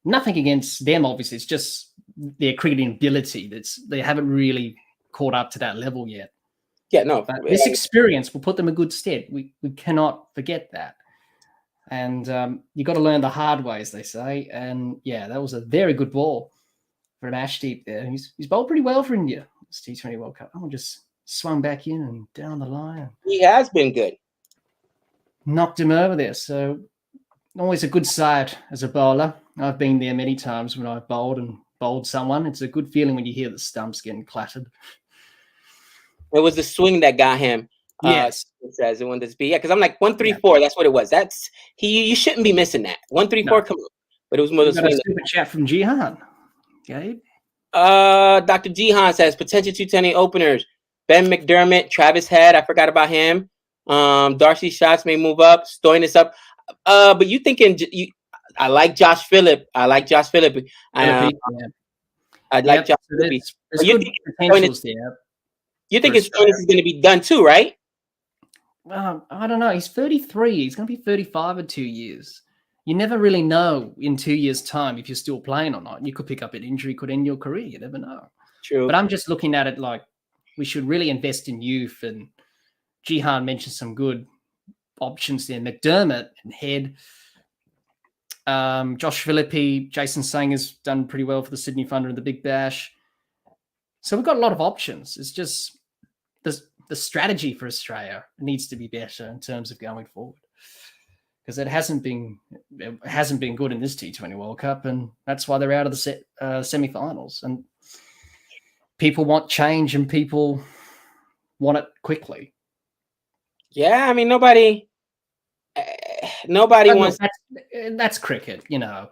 Nothing against them, obviously. It's just their cricketing ability. They haven't really caught up to that level yet. Yeah, no. But this experience will put them in good stead. We cannot forget that. And you got to learn the hard way, as they say. And yeah, that was a very good ball from Arshdeep there. He's bowled pretty well for India. This T20 World Cup. Just swung back in and down the line. He has been good. Knocked him over there. So always a good sight as a bowler. I've been there many times when I've bowled someone. It's a good feeling when you hear the stumps getting clattered. It was the swing that got him. Yes, says it when this be because I'm like 134. That's what it was. That's you shouldn't be missing that 134. Come on, but it was more the swing. A super chat from Jihan. Gabe. Dr. Jihan says potential 220 openers: Ben McDermott, Travis Head. I forgot about him. Darcy Shots may move up. Stoinis up. But you thinking I like Josh Phillip. I like Josh Phillip. I like Josh Phillip. There's good potentials there. You think his Stoinis is going to be done too, right? I don't know. He's 33. He's going to be 35 in 2 years. You never really know in 2 years' time if you're still playing or not. You could pick up an injury, could end your career. You never know. True. But I'm just looking at it like we should really invest in youth. And Jihan mentioned some good options there. McDermott and Head. Josh Philippi, Jason Sang has done pretty well for the Sydney Thunder and the Big Bash. So we've got a lot of options. It's just the strategy for Australia needs to be better in terms of going forward because it hasn't been good in this T20 World Cup, and that's why they're out of the semi-finals. And people want change, and people want it quickly. Yeah, I mean nobody wants. That's cricket, you know.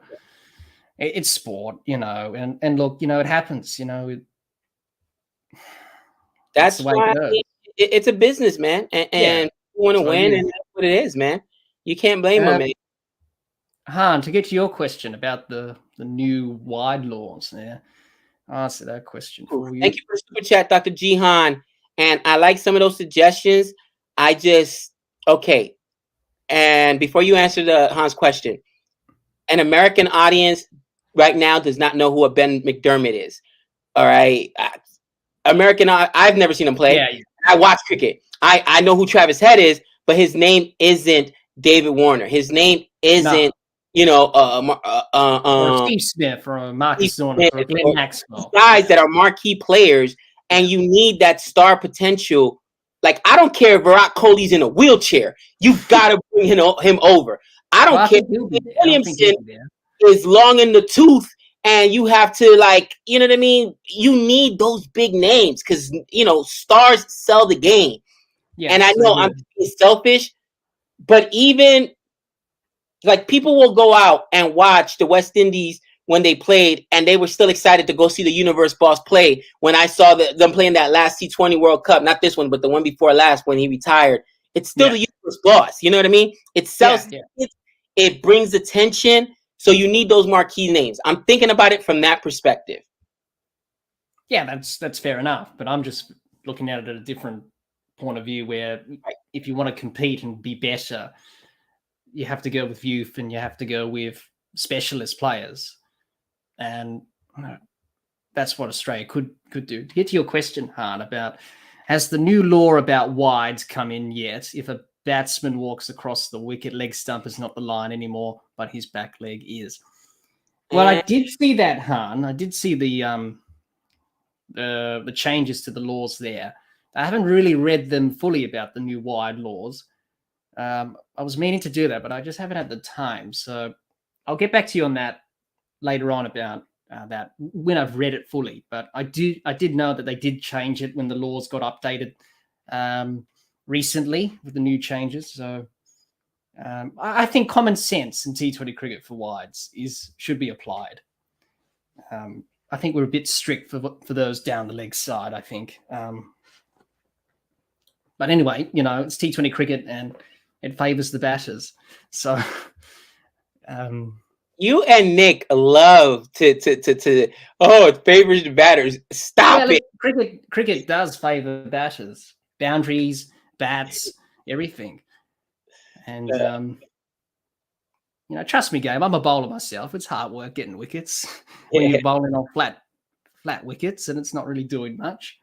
It's sport, you know, and look, you know, it happens, you know. That's why it's a business, man, and you want to win, and that's what it is, man. You can't blame them. Han, to get to your question about the new wide laws, I'll answer that question for you. Thank you for the super chat, Dr. Jihan, and I like some of those suggestions. And before you answer Han's question, an American audience right now does not know who a Ben McDermott is. All right. American, I've never seen him play. Yeah. I watch cricket. I know who Travis Head is, but his name isn't David Warner. His name isn't, or Steve Smith or Marcus Zorn or Glenn Maxwell. Guys that are marquee players, and you need that star potential. Like, I don't care if Virat Kohli's in a wheelchair. You've got to bring him over. I don't care. is long in the tooth, and you have to, like, you know what I mean? You need those big names because, you know, stars sell the game. Yeah, and I so know I'm being selfish, but even like people will go out and watch the West Indies when they played, and they were still excited to go see the Universe Boss play when I saw them playing that last T20 World Cup, not this one, but the one before last when he retired. It's still the Universe Boss. You know what I mean? It sells tickets, it brings attention. So you need those marquee names. I'm thinking about it from that perspective. Yeah, that's fair enough. But I'm just looking at it at a different point of view where if you want to compete and be better, you have to go with youth and you have to go with specialist players. And that's what Australia could do. To get to your question, Han, about has the new law about wides come in yet? If a batsman walks across the wicket, leg stump is not the line anymore, but his back leg is. Well, I did see that, Han. I did see the changes to the laws there. I haven't really read them fully about the new wide laws. I was meaning to do that, but I just haven't had the time. So I'll get back to you on that later on about that when I've read it fully. But I did know that they did change it when the laws got updated recently with the new changes. So I think common sense in T20 cricket for wides should be applied. I think we're a bit strict for those down the leg side, I think. But anyway, you know, it's T20 cricket and it favors the batters. So you and Nick love to it favors the batters. Stop it. Cricket does favor batters, boundaries, bats, everything. And you know, trust me, Gabe, I'm a bowler myself. It's hard work getting wickets when you're bowling on flat wickets, and it's not really doing much.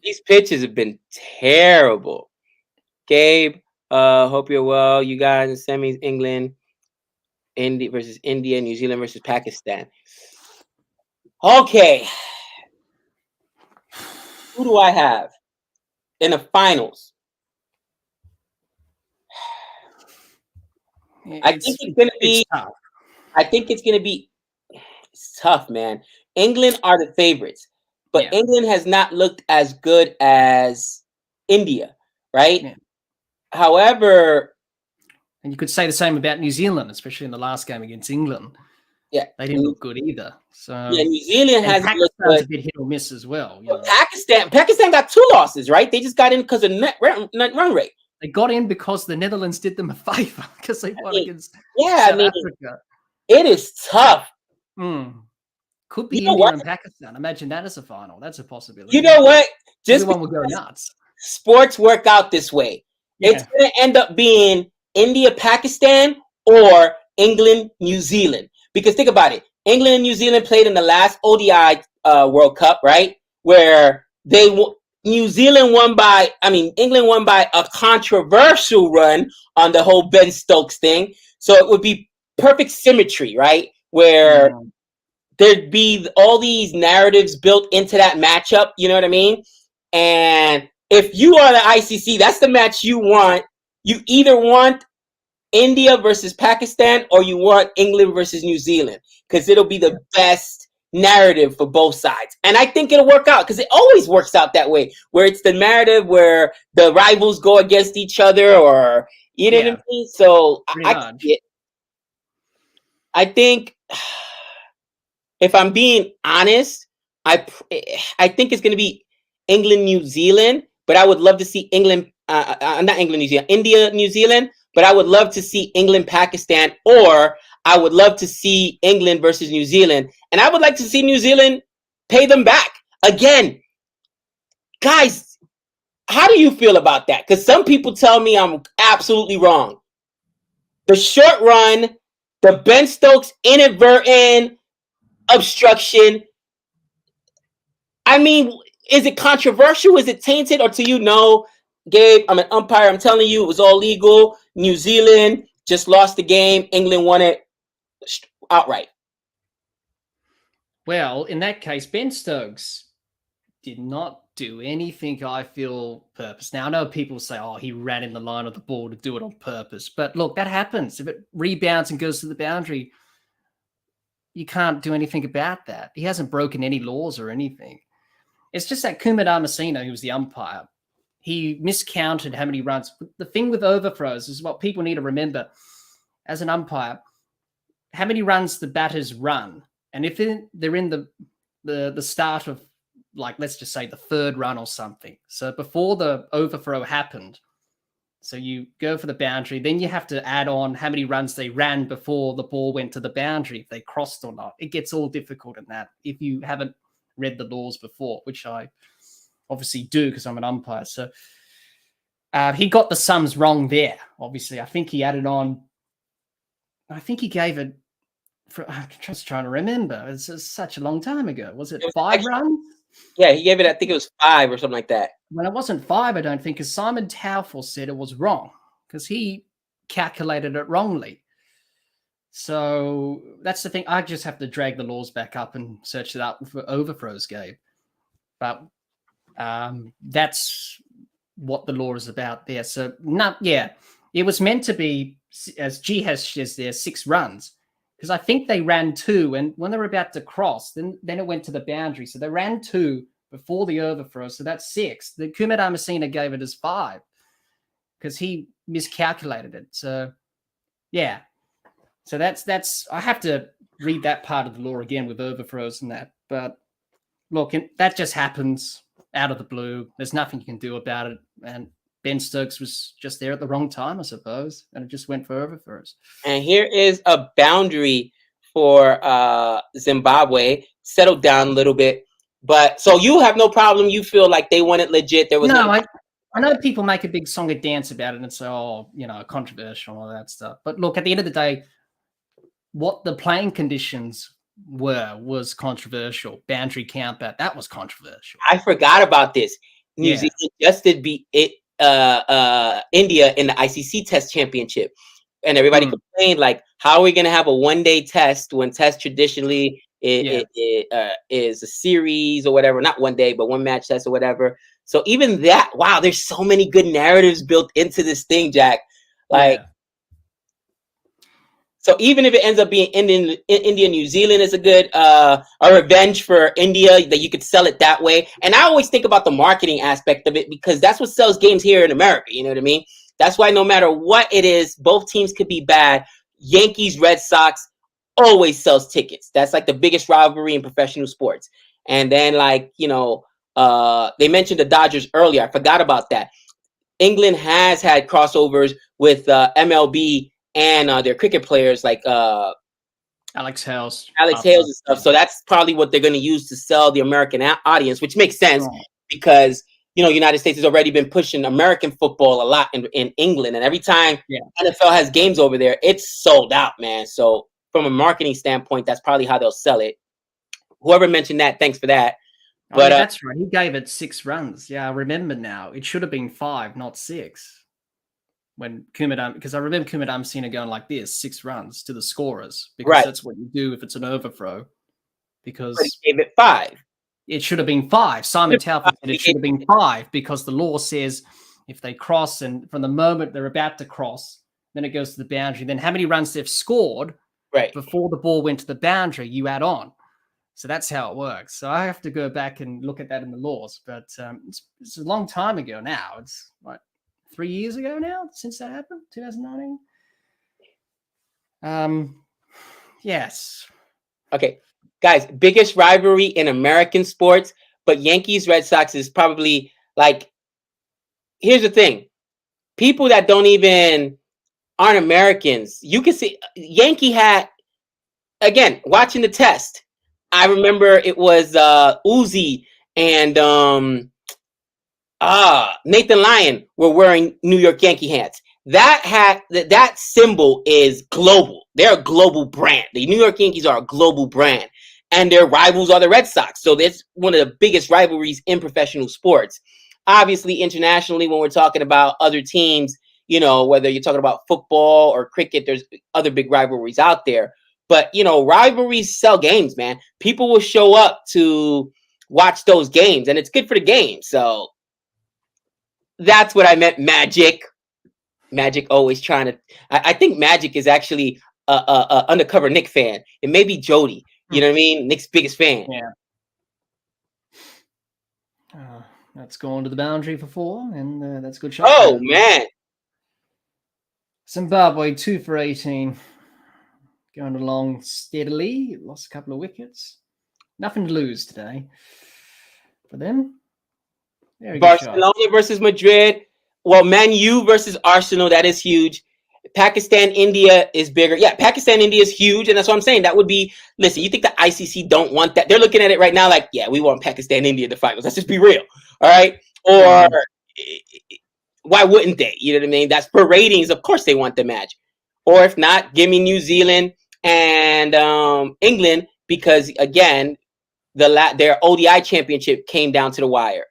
These pitches have been terrible. Gabe, hope you're well. You guys in semis, England, India versus India, New Zealand versus Pakistan. Okay. Who do I have in the finals? I think it's going to be tough. I think it's going to be tough, man. England are the favorites, but England has not looked as good as India, right? Yeah. However, and you could say the same about New Zealand, especially in the last game against England. Yeah, they didn't look good either. So yeah, New Zealand has looked good. A bit hit or miss as well. Well, Pakistan got 2 losses, right? They just got in because of net run rate. They got in because the Netherlands did them a favor because they won against Africa. It is tough. Could be India and Pakistan. Imagine that as a final. That's a possibility. You know what? Just everyone will go nuts. Sports work out this way. Yeah. It's going to end up being India, Pakistan, or England, New Zealand. Because think about it. England and New Zealand played in the last ODI World Cup, right? Where England won by a controversial run on the whole Ben Stokes thing. So it would be perfect symmetry, right? Where there'd be all these narratives built into that matchup, you know what I mean? And if you are the ICC, that's the match you want. You either want India versus Pakistan or you want England versus New Zealand because it'll be the best narrative for both sides. And I think it'll work out because it always works out that way, where it's the narrative where the rivals go against each other or, you know what I mean? So I think if I'm being honest, I think it's going to be England, New Zealand, but I would love to see India, New Zealand, but I would love to see England, Pakistan, or I would love to see England versus New Zealand. And I would like to see New Zealand pay them back. Again, guys, how do you feel about that? Because some people tell me I'm absolutely wrong. The short run, the Ben Stokes inadvertent obstruction. I mean, is it controversial? Is it tainted? Or to you, no, Gabe, I'm an umpire. I'm telling you, it was all legal. New Zealand just lost the game. England won it outright. Well, in that case, Ben Stokes did not do anything I feel purpose. Now, I know people say, oh, he ran in the line of the ball to do it on purpose. But look, that happens. If it rebounds and goes to the boundary, you can't do anything about that. He hasn't broken any laws or anything. It's just that Kumar Damasino, who was the umpire, he miscounted how many runs. The thing with overthrows is what people need to remember as an umpire, how many runs the batters run. And if they're in the start of, like, let's just say the third run or something. So before the overthrow happened, so you go for the boundary, then you have to add on how many runs they ran before the ball went to the boundary, if they crossed or not. It gets all difficult in that if you haven't read the laws before, which I obviously do because I'm an umpire. So he got the sums wrong there. Obviously, I think he added on, I think he gave it, I'm just trying to remember. It's such a long time ago. Was it 5 runs? Yeah, he gave it, I think it was 5 or something like that. Well, it wasn't 5, I don't think, because Simon Taufel said it was wrong because he calculated it wrongly. So that's the thing. I just have to drag the laws back up and search it up for overthrows, Gabe. But that's what the law is about there. So, it was meant to be, as G has says there, 6 runs. Because I think they ran 2, and when they were about to cross, then it went to the boundary. So they ran 2 before the overthrow, so that's 6. The Kumar Damasino gave it as 5 because he miscalculated it. So, yeah. So that's I have to read that part of the law again with overthrows and that. But look, that just happens out of the blue. There's nothing you can do about it. And Ben Stokes was just there at the wrong time, I suppose, and it just went for overthrows. And here is a boundary for Zimbabwe. Settled down a little bit. But so you have no problem. You feel like they won it legit. There was I know people make a big song and dance about it and say, oh, controversial and all that stuff. But look, at the end of the day, what the playing conditions was controversial. Boundary count that was controversial. I forgot about this. New Zealand just did beat India in the ICC Test Championship, and everybody complained like, "How are we going to have a one-day test when test traditionally it is a series or whatever? Not one day, but one match test or whatever." So even that, wow, there's so many good narratives built into this thing, Jack. Like. So even if it ends up being India, New Zealand is a good a revenge for India, that you could sell it that way. And I always think about the marketing aspect of it because that's what sells games here in America. You know what I mean? That's why no matter what it is, both teams could be bad. Yankees, Red Sox always sells tickets. That's like the biggest rivalry in professional sports. And then they mentioned the Dodgers earlier. I forgot about that. England has had crossovers with MLB and their cricket players like Alex Hales and stuff. So that's probably what they're going to use to sell the American audience, which makes sense because United States has already been pushing American football a lot in England, and every time NFL has games over there, it's sold out, man. So from a marketing standpoint, that's probably how they'll sell it. Whoever mentioned that, thanks for that. But that's right. He gave it 6 runs. Yeah, I remember now. It should have been 5, not 6. When because I remember Kumar Damasino going like this, 6 runs to the scorers, because that's what you do if it's an overthrow. Because he gave it 5. It should have been 5. Simon Taufel said it should have been 5 because the law says if they cross and from the moment they're about to cross, then it goes to the boundary. Then how many runs they've scored before the ball went to the boundary, you add on. So that's how it works. So I have to go back and look at that in the laws. But it's a long time ago now. It's like 3 years ago now since that happened, 2019. Yes. Okay, guys, biggest rivalry in American sports, but Yankees Red Sox is probably like. Here's the thing: people that aren't Americans, you can see Yankee hat again. Watching the test, I remember it was Uzi and Nathan Lyon were wearing New York Yankee hats. That hat, that symbol is global. They're a global brand. The New York Yankees are a global brand, and their rivals are the Red Sox. So that's one of the biggest rivalries in professional sports. Obviously, internationally, when we're talking about other teams, whether you're talking about football or cricket, there's other big rivalries out there. But, rivalries sell games, man. People will show up to watch those games, and it's good for the game. So that's what I meant. Magic always trying to. I think Magic is actually a undercover Nick fan. It may be Jody. You know what I mean? Nick's biggest fan. Yeah. That's going to the boundary for 4, and that's a good shot. Oh, man. Zimbabwe 2 for 18. Going along steadily. Lost a couple of wickets. Nothing to lose today for them. Very good shot. Barcelona versus Madrid. Well, Man U versus Arsenal. That is huge. Pakistan, India is bigger. Yeah, Pakistan, India is huge. And that's what I'm saying. That would be, listen, you think the ICC don't want that? They're looking at it right now like, yeah, we want Pakistan, India in the finals. Let's just be real. All right. Or why wouldn't they? You know what I mean? That's per ratings. Of course they want the match. Or if not, give me New Zealand and England, because again, their ODI championship came down to the wire.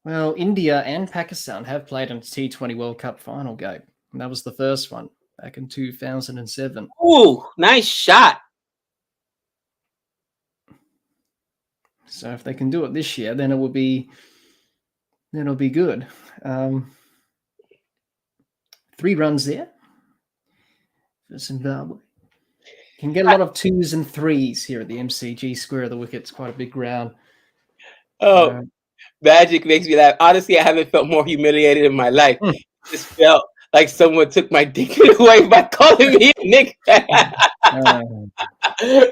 Well, India and Pakistan have played in a T20 World Cup final, Gabe. And that was the first one back in 2007. Ooh, nice shot. So if they can do it this year, then it'll be good. 3 runs there for Zimbabwe. Can get a lot of 2s and 3s here at the MCG square of the wickets. Quite a big ground. Oh, Magic makes me laugh. Honestly, I haven't felt more humiliated in my life. It just felt like someone took my dignity away by calling me a Nick.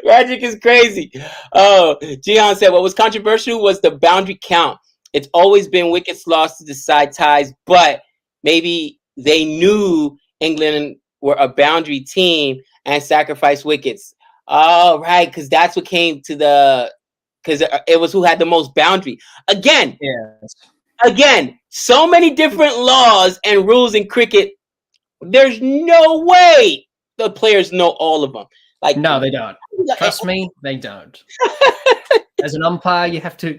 Magic is crazy. Oh, Jihan said what was controversial was the boundary count. It's always been wickets lost to decide ties, but maybe they knew England were a boundary team and sacrificed wickets. Oh, right, because that's what came to the. Because it was who had the most boundary. Again, so many different laws and rules in cricket. There's no way the players know all of them. Like, no, they don't. Trust me, they don't. As an umpire, you have to.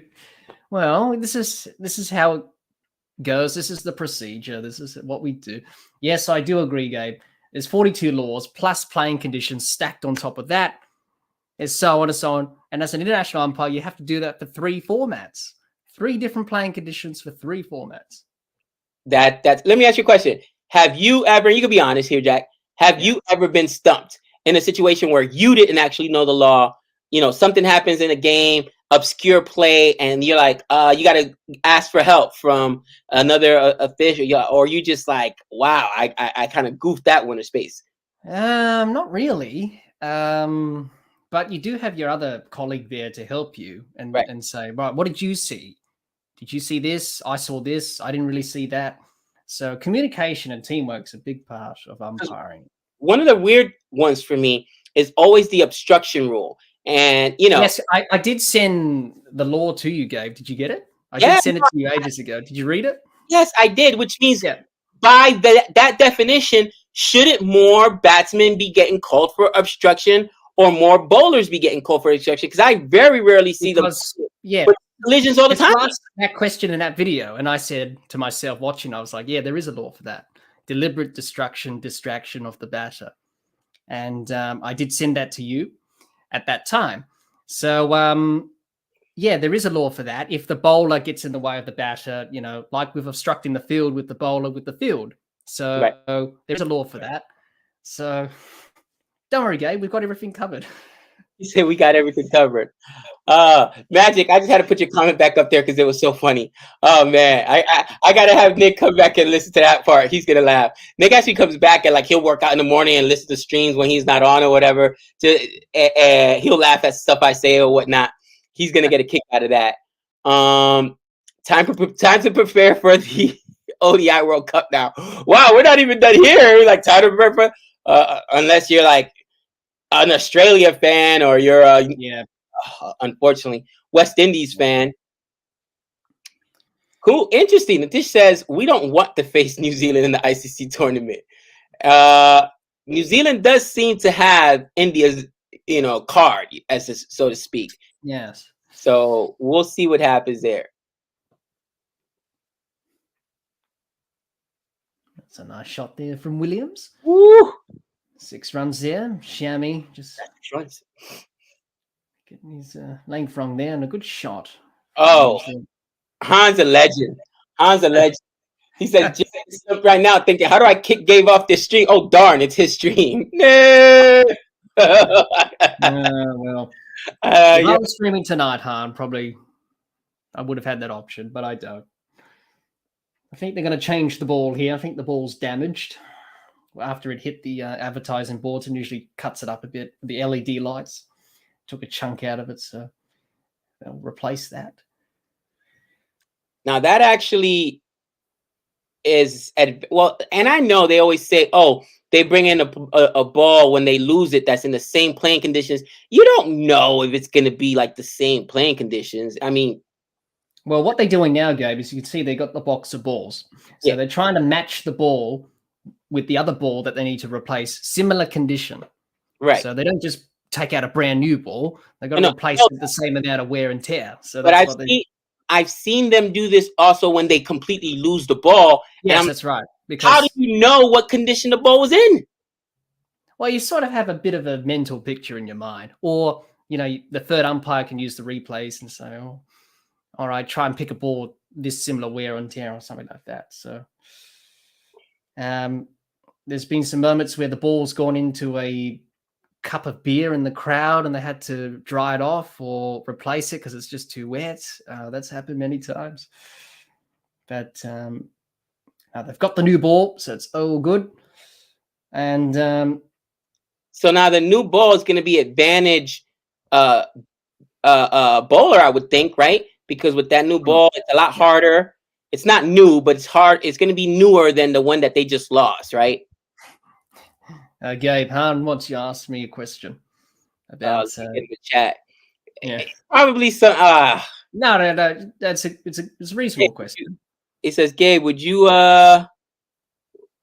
Well, this is how it goes. This is the procedure. This is what we do. Yes, I do agree, Gabe. There's 42 laws plus playing conditions stacked on top of that. There's so on and so on. And as an international umpire, you have to do that for 3 formats. 3 different playing conditions for 3 formats. Let me ask you a question. Have you ever, you can be honest here, Jack, have you ever been stumped in a situation where you didn't actually know the law? You know, something happens in a game, obscure play, and you're like, you got to ask for help from another official, or you just like, wow, I kind of goofed that one in space. Not really. But you do have your other colleague there to help you and say, right, what did you see? Did you see this? I saw this. I didn't really see that. So communication and teamwork is a big part of umpiring. One of the weird ones for me is always the obstruction rule. And, you know. Yes, I did send the law to you, Gabe. Did you get it? I did send it to you ages ago. Did you read it? Yes, I did, which means by that definition, shouldn't more batsmen be getting called for obstruction or more bowlers be getting called for obstruction? Because I very rarely see them collisions all the time. I asked that question in that video, and I said to myself watching, I was like, yeah, there is a law for that. Deliberate distraction of the batter. And I did send that to you at that time. So, yeah, there is a law for that. If the bowler gets in the way of the batter, you know, like with obstructing the field with the bowler with the field. So there's a law for that. So don't worry, Gabe, we've got everything covered. You said we got everything covered. Magic, I just had to put your comment back up there because it was so funny. Oh man, I gotta have Nick come back and listen to that part. He's gonna laugh. Nick actually comes back and like he'll work out in the morning and listen to streams when he's not on or whatever. He'll laugh at stuff I say or whatnot. He's gonna get a kick out of that. Time to prepare for the ODI World Cup now. Wow, we're not even done here. We're like time to prepare for unless you're like an Australia fan or you're unfortunately West Indies fan. Cool, interesting. This says we don't want to face New Zealand in the ICC tournament. New Zealand does seem to have India's, card, so to speak. Yes. So we'll see what happens there. That's a nice shot there from Williams. Woo! 6 runs there. Shammy just Getting his length wrong there, and a good shot. Oh, Han's a legend. Han's a legend. He says, "Just right now thinking, how do I kick Gabe off this stream? Oh, darn, it's his stream." No. Well, if I was streaming tonight, Han, probably I would have had that option, but I don't. I think they're going to change the ball here. I think the ball's damaged after it hit the advertising boards, and usually cuts it up a bit. The LED lights took a chunk out of it, so they'll replace that. Now that actually is well, and I know they always say, "Oh, they bring in a ball when they lose it that's in the same playing conditions." You don't know if it's going to be like the same playing conditions. I mean, well, what they're doing now, Gabe, is you can see they got the box of balls, so they're trying to match the ball with the other ball that they need to replace, similar condition. Right. So they don't just take out a brand new ball; they've got to replace it with the same amount of wear and tear. So that's I've seen them do this also when they completely lose the ball. Yes, that's right. Because how do you know what condition the ball was in? Well, you sort of have a bit of a mental picture in your mind, or the third umpire can use the replays and say, "Oh, all right, try and pick a ball this similar wear and tear," or something like that. So, there's been some moments where the ball's gone into a cup of beer in the crowd and they had to dry it off or replace it because it's just too wet. That's happened many times. But they've got the new ball, so it's all good. And so now the new ball is going to be advantage bowler, I would think, right? Because with that new ball, it's a lot harder. It's not new, but it's hard. It's going to be newer than the one that they just lost, right? Gabe, Han wants you to ask me a question about in the chat. Yeah, probably some. No, it's a reasonable question. It says, Gabe, would you go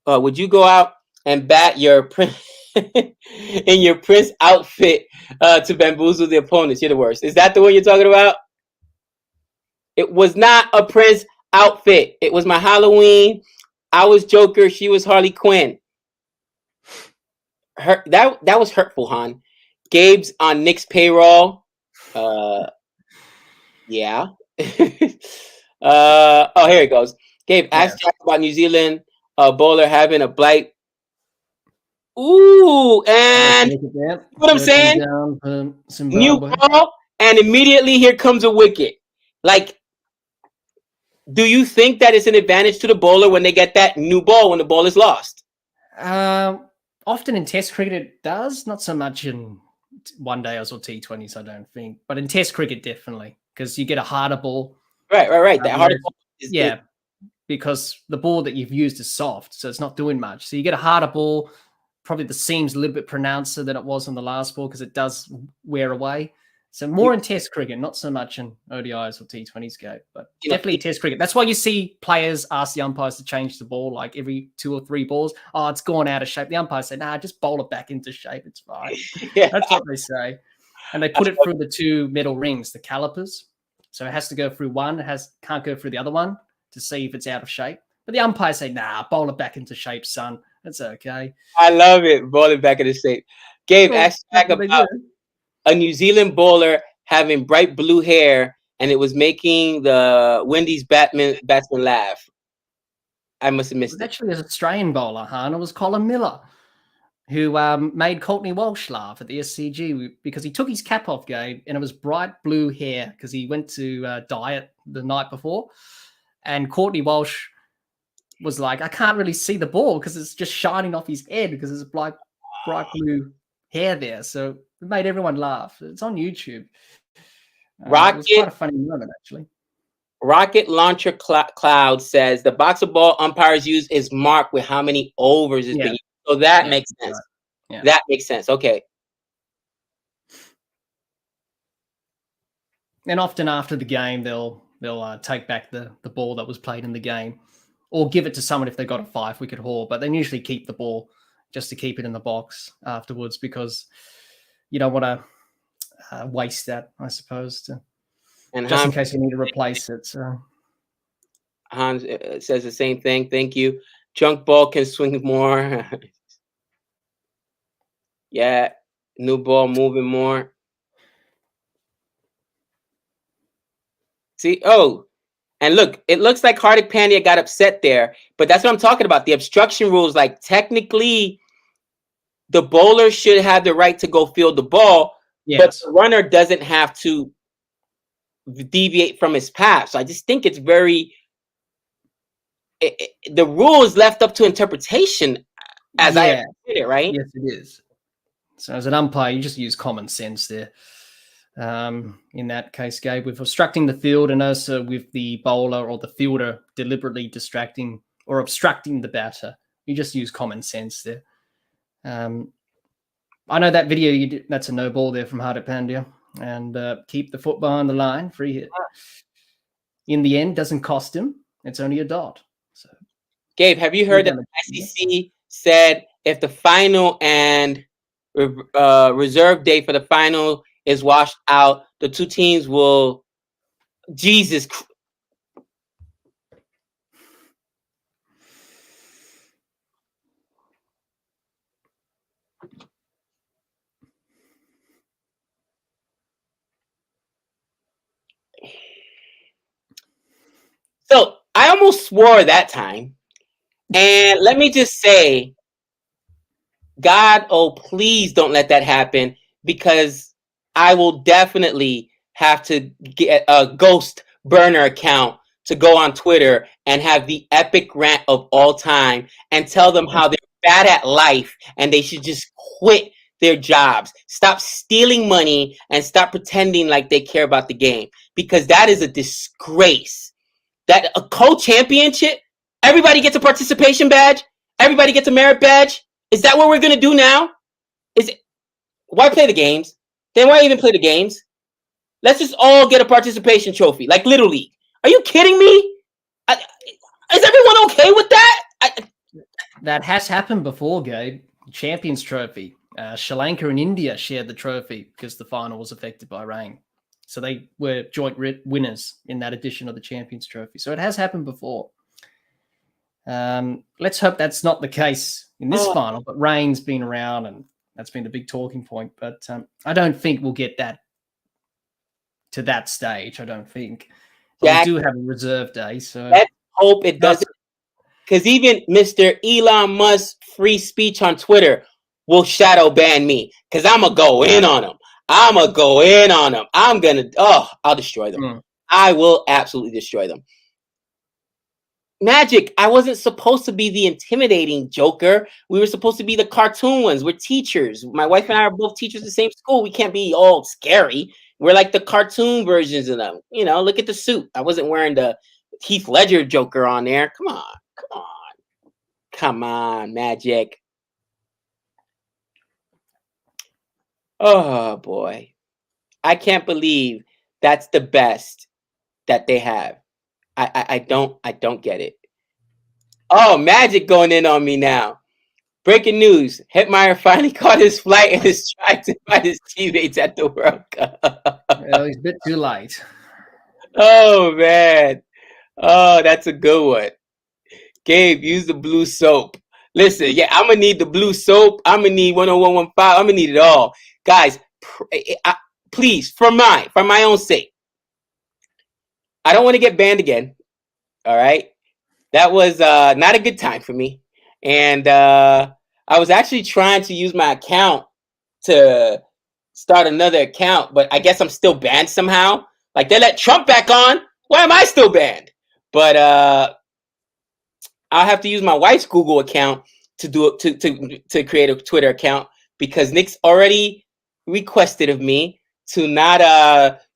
out and bat your prince in your prince outfit to bamboozle the opponents? You're the worst. Is that the one you're talking about? It was not a prince outfit. It was my Halloween. I was Joker. She was Harley Quinn. That was hurtful, Han. Gabe's on Nick's payroll. Yeah. Oh, here it goes. Gabe, ask Jack about New Zealand bowler having a blight. Ooh, and what I'm saying? New ball, and immediately here comes a wicket. Like, do you think that it's an advantage to the bowler when they get that new ball when the ball is lost? Often in Test cricket it does, not so much in one-dayers or T20s, I don't think. But in Test cricket, definitely, because you get a harder ball. Right. That harder ball is because the ball that you've used is soft, so it's not doing much. So you get a harder ball. Probably the seam's a little bit pronounceder than it was on the last ball because it does wear away. So more in Test cricket, not so much in ODIs or T20s, Gabe, but definitely Test cricket. That's why you see players ask the umpires to change the ball like every 2 or 3 balls. Oh, it's gone out of shape. The umpires say, "Nah, just bowl it back into shape. It's fine." That's what they say. And they put it through the 2 metal rings, the calipers. So it has to go through one. It can't go through the other one to see if it's out of shape. But the umpires say, "Nah, bowl it back into shape, son. That's okay." I love it. Bowl it back into shape. Gabe, ask Jack about a New Zealand bowler having bright blue hair, and it was making the Windies batsman laugh. I must have missed it. Actually, an Australian bowler, Han. It was Colin Miller, who made Courtney Walsh laugh at the SCG because he took his cap off, Gabe, and it was bright blue hair because he went to dye it the night before. And Courtney Walsh was like, "I can't really see the ball because it's just shining off his head because there's bright blue hair there." So it made everyone laugh. It's on YouTube. It was quite a funny moment, actually. Rocket Launcher Cloud says the box of ball umpires use is marked with how many overs is being used. So that makes sense. Right. That makes sense. Okay. And often after the game, they'll take back the ball that was played in the game, or give it to someone if they got a 5-wicket haul. But they usually keep the ball just to keep it in the box afterwards because you don't want to waste that, I suppose, just in case you need to replace it. So Hans says the same thing. Thank you. Junk ball can swing more. Yeah, new ball moving more. See, and look, it looks like Hardik Pandya got upset there, but that's what I'm talking about. The obstruction rules, like technically, the bowler should have the right to go field the ball, but the runner doesn't have to deviate from his path. So I just think it's very. The rule is left up to interpretation, as I understand it, right? Yes, it is. So as an umpire, you just use common sense there. In that case, Gabe, with obstructing the field and also with the bowler or the fielder deliberately distracting or obstructing the batter, you just use common sense there. I know that video you did, that's a no ball there from Hardik Pandya, and keep the football on the line, free hit. In the end, doesn't cost him. It's only a dot. So, Gabe, have you heard that the ICC said if the final and reserve date for the final is washed out, the two teams will Jesus Christ. So I almost swore that time. And let me just say, God, oh, please don't let that happen, because I will definitely have to get a ghost burner account to go on Twitter and have the epic rant of all time and tell them how they're bad at life and they should just quit their jobs, stop stealing money, and stop pretending like they care about the game, because that is a disgrace. That a co-championship, everybody gets a participation badge, everybody gets a merit badge. Is that what we're gonna do now? Why play the games? Then why even play the games? Let's just all get a participation trophy, like Little League. Are you kidding me? Is everyone okay with that? That has happened before, Gabe. Champions Trophy. Sri Lanka and India shared the trophy because the final was affected by rain. So they were joint winners in that edition of the Champions Trophy. So it has happened before. Let's hope that's not the case in this final, but rain's been around and that's been the big talking point. But I don't think we'll get that to that stage. I don't think. But we do have a reserve day. So let's hope it doesn't. Because even Mr. Elon Musk free speech on Twitter will shadow ban me, because I'm going to go in on him. I'm going to, I'll destroy them. I will absolutely destroy them. Magic, I wasn't supposed to be the intimidating Joker. We were supposed to be the cartoon ones. We're teachers. My wife and I are both teachers at the same school. We can't be all scary. We're like the cartoon versions of them. You know, look at the suit. I wasn't wearing the Heath Ledger Joker on there. Come on, Magic. Oh boy, I can't believe that's the best that they have. I don't get it. Oh, Magic going in on me now. Breaking news: Hetmeyer finally caught his flight and is trying to find his teammates at the World Cup. Well, he's a bit too late. Oh man, that's a good one. Gabe, use the blue soap. Listen, yeah, I'm gonna need the blue soap. I'm gonna need 10115. I'm gonna need it all, guys. Please, for my own sake, I don't want to get banned again. All right, that was not a good time for me, and I was actually trying to use my account to start another account, but I guess I'm still banned somehow. Like they let Trump back on. Why am I still banned? But I'll have to use my wife's Google account to do it to create a Twitter account, because Nick's already requested of me to not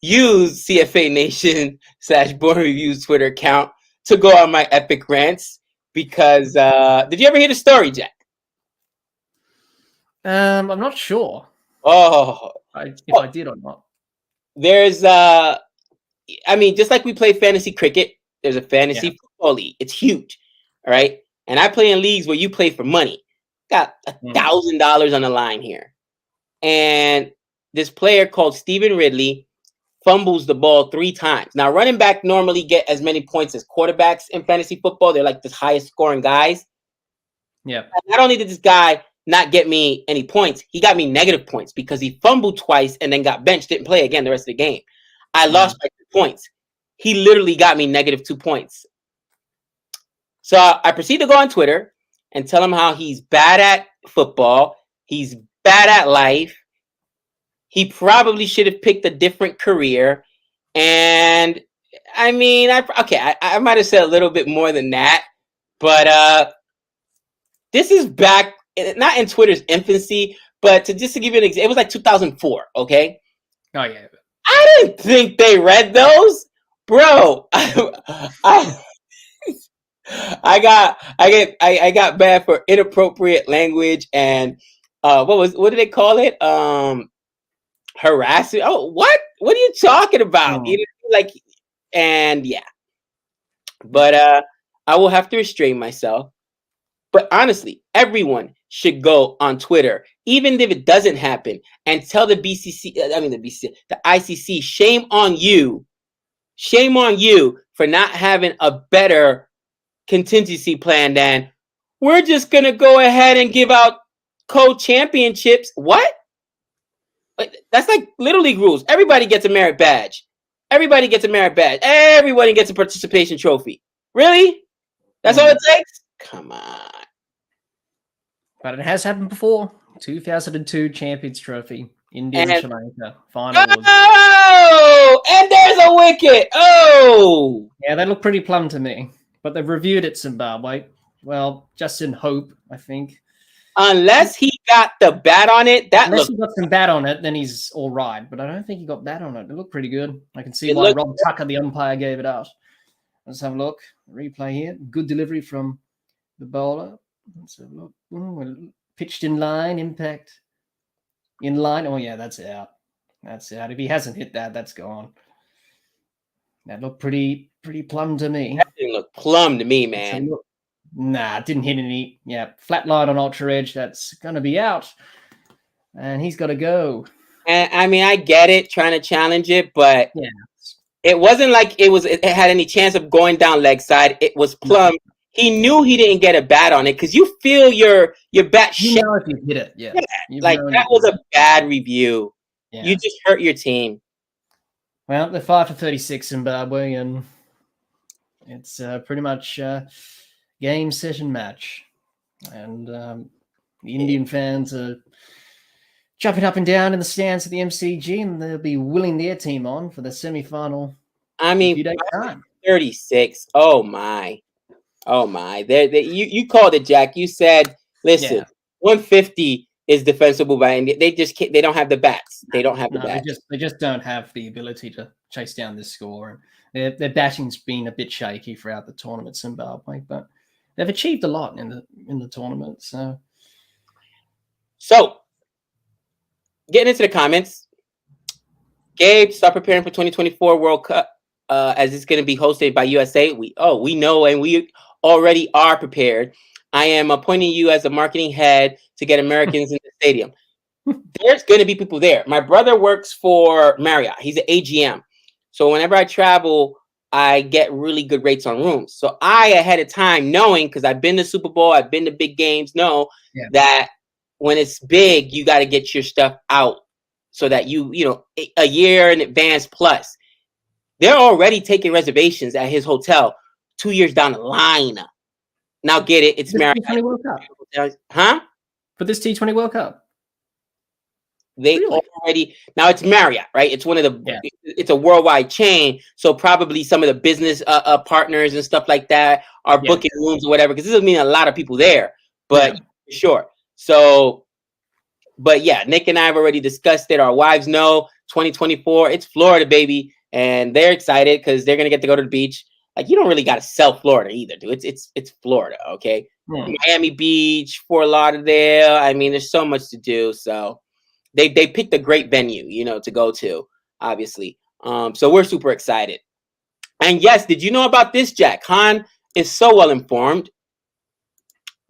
use CFA Nation / Born Reviews Twitter account to go on my epic rants. Because did you ever hear the story, Jack? I'm not sure. If I did or not. There's just like we play fantasy cricket, there's a fantasy football league. It's huge. All right. And I play in leagues where you play for money. Got $1,000 on the line here. And this player called Stephen Ridley fumbles the ball 3 times. Now, running back normally get as many points as quarterbacks in fantasy football. They're like the highest scoring guys. Yeah. Not only did this guy not get me any points, he got me negative points because he fumbled twice and then got benched, didn't play again the rest of the game. I lost by 2 points. he literally got me -2 points. So I proceed to go on Twitter and tell him how he's bad at football. He's bad at life. He probably should have picked a different career. And I mean, I might have said a little bit more than that, but this is back, not in Twitter's infancy, but just to give you an example, it was like 2004, okay? Oh, yeah. I didn't think they read those. Bro, I got banned for inappropriate language and what did they call it? Harassment. Oh, what are you talking about? You know, like, and yeah. But I will have to restrain myself. But honestly, everyone should go on Twitter, even if it doesn't happen, and tell the ICC, shame on you. Shame on you for not having a better contingency plan than we're just going to go ahead and give out co-championships. What? That's like Little League rules. Everybody gets a merit badge. Everybody gets a merit badge. Everybody gets a participation trophy. Really? That's all it takes? Come on. But it has happened before. 2002 Champions Trophy. India and Sri Lanka. Final. Oh! And there's a wicket! Oh! Yeah, they look pretty plumb to me. But they've reviewed it, Zimbabwe. Well, just in hope, I think. Unless he got the bat on it, unless he got some bat on it, then he's all right. But I don't think he got bat on it. It looked pretty good. I can see why Rob Tucker, the umpire, gave it out. Let's have a look. Replay here. Good delivery from the bowler. Let's have a look. Ooh, pitched in line, impact in line. Oh, yeah, that's out. That's out. If he hasn't hit that, that's gone. That looked pretty plumb to me. That didn't look plumb to me, man. Nah, didn't hit any. Yeah, flat line on ultra edge. That's going to be out. And he's got to go. And I mean, I get it, trying to challenge it, but yeah, it wasn't like it had any chance of going down leg side. It was plumb. No. He knew he didn't get a bat on it because you feel your bat shake. You know if you hit it, yeah. Like that was a bad review. Yeah. You just hurt your team. Well, they're 5 for 36 Zimbabwe, and it's pretty much game session match. And the Indian fans are jumping up and down in the stands at the MCG, and they'll be willing their team on for the semi-final. I mean, 36. Oh my. You called it, Jack. You said, listen, 150 is defensible by India. They don't have the bats. They don't have the bats. They just don't have the ability to chase down this score. And their batting's been a bit shaky throughout the tournament, Zimbabwe, but they've achieved a lot in the tournament. So getting into the comments, Gabe, start preparing for 2024 World Cup as it's going to be hosted by USA. We know, and we already are prepared. I am appointing you as a marketing head to get Americans in the stadium. There's going to be people there. My brother works for Marriott. He's an AGM. So whenever I travel, I get really good rates on rooms. So I, ahead of time, knowing, because I've been to Super Bowl, I've been to big games, know that when it's big, you got to get your stuff out so that you a year in advance plus. They're already taking reservations at his hotel 2 years down the line. Now get it. It's Marriott. T20 World Cup. Huh? For this T20 World Cup. They already, now it's Marriott, right? It's one of the, it's a worldwide chain. So probably some of the business partners and stuff like that are booking rooms or whatever, because this will mean a lot of people there, but sure. So, but yeah, Nick and I have already discussed it. Our wives know 2024, it's Florida, baby. And they're excited because they're going to get to go to the beach. Like, you don't really got to sell Florida either, dude. It's Florida, okay? Miami Beach, Fort Lauderdale. I mean, there's so much to do. So they picked a great venue, to go to, obviously. So we're super excited. And yes, did you know about this, Jack? Han is so well informed.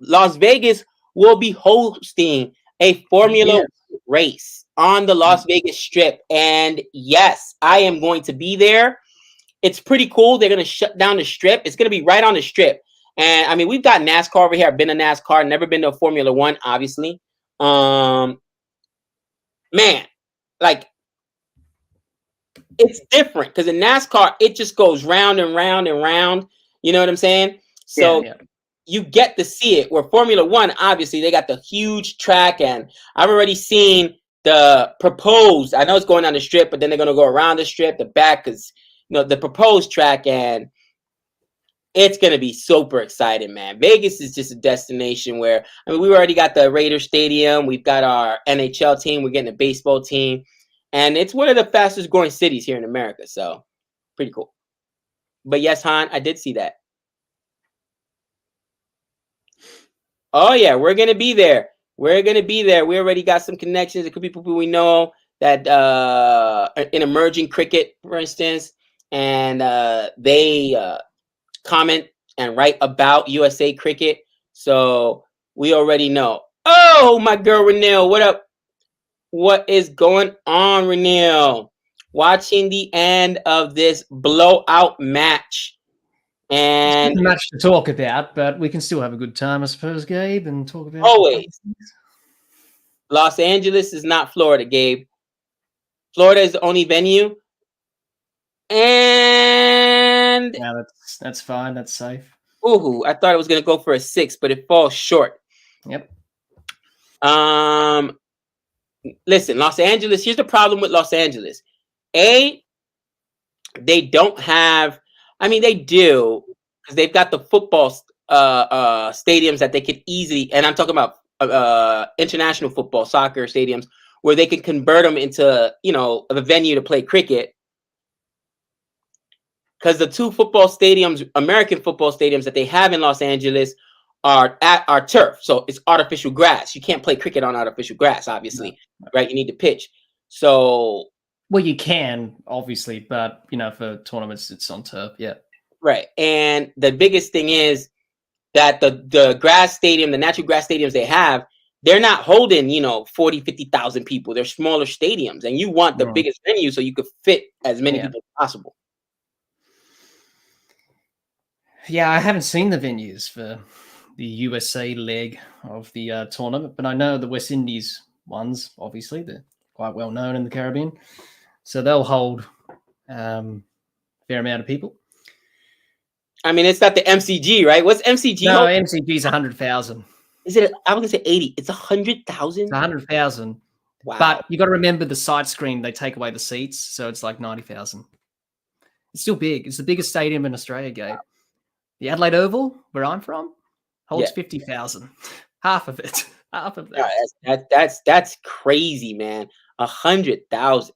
Las Vegas will be hosting a Formula race on the Las Vegas Strip. And yes, I am going to be there. It's pretty cool. They're going to shut down the Strip. It's going to be right on the Strip. And I mean, we've got NASCAR over here. I've been to NASCAR, never been to a Formula One, obviously. Man, like, it's different because in NASCAR it just goes round and round and round. You know what I'm saying? So you get to see it. Where Formula One, obviously, they got the huge track, and I've already seen the proposed. I know it's going on the strip, but then they're gonna go around the strip, the back, because the proposed track, and it's gonna be super exciting, man. Vegas is just a destination where we already got the Raider Stadium, we've got our NHL team, we're getting a baseball team, and it's one of the fastest growing cities here in America. So pretty cool. But yes, Han, I did see that. Oh yeah, we're gonna be there. We're gonna be there. We already got some connections. It could be people we know that in emerging cricket, for instance, and they comment and write about USA cricket. So we already know. Oh, my girl Renelle, what up? What is going on, Renelle? Watching the end of this blowout match. And it's much to talk about, but we can still have a good time, I suppose, Gabe, and talk about always. Los Angeles is not Florida, Gabe. Florida is the only venue. And yeah, that's fine. That's safe. Ooh, I thought it was gonna go for a 6, but it falls short. Yep. Listen, Los Angeles. Here's the problem with Los Angeles. They don't have. I mean, they do because they've got the football stadiums that they could easily. And I'm talking about international football, soccer stadiums where they can convert them into a venue to play cricket. Because the two football stadiums, American football stadiums that they have in Los Angeles are turf. So it's artificial grass. You can't play cricket on artificial grass, obviously, right? You need to pitch. So. Well, you can, obviously, but, for tournaments, it's on turf, yeah. Right. And the biggest thing is that the grass stadium, the natural grass stadiums they have, they're not holding, 40, 50,000 people. They're smaller stadiums. And you want the biggest venue so you could fit as many people as possible. Yeah, I haven't seen the venues for the USA leg of the tournament, but I know the West Indies ones, obviously. They're quite well known in the Caribbean. So they'll hold a fair amount of people. I mean, it's not the MCG, right? What's MCG? No, MCG is 100,000. Is it? I was going to say 80. It's 100,000? 100,000. Wow. But you got to remember the side screen, they take away the seats, so it's like 90,000. It's still big. It's the biggest stadium in Australia, Gabe. The Adelaide Oval, where I'm from, holds 50,000. Half of it. Half of that. That's crazy, man. 100,000.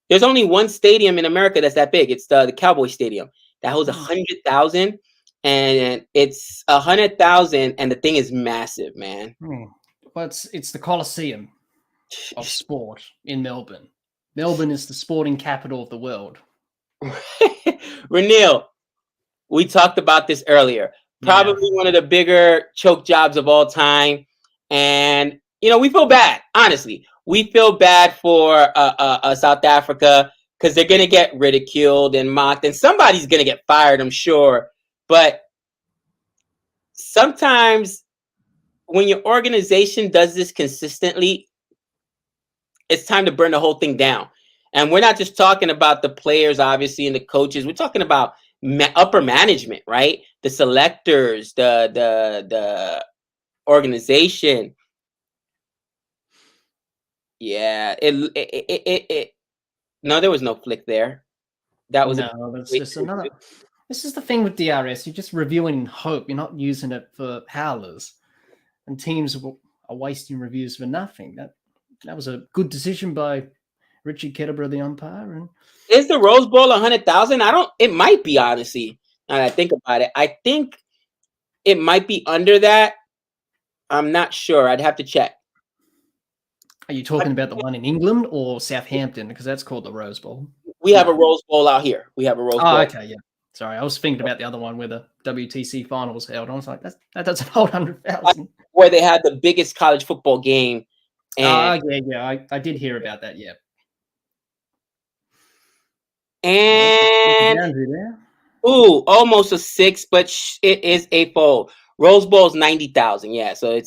There's only one stadium in America that's that big. It's the Cowboy Stadium that holds 100,000, and it's 100,000, and the thing is massive, man. Well, it's the Coliseum of sport in Melbourne. Melbourne is the sporting capital of the world. Renil, we talked about this earlier. Probably one of the bigger choke jobs of all time. And, we feel bad. Honestly, we feel bad for South Africa because they're going to get ridiculed and mocked. And somebody's going to get fired, I'm sure. But sometimes when your organization does this consistently, it's time to burn the whole thing down. And we're not just talking about the players, obviously, and the coaches. We're talking about upper management, right? The selectors, the organization. Yeah, no, there was no flick there. That was that's just another. This is the thing with DRS. You're just reviewing in hope. You're not using it for howlers, and teams are wasting reviews for nothing. That was a good decision by Richard Kettleborough, the umpire. And is the Rose Bowl 100,000? It might be, honestly. Now that I think about it, I think it might be under that. I'm not sure. I'd have to check. Are you talking about the one in England or Southampton? Because that's called the Rose Bowl. We have a Rose Bowl out here. We have a Rose Bowl. Oh, okay, yeah. Sorry, I was thinking about the other one where the WTC final was held. I was like, that doesn't hold 100,000. Where they had the biggest college football game. And I did hear about that, yeah. And almost a 6, but it is a fold. Rose Bowl is 90,000. Yeah, so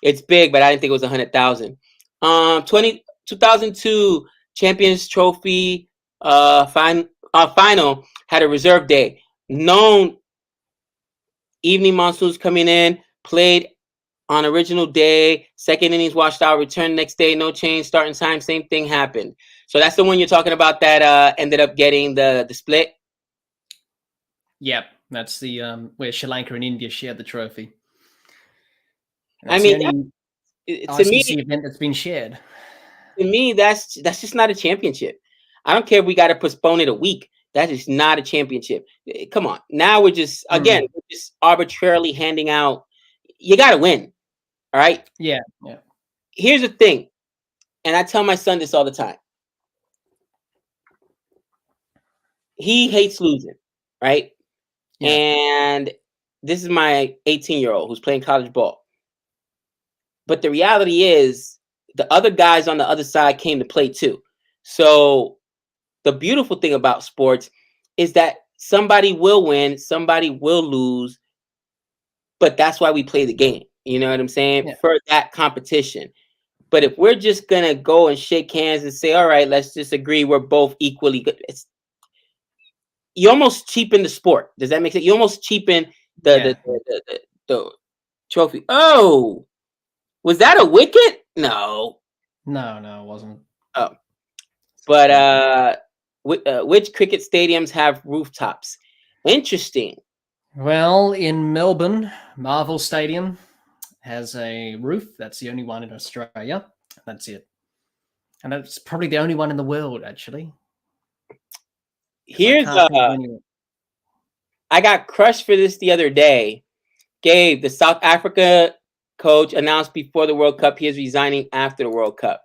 it's big, but I didn't think it was 100,000. 2002 Champions Trophy final had a reserve day. Known evening monsoons coming in, played on original day, second innings washed out, return next day, no change, starting time, same thing happened. So that's the one you're talking about that ended up getting the split? Yep, that's the where Sri Lanka and India shared the trophy. I mean, to me, event that's been shared. To me, that's just not a championship. I don't care if we got to postpone it a week. That is not a championship. Come on. Now we're just we're just arbitrarily handing out. You got to win. All right. Yeah. Here's the thing, and I tell my son this all the time. He hates losing, right? Yeah. And this is my 18-year-old who's playing college ball. But the reality is, the other guys on the other side came to play too. So the beautiful thing about sports is that somebody will win, somebody will lose, but that's why we play the game. You know what I'm saying? Yeah. For that competition. But if we're just going to go and shake hands and say, all right, let's just agree we're both equally good. You almost cheapen the sport. Does that make sense? You almost cheapen the trophy. Oh, was that a wicket? No, it wasn't. Oh, but which cricket stadiums have rooftops? Interesting. Well, in Melbourne, Marvel Stadium has a roof. That's the only one in Australia. That's it. And that's probably the only one in the world, actually. Here's I got crushed for this the other day. Gabe, the South Africa coach, announced before the World Cup he is resigning after the World Cup.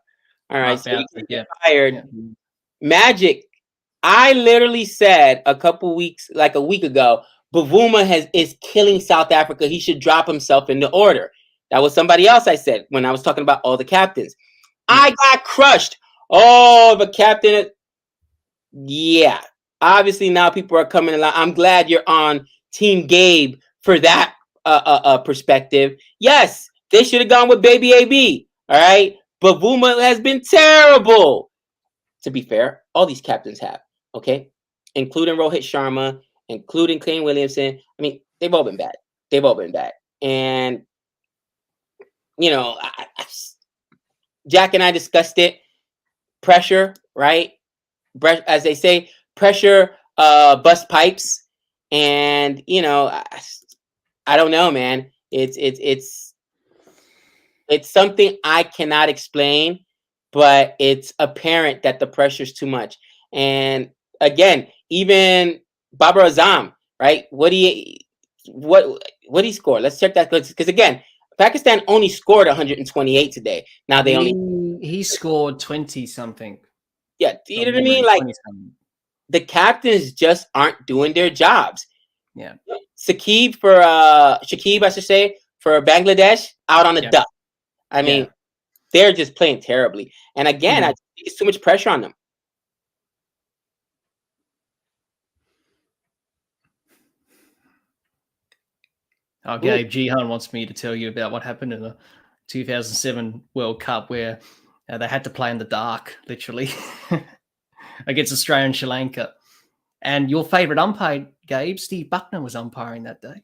All right, so he get fired. Yeah. Magic. I literally said a week ago, Bavuma is killing South Africa. He should drop himself in the order. That was somebody else I said when I was talking about all the captains. Yeah. I got crushed. Oh, the captain. Yeah. Obviously, now people are coming along. I'm glad you're on Team Gabe for that perspective. Yes, they should have gone with Baby AB. All right. Bavuma has been terrible. To be fair, all these captains have. Okay. Including Rohit Sharma, including Kane Williamson. I mean, they've all been bad. And, you know, Jack and I discussed it. Pressure, right? As they say, pressure bust pipes. And, you know, I don't know, man. It's something I cannot explain, but it's apparent that the pressure is too much. And again, even Babar Azam, right? What he score? Let's check that, because again, Pakistan only scored 128 today. Now he scored 20 something. Yeah, you know what I mean? Like, the captains just aren't doing their jobs. Yeah. Shakib, I should say, for Bangladesh, out on the duck. I mean, they're just playing terribly. And again, I think it's too much pressure on them. Oh, Gabe, Jihan wants me to tell you about what happened in the 2007 World Cup, where they had to play in the dark, literally, against Australia and Sri Lanka. And your favorite umpire, Gabe, Steve Buckner, was umpiring that day.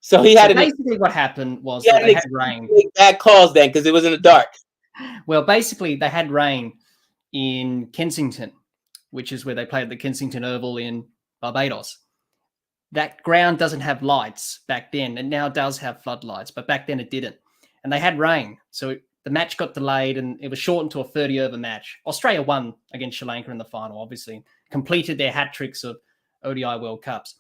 So he had basically what happened was that they had rain. Bad calls then, because it was in the dark. Well, basically they had rain in Kensington, which is where they played the Kensington Oval in Barbados. That ground doesn't have lights back then. It now does have floodlights, but back then it didn't. And they had rain. So the match got delayed and it was shortened to a 30-over match. Australia won against Sri Lanka in the final, obviously, completed their hat tricks of ODI World Cups.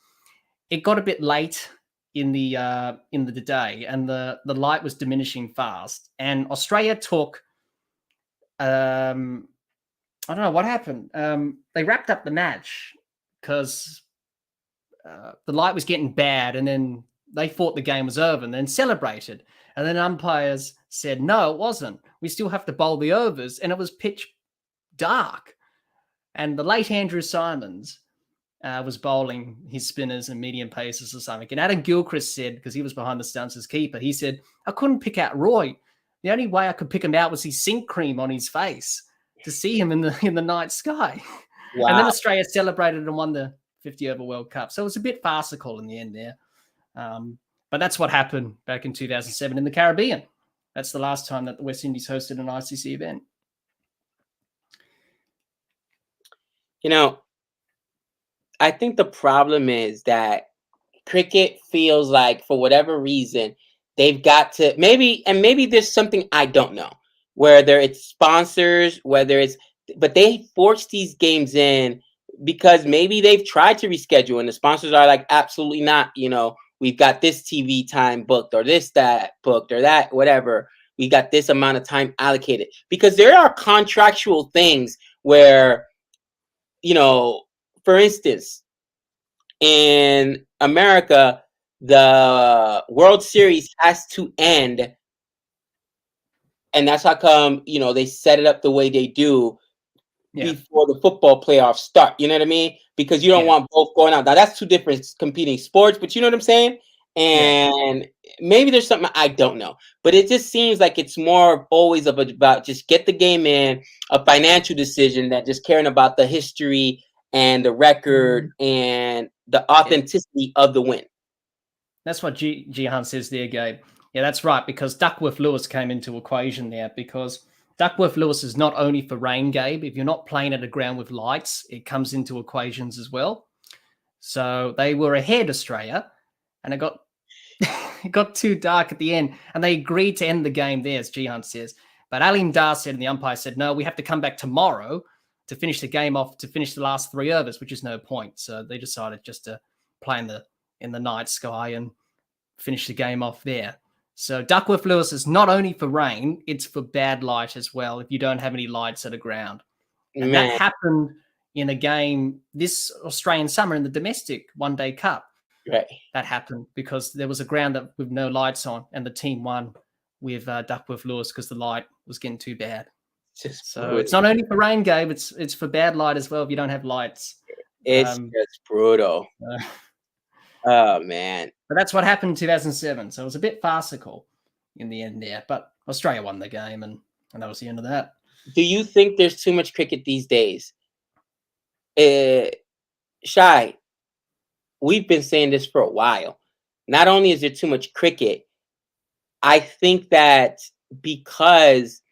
It got a bit late in the day, and the light was diminishing fast. And Australia took, I don't know what happened. They wrapped up the match because the light was getting bad, and then they thought the game was over and then celebrated. And then umpires said, no, it wasn't. We still have to bowl the overs. And it was pitch dark. And the late Andrew Simons was bowling his spinners and medium paces or something. And Adam Gilchrist said, because he was behind the stumps as keeper, he said, I couldn't pick out Roy. The only way I could pick him out was his sink cream on his face. to see him in the night sky. Wow. And then Australia celebrated and won the 50 over World Cup. So it was a bit farcical in the end there. But that's what happened back in 2007 in the Caribbean. That's the last time that the West Indies hosted an ICC event. You know, I think the problem is that cricket feels like, for whatever reason, they've got to maybe there's something I don't know, whether it's sponsors, but they force these games in because maybe they've tried to reschedule and the sponsors are like, absolutely not. We've got this TV time booked or that booked or that, whatever. We got this amount of time allocated, because there are contractual things where, for instance, in America, the World Series has to end. And that's how come, they set it up the way they do before the football playoffs start. You know what I mean? Because you don't want both going out. Now, that's two different competing sports, but you know what I'm saying? And maybe there's something I don't know. But it just seems like it's more always about just get the game in, a financial decision, that just caring about the history and the record and the authenticity of the win. That's what Jihan says there, Gabe. Yeah, that's right, because Duckworth-Lewis came into equation there, because Duckworth-Lewis is not only for rain, Gabe. If you're not playing at a ground with lights, it comes into equations as well. So they were ahead, Australia, and it got too dark at the end, and they agreed to end the game there, as Jihan says. But Alim Dar said, and the umpire said, no, we have to come back tomorrow to finish the game off, to finish the last 3 overs, which is no point. So they decided just to play in the night sky and finish the game off there. So Duckworth-Lewis is not only for rain, it's for bad light as well, if you don't have any lights at a ground. And that happened in a game this Australian summer in the domestic one-day cup. Right. That happened because there was a ground with no lights on, and the team won with Duckworth-Lewis because the light was getting too bad. So it's not only for rain, Gabe, it's for bad light as well if you don't have lights. It's just brutal. Oh, man. But that's what happened in 2007. So it was a bit farcical in the end there. But Australia won the game, and that was the end of that. Do you think there's too much cricket these days? Shai, we've been saying this for a while. Not only is there too much cricket, I think that because,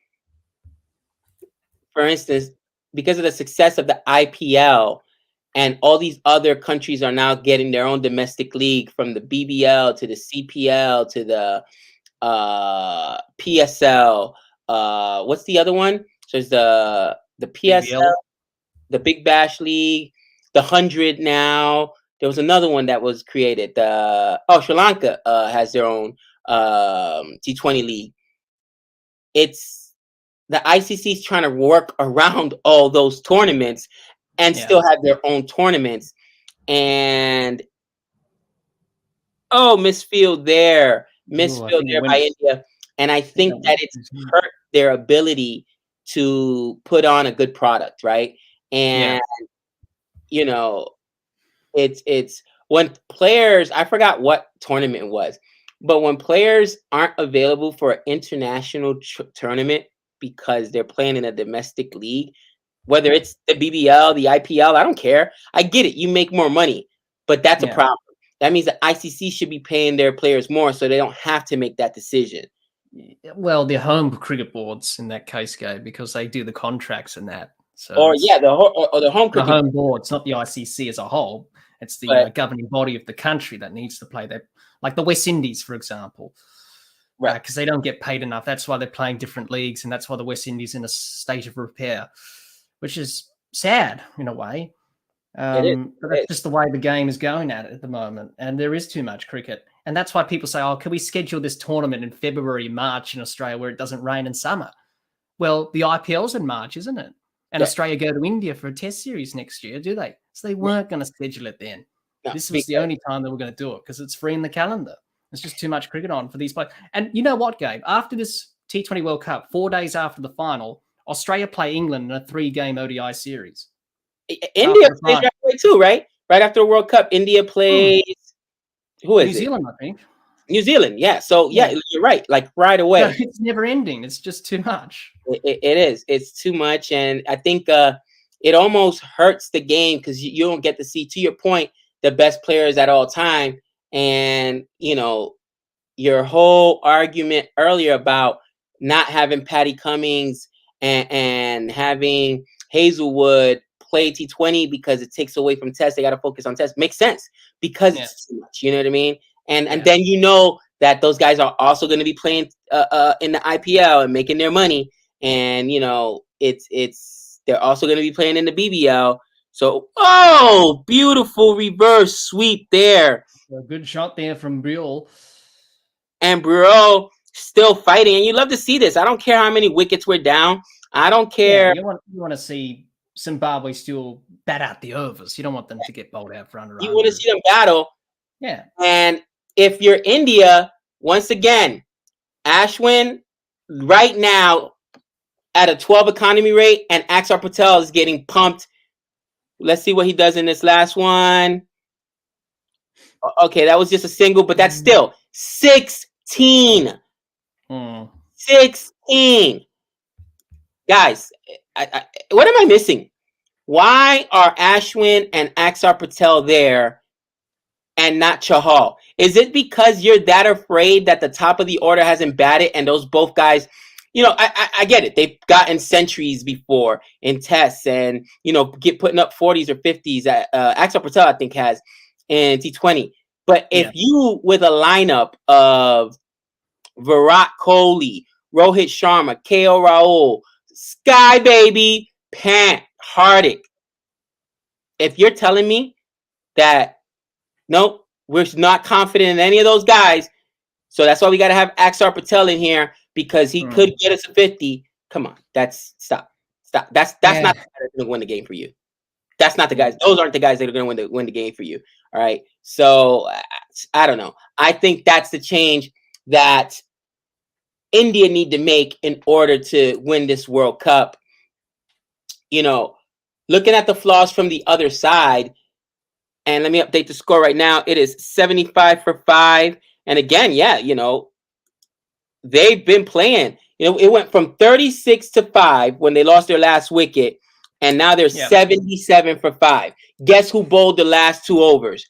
for instance, because of the success of the IPL, and all these other countries are now getting their own domestic league, from the BBL to the CPL to the PSL. What's the other one? So there's the PSL, BBL. The Big Bash League, the 100 now. There was another one that was created. Sri Lanka has their own T20 league. It's the ICC is trying to work around all those tournaments and still have their own tournaments. And misfield there by India. And I think that it's hurt their ability to put on a good product, right? And it's when players, I forgot what tournament it was, but when players aren't available for an international tournament because they're playing in a domestic league, whether it's the BBL, the IPL, I don't care. I get it. You make more money, but that's a problem. That means the ICC should be paying their players more so they don't have to make that decision. Well, the home cricket boards in that case, Gabe, because they do the contracts and that. So the home boards, not the ICC as a whole. It's the governing body of the country that needs to play that, like the West Indies, for example. Right, because they don't get paid enough. That's why they're playing different leagues, and that's why the West Indies in a state of repair, which is sad in a way. But that's just the way the game is going at the moment. And there is too much cricket. And that's why people say, can we schedule this tournament in February, March in Australia where it doesn't rain in summer? Well, the IPL's in March, isn't it? And Australia go to India for a test series next year, do they? So they weren't going to schedule it then. No, this was the only time they were going to do it because it's free in the calendar. There's just too much cricket on for these players. And you know what, Gabe? After this T20 World Cup, 4 days after the final, Australia play England in a 3-game ODI series. India plays right away too, right? Right after the World Cup, India plays. Who is New Zealand, I think. New Zealand, yeah. So yeah, you're right. Like right away, So it's never ending. It's just too much. it is. It's too much, and I think it almost hurts the game because you don't get to see, to your point, the best players at all time. And your whole argument earlier about not having Patty Cummings and having Hazelwood play T20 because it takes away from tests. They got to focus on tests. Makes sense because it's too much. You know what I mean? And then that those guys are also going to be playing in the IPL and making their money. And they're also going to be playing in the BBL. So beautiful reverse sweep there. A good shot there from Brill. And Bureau still fighting. And you love to see this. I don't care how many wickets we're down. I don't care. Yeah, you want to see Zimbabwe still bat out the overs. You don't want them to get bowled out for under. You want to see them battle. Yeah. And if you're India, once again, Ashwin right now at a 12 economy rate, and Axar Patel is getting pumped. Let's see what he does in this last one. Okay, that was just a single, but that's still 16. 16. Guys, what am I missing? Why are Ashwin and Axar Patel there and not Chahal? Is it because you're that afraid that the top of the order hasn't batted and those both guys, I get it. They've gotten centuries before in tests and, putting up 40s or 50s. Axar Patel, I think, has in T20. But if you, with a lineup of Virat Kohli, Rohit Sharma, KO Rahul, Sky Baby, Pant, Hardik, if you're telling me that, nope, we're not confident in any of those guys, so that's why we got to have Axar Patel in here because he could get us a 50. Come on, stop. That's not the guy that's going to win the game for you. That's not the guys. Those aren't the guys that are going to win the game for you. All right. So I don't know. I think that's the change that India need to make in order to win this World Cup. Looking at the flaws from the other side, and let me update the score right now. It is 75 for 5. And again, they've been playing. It went from 36 to 5 when they lost their last wicket, and now they're 77 for 5. Guess who bowled the last 2 overs?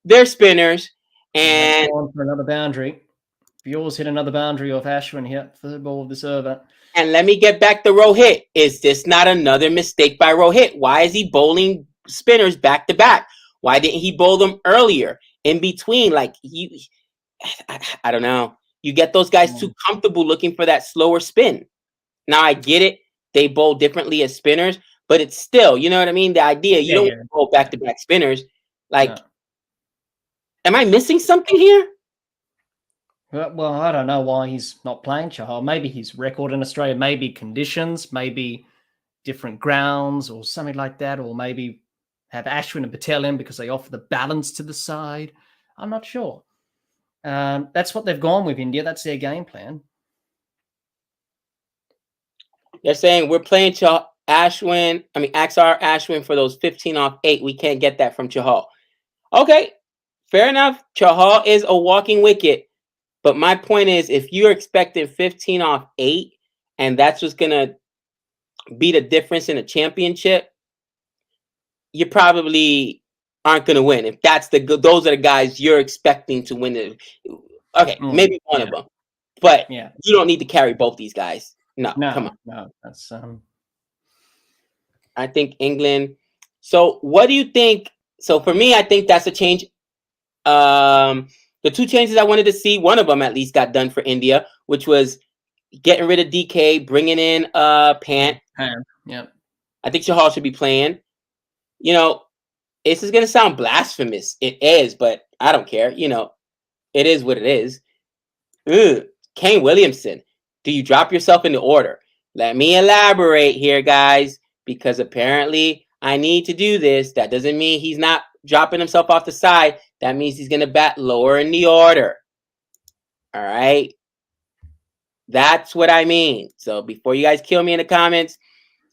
They're spinners. And on for another boundary. Yours hit another boundary off Ashwin here, third ball of this over. And let me get back to Rohit. Is this not another mistake by Rohit? Why is he bowling spinners back to back? Why didn't he bowl them earlier in between? Like I don't know. You get those guys too comfortable looking for that slower spin. Now I get it. They bowl differently as spinners, but it's still, you know what I mean? The idea, you don't bowl back to back spinners. Like, am I missing something here? Well, I don't know why he's not playing Chahal. Maybe his record in Australia, maybe conditions, maybe different grounds or something like that, or maybe have Ashwin and Patel in because they offer the balance to the side. I'm not sure. That's what they've gone with, India. That's their game plan. They're saying we're playing Axar Ashwin for those 15 off 8. We can't get that from Chahal. Okay, fair enough. Chahal is a walking wicket. But my point is, if you're expecting 15 off 8, and that's what's going to be the difference in a championship, you probably aren't going to win. If those are the guys you're expecting to win it. Okay, maybe one of them. But you don't need to carry both these guys. No, come on. No, that's I think England. So what do you think? So for me, I think that's a change. The 2 changes I wanted to see, one of them at least got done for India, which was getting rid of DK, bringing in Pant. Yeah. I think Chahal should be playing. This is going to sound blasphemous. It is, but I don't care. It is what it is. Kane Williamson, do you drop yourself in the order? Let me elaborate here, guys, because apparently I need to do this. That doesn't mean he's not dropping himself off the side. That means he's going to bat lower in the order. All right. That's what I mean. So before you guys kill me in the comments,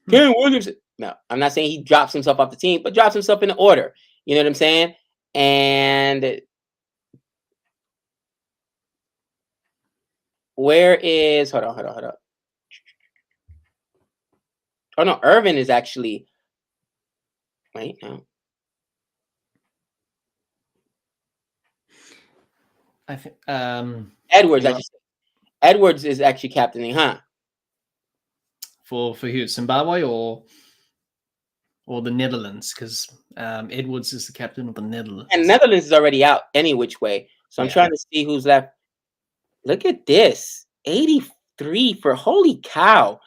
Kane Williamson. No, I'm not saying he drops himself off the team, but drops himself in the order. You know what I'm saying? And Where is? Hold on. Oh no, Irvin is actually. Wait, no. I think Edwards. Edwards is actually captaining, huh? For who? Zimbabwe or the Netherlands? Because Edwards is the captain of the Netherlands. And Netherlands is already out any which way. So I'm trying to see who's left. Look at this. 83 for holy cow.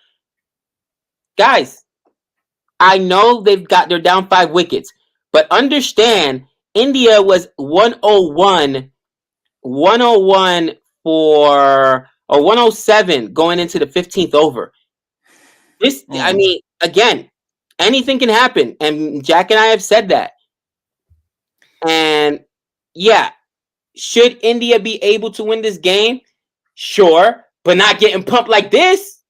Guys, I know they're down 5 wickets, but understand India was 101 for or 107 going into the 15th over. I mean, again, anything can happen. And Jack and I have said that. And yeah, should India be able to win this game? Sure, but not getting pumped like this.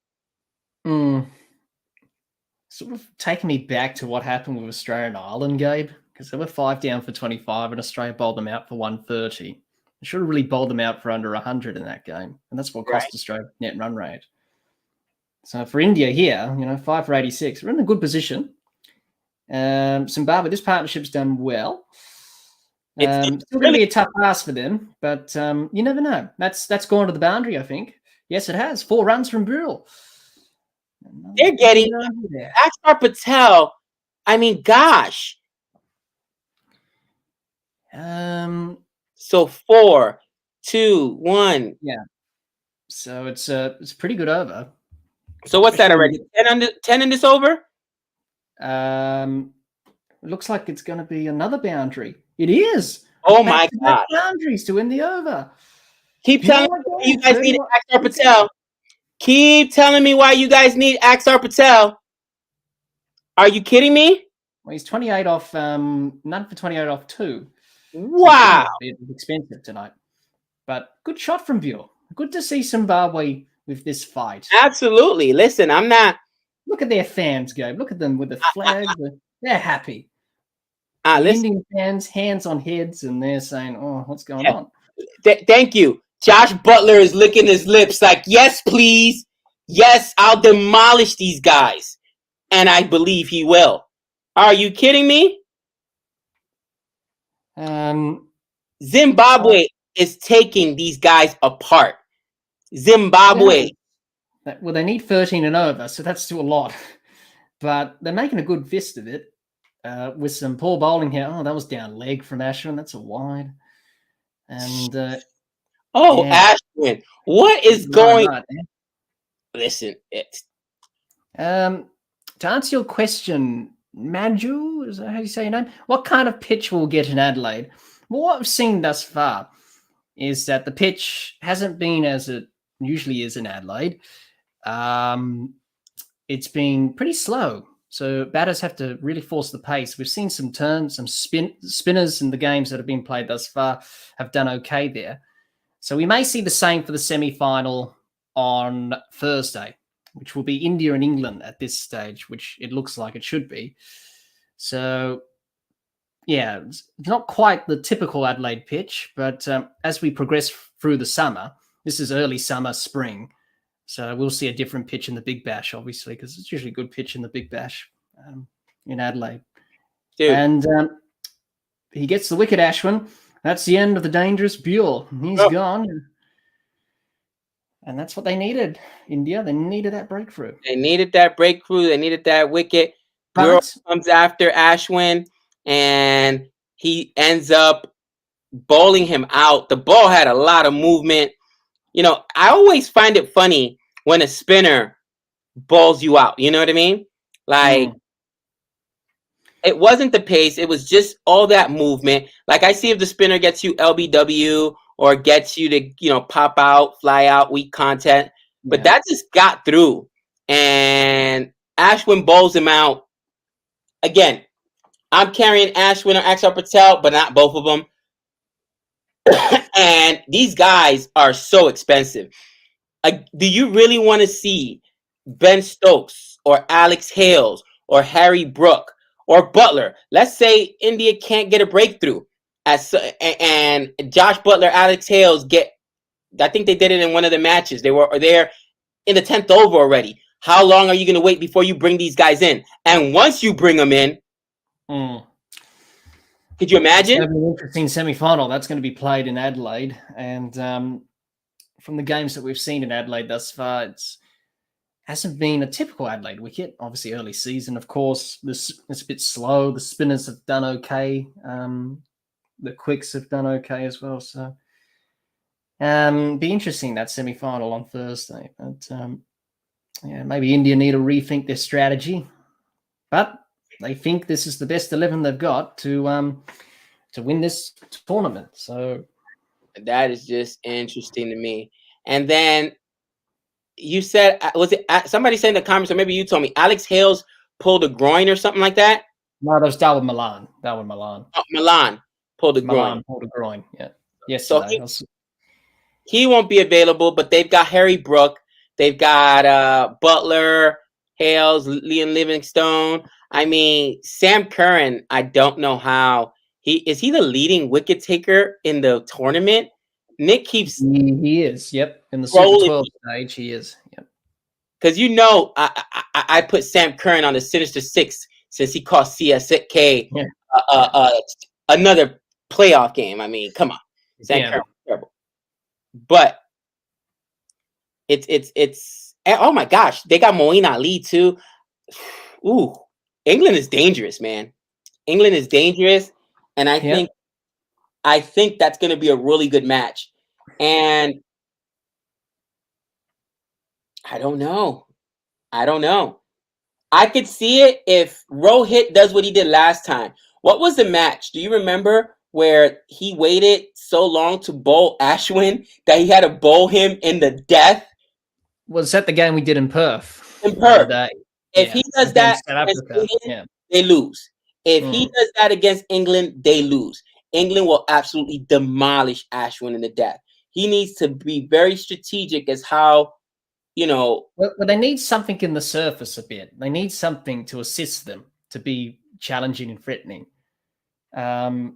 Sort of taking me back to what happened with Australia and Ireland, Gabe, because they were 5 down for 25 and Australia bowled them out for 130. They should have really bowled them out for under 100 in that game. And that's what cost Australia net run rate. So for India here, 5 for 86, we're in a good position. Zimbabwe, this partnership's done well. It's still going to be a tough pass for them, but you never know. That's gone to the boundary, I think. Yes, it has. 4 runs from Burrell. They're getting Axar Patel. I mean, gosh. So 4, 2, 1. Yeah. So it's a pretty good over. So what's that already? 10 in this over? It looks like it's going to be another boundary. It is. Oh my God! Boundaries to win the over. Keep telling me why you guys need Axar Patel. Keep telling me why you guys need Axar Patel. Are you kidding me? Well, he's 28 off. None for 28 off 2. Wow. It's expensive tonight, but good shot from Buell. Good to see Zimbabwe with this fight. Absolutely. Listen, I'm not. Look at their fans, Gabe. Look at them with the flag. They're happy. Listen. Indian fans, hands on heads, and they're saying, "Oh, what's going on?" Thank you. Josh Butler is licking his lips like, "Yes, please. Yes, I'll demolish these guys," and I believe he will. Are you kidding me? Zimbabwe is taking these guys apart. Zimbabwe. Well, they need 13 and over, so that's still a lot. But they're making a good fist of it with some poor bowling here. Oh, that was down leg from Ashwin. That's a wide. And Ashwin, what is going on? Listen, to answer your question, Maju, is that how you say your name? What kind of pitch will get in Adelaide? Well, what I've seen thus far is that the pitch hasn't been as it usually is in Adelaide. It's been pretty slow, so batters have to really force the pace. We've seen some turns, some spinners in the games that have been played thus far have done okay there. So we may see the same for the semi-final on Thursday, which will be India and England at this stage, which it looks like it should be. So, yeah, it's not quite the typical Adelaide pitch, but as we progress through the summer, this is early summer, spring, so we'll see a different pitch in the Big Bash, obviously, because it's usually a good pitch in the Big Bash in Adelaide. Dude. And he gets the wicket, Ashwin. That's the end of the dangerous Buell. He's gone. And that's what they needed, India. They needed that breakthrough. They needed that breakthrough. They needed that wicket. Buell comes after Ashwin, and he ends up bowling him out. The ball had a lot of movement. I always find it funny when a spinner bowls you out. You know what I mean? Like, it wasn't the pace. It was just all that movement. Like, I see if the spinner gets you LBW or gets you to, pop out, fly out, weak content. But that just got through. And Ashwin bowls him out. Again, I'm carrying Ashwin or Axar Patel, but not both of them. And these guys are so expensive. Do you really want to see Ben Stokes or Alex Hales or Harry Brook or Butler? Let's say India can't get a breakthrough, and Josh Butler, Alex Hales get I think they did it in one of the matches. They were there in the 10th over already. How long are you going to wait before you bring these guys in? And once you bring them in, could you imagine? It's going to be an interesting semi-final. That's going to be played in Adelaide. And from the games that we've seen in Adelaide thus far, it hasn't been a typical Adelaide wicket. Obviously, early season, of course, it's a bit slow. The spinners have done okay. The quicks have done okay as well. So be interesting, that semi-final on Thursday. But yeah, maybe India need to rethink their strategy. But they think this is the best 11 they've got to win this tournament. So that is just interesting to me. And then you said, was it somebody said in the comments, or maybe you told me, Alex Hales pulled a groin or something like that? No, that was Darwin Milan. Oh, Milan pulled a groin. Milan pulled a groin, yeah. Yesterday. So he won't be available, but they've got Harry Brook. They've got Butler, Hales, Liam Livingstone. I mean, Sam Curran, I don't know how. Is he the leading wicket taker in the tournament? Nick keeps... He is, yep. In the Super 12 stage, he is, yep. Because I put Sam Curran on the Sinister Six since he cost CSK another playoff game. I mean, come on. Sam Curran, terrible. But it's oh my gosh, they got Moeen Ali too. Ooh, England is dangerous, man. England is dangerous, and I think that's going to be a really good match. And I don't know. I could see it if Rohit does what he did last time. What was the match? Do you remember where he waited so long to bowl Ashwin that he had to bowl him in the death? Was that the game we did in Perth? In Perth. If he does that against England, they lose. If he does that against England, they lose. England will absolutely demolish Ashwin in the death. He needs to be very strategic as how, Well, they need something in the surface a bit. They need something to assist them to be challenging and threatening. Will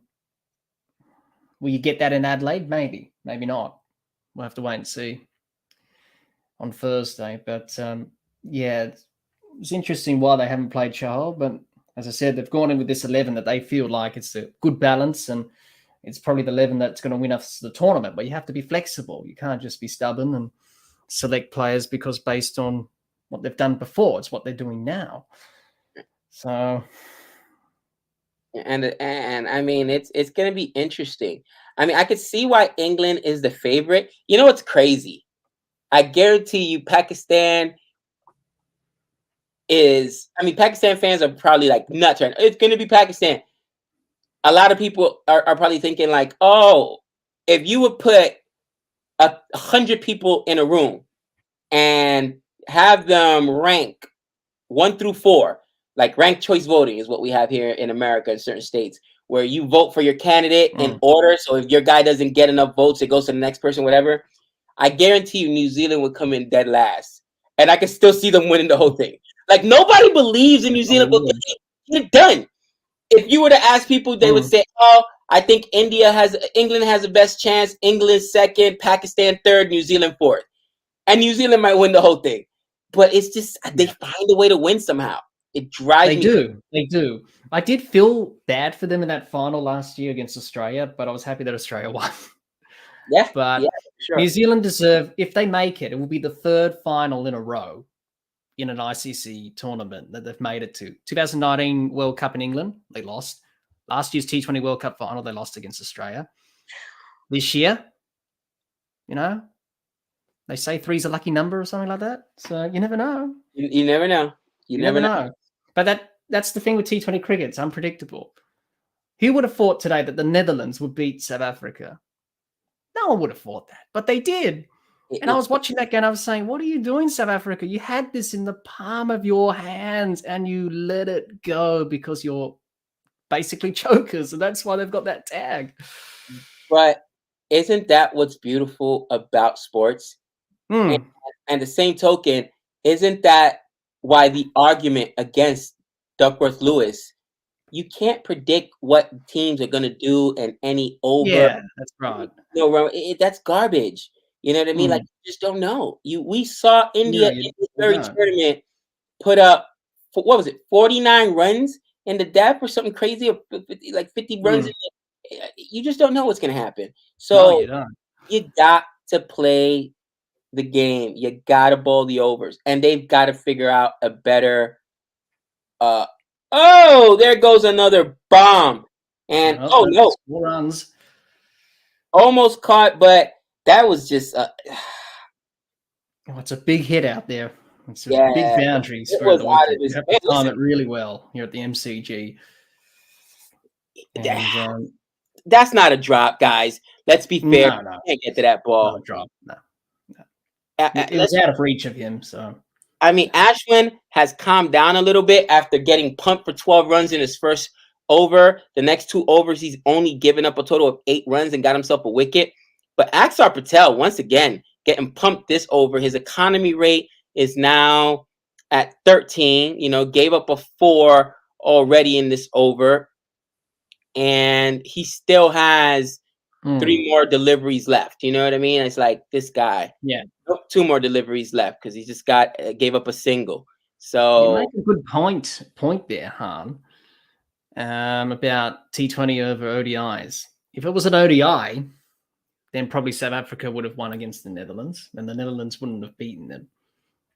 you get that in Adelaide? Maybe. Maybe not. We'll have to wait and see on Thursday. But, it's interesting why they haven't played Chahal. But as I said, they've gone in with this 11 that they feel like it's a good balance, and it's probably the 11 that's going to win us the tournament. But you have to be flexible. You can't just be stubborn and select players because based on what they've done before, it's what they're doing now. So, and I mean, it's going to be interesting. I mean, I could see why England is the favorite. You know what's crazy? I guarantee you, Pakistan Pakistan fans are probably like nuts. Right? It's going to be Pakistan. A lot of people are probably thinking like, oh, if you would put 100 people in a room and have them rank 1 through 4, like ranked choice voting is what we have here in America in certain states, where you vote for your candidate in order. So if your guy doesn't get enough votes, it goes to the next person, whatever. I guarantee you New Zealand would come in dead last. And I can still see them winning the whole thing. Like, nobody believes in New Zealand will get it done. If you were to ask people, they would say, oh, I think England has the best chance. England second, Pakistan third, New Zealand fourth. And New Zealand might win the whole thing. But it's just, they find a way to win somehow. It drives me. They do. I did feel bad for them in that final last year against Australia, but I was happy that Australia won. Yeah. But sure. New Zealand deserve, if they make it, it will be the 3rd final in a row in an ICC tournament that they've made it to. 2019 World Cup in England, they lost. Last year's T20 World Cup final, they lost against Australia. This year, they say 3's a lucky number or something like that. So you never know. You never know. You never know. But that's the thing with T20 cricket. It's unpredictable. Who would have thought today that the Netherlands would beat South Africa? No one would have thought that, but they did. And I was watching that game. I was saying, what are you doing, South Africa? You had this in the palm of your hands and you let it go because you're basically chokers. And that's why they've got that tag. But isn't that what's beautiful about sports? And the same token, isn't that why the argument against Duckworth Lewis, you can't predict what teams are going to do in any over. Yeah, that's right. That's garbage. You know what I mean? Like, you just don't know. We saw India No, in you this very don't. tournament put up, what was it, 49 runs in the death or something crazy, or 50, like 50 runs. You just don't know what's going to happen. No, So you don't. you got to play the game. You got to bowl the overs, and they've got to figure out a better. Oh, there goes another bomb, and oh no, 4 runs. almost caught, but that was just It's a big hit out there. It's a yeah, big boundaries it for was the out of wicket. this. You have Hey, to time listen, it really well here at the MCG. And that's not a drop, guys. Let's be fair. no, You can't get to that ball. not a drop. No. It was out of reach of him. So I mean, Ashwin has calmed down a little bit after getting pumped for 12 runs in his first over. The next 2 overs, he's only given up a total of 8 runs and got himself a wicket. But Axar Patel, once again, getting pumped this over. His economy rate is now at 13. You know, gave up a 4 already in this over. And he still has 3 more deliveries left. You know what I mean? It's like this guy. yeah. 2 more deliveries left because he just gave up a single. You So make a good point there, Han, about T20 over ODIs. If it was an ODI, then probably South Africa would have won against the Netherlands, and the Netherlands wouldn't have beaten them.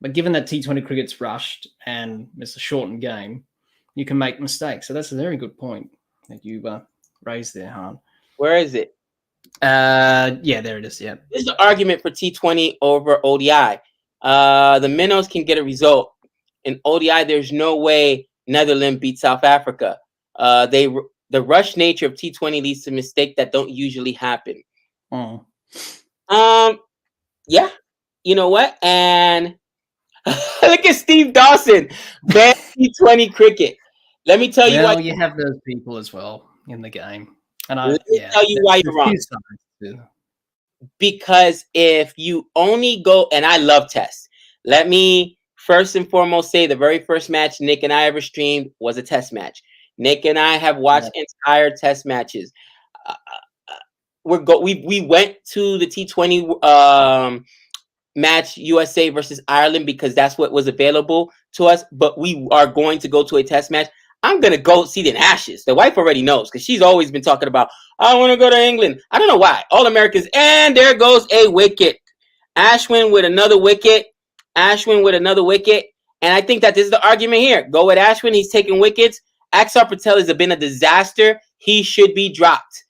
But given that T20 cricket's rushed and it's a shortened game, you can make mistakes. So that's a very good point that you raised there, Han. where is it? Yeah, there it is. Yeah. This is the argument for T20 over ODI. The minnows can get a result. In ODI, there's no way Netherlands beat South Africa. The rush nature of T20 leads to mistakes that don't usually happen. Yeah. You know what? And look at Steve Dawson, ban T20 cricket. Let me tell you why. You have those people as well in the game. And Let me tell you why you're wrong. Because if you only go, and I love tests. Let me first and foremost say the very first match Nick and I ever streamed was a test match. Nick and I have watched entire test matches. We went to the T20 match USA versus Ireland because that's what was available to us. But we are going to go to a test match. I'm going to go see the Ashes. The wife already knows because she's always been talking about, I want to go to England. I don't know why. All Americans. And there goes a wicket. Ashwin with another wicket. And I think that this is the argument here. Go with Ashwin. He's taking wickets. Axar Patel has been a disaster. He should be dropped.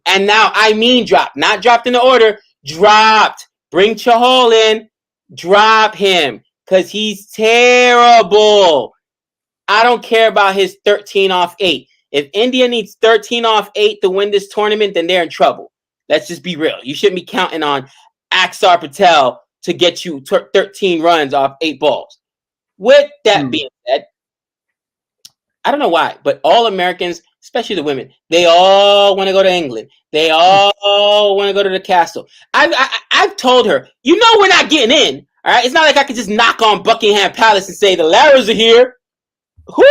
And now I mean dropped. Not dropped in the order. Dropped. Bring Chahal in. Drop him. Because he's terrible. I don't care about his 13 off 8. If India needs 13 off 8 to win this tournament, then they're in trouble. Let's just be real. You shouldn't be counting on Axar Patel to get you 13 runs off 8 balls. With that being said, I don't know why, but all Americans, especially the women, they all want to go to England. They all want to go to the castle. I've told her, you know we're not getting in. All right? It's not like I could just knock on Buckingham Palace and say, the Laras are here. Who?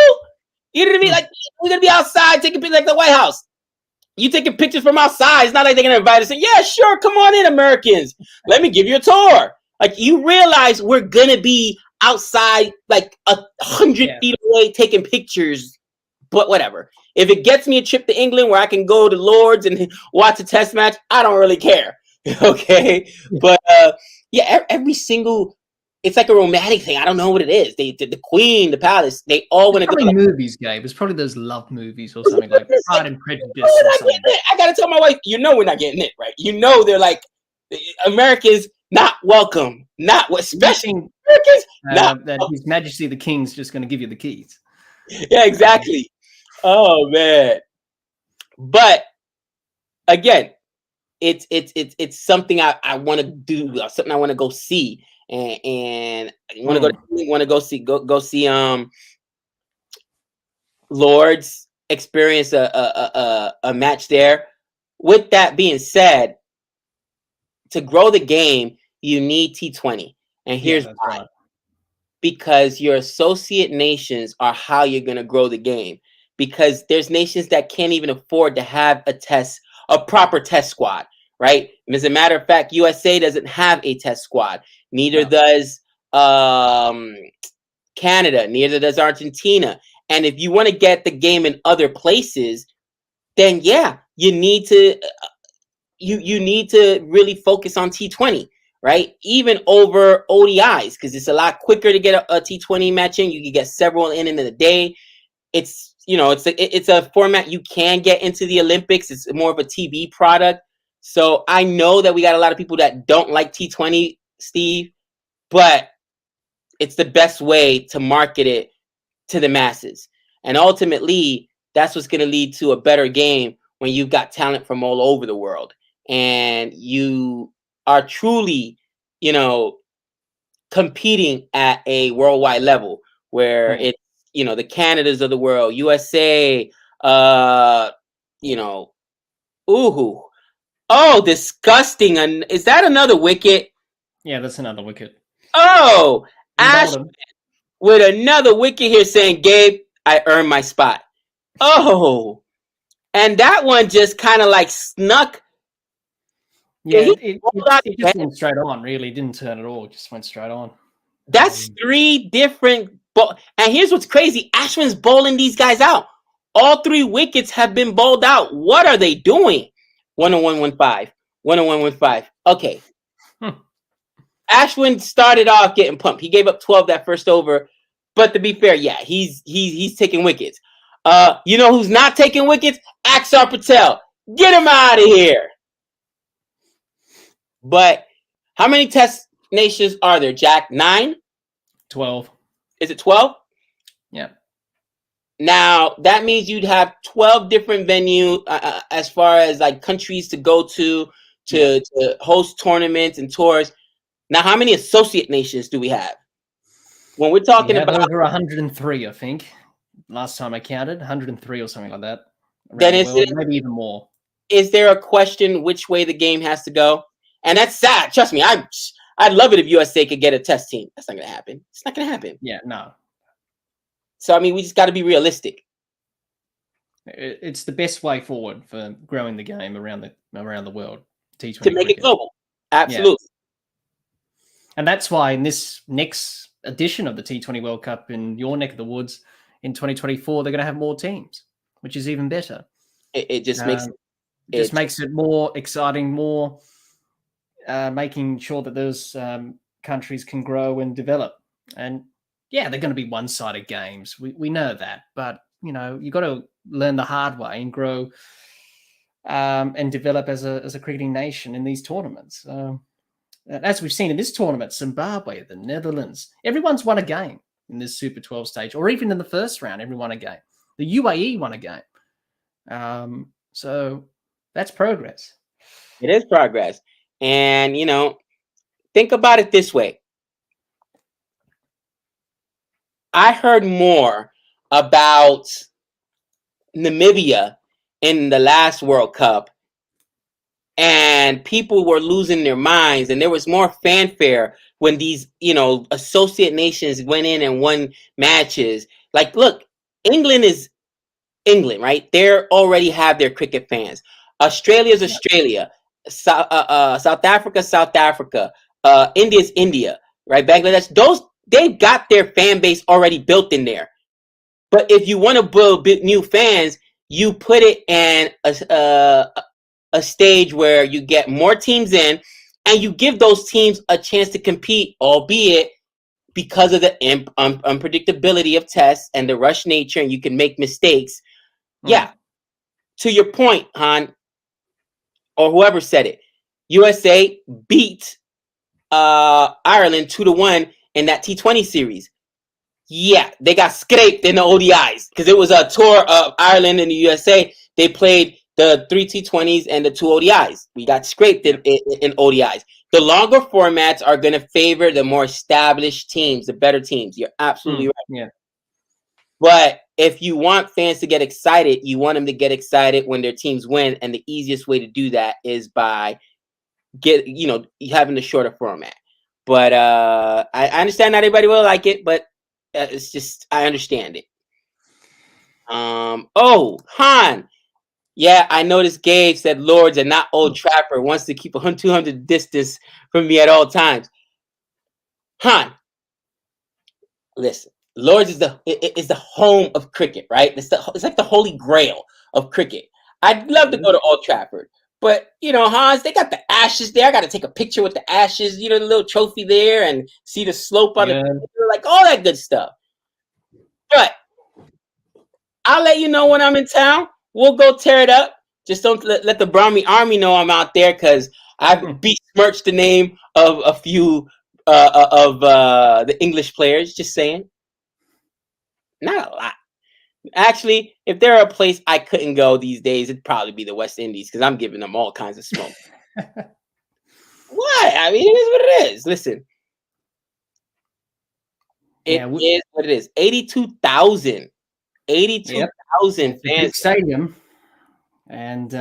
You know what I mean? Like, we're going to be outside taking pictures like the White House. You taking pictures from outside. It's not like they're going to invite us. Yeah, sure. Come on in, Americans. Let me give you a tour. Like, you realize we're going to be outside like 100 feet away taking pictures. But whatever. If it gets me a trip to England where I can go to Lord's and watch a test match, I don't really care. Okay? But, yeah, every single... It's like a romantic thing. I don't know what it is. The Queen, the Palace, they all want to go. Probably movies, Gabe. It's probably those love movies or something like Pride and Prejudice. I got to tell my wife, you know we're not getting it, right? You know they're like, Americans not welcome. Not what, especially Americans. That His Majesty the King's just going to give you the keys. Yeah, exactly. Oh, man. But, again, it's something I want to do, something I want to go see. And want to go see Lords, experience a match there. With that being said, to grow the game, you need T20, and here's why. Right. Because your associate nations are how you're going to grow the game. Because there's nations that can't even afford to have a proper test squad. right? As a matter of fact, USA doesn't have a test squad. Neither No. does Canada. Neither does Argentina. And if you want to get the game in other places, then yeah, you need to you need to really focus on T20, right? Even over ODIs, because it's a lot quicker to get a T20 match in. You can get several in a day. It's it's a format you can get into the Olympics. It's more of a TV product. So I know that we got a lot of people that don't like T20, Steve, but it's the best way to market it to the masses. And ultimately, that's what's going to lead to a better game when you've got talent from all over the world and you are truly, competing at a worldwide level where it's, the Canadas of the world, USA, you know, ooh, oh, disgusting. And is that another wicket? Yeah, that's another wicket. Oh, You Ash bowled him. with another wicket here saying, Gabe, I earned my spot. Oh, and that one just kind of like snuck. Yeah, He rolled out it just again. went straight on, really. It didn't turn at all. It just went straight on. That's three different. And here's what's crazy. Ashwin's bowling these guys out. All three wickets have been bowled out. What are they doing? 101-15. 101-15. Okay. Ashwin started off getting pumped. He gave up 12 that first over. But to be fair, yeah, he's taking wickets. You know who's not taking wickets? Axar Patel. Get him out of here. But how many test nations are there, Jack? 9? 12. Is it 12? Yeah. Now, that means you'd have 12 different venues as far as like countries to go to host tournaments and tours. Now, how many associate nations do we have? When we're talking about over 103, I think. Last time I counted, 103 or something like that. Then Around the world, maybe even more. Is there a question which way the game has to go? And that's sad. Trust me, I'd love it if USA could get a test team. That's not going to happen. It's not going to happen. Yeah, no. So, I mean, we just got to be realistic. It's the best way forward for growing the game around the world. T20 to make it global. Absolutely. Yeah. And that's why in this next edition of the T20 World Cup in your neck of the woods in 2024, they're going to have more teams, which is even better. It just makes it more exciting, more making sure that those countries can grow and develop. And yeah, they're going to be one-sided games. We know that, but you got to learn the hard way and grow and develop as a cricketing nation in these tournaments. As we've seen in this tournament, Zimbabwe, the Netherlands, everyone's won a game in this Super 12 stage, or even in the first round, everyone won a game. The UAE won a game. So that's progress. It is progress. And, think about it this way. I heard more about Namibia in the last World Cup, and people were losing their minds, and there was more fanfare when these, associate nations went in and won matches. Like, look, England is England, right? They already have their cricket fans. Australia's Australia. South Africa, South Africa. India's India, right? Bangladesh. They've got their fan base already built in there. But if you want to build new fans, you put it in a stage where you get more teams in, and you give those teams a chance to compete, albeit because of the unpredictability of tests and the rush nature, and you can make mistakes. Yeah. To your point, Han, or whoever said it, USA beat Ireland 2-1 in that T20 series. Yeah, they got scraped in the ODIs because it was a tour of Ireland and the USA. They played the 3 T20s and the 2 ODIs. We got scraped in ODIs. The longer formats are going to favor the more established teams, the better teams. You're absolutely right. Yeah. But if you want fans to get excited, you want them to get excited when their teams win. And the easiest way to do that is by having the shorter format. But I understand not everybody will like it, but it's just, I understand it. Han, Yeah, I noticed Gabe said Lords and not Old Trapper wants to keep 200 distance from me at all times. Han, listen, Lords is the home of cricket, right? It's like the holy grail of cricket. I'd love to go to Old Trafford, but you know, Hans, they got the Ashes there. I got to take a picture with the Ashes, you know, the little trophy there, and see the slope on the picture, like all that good stuff. But I'll let you know when I'm in town. We'll go tear it up. Just don't let the Brahmi Army know I'm out there, because I've besmirched the name of a few of the English players. Just saying, not a lot. Actually, if there are a place I couldn't go these days, it'd probably be the West Indies, because I'm giving them all kinds of smoke. What? I mean, it is what it is. Listen, it is what it is. 82,000. 82,000 fans. Stadium. And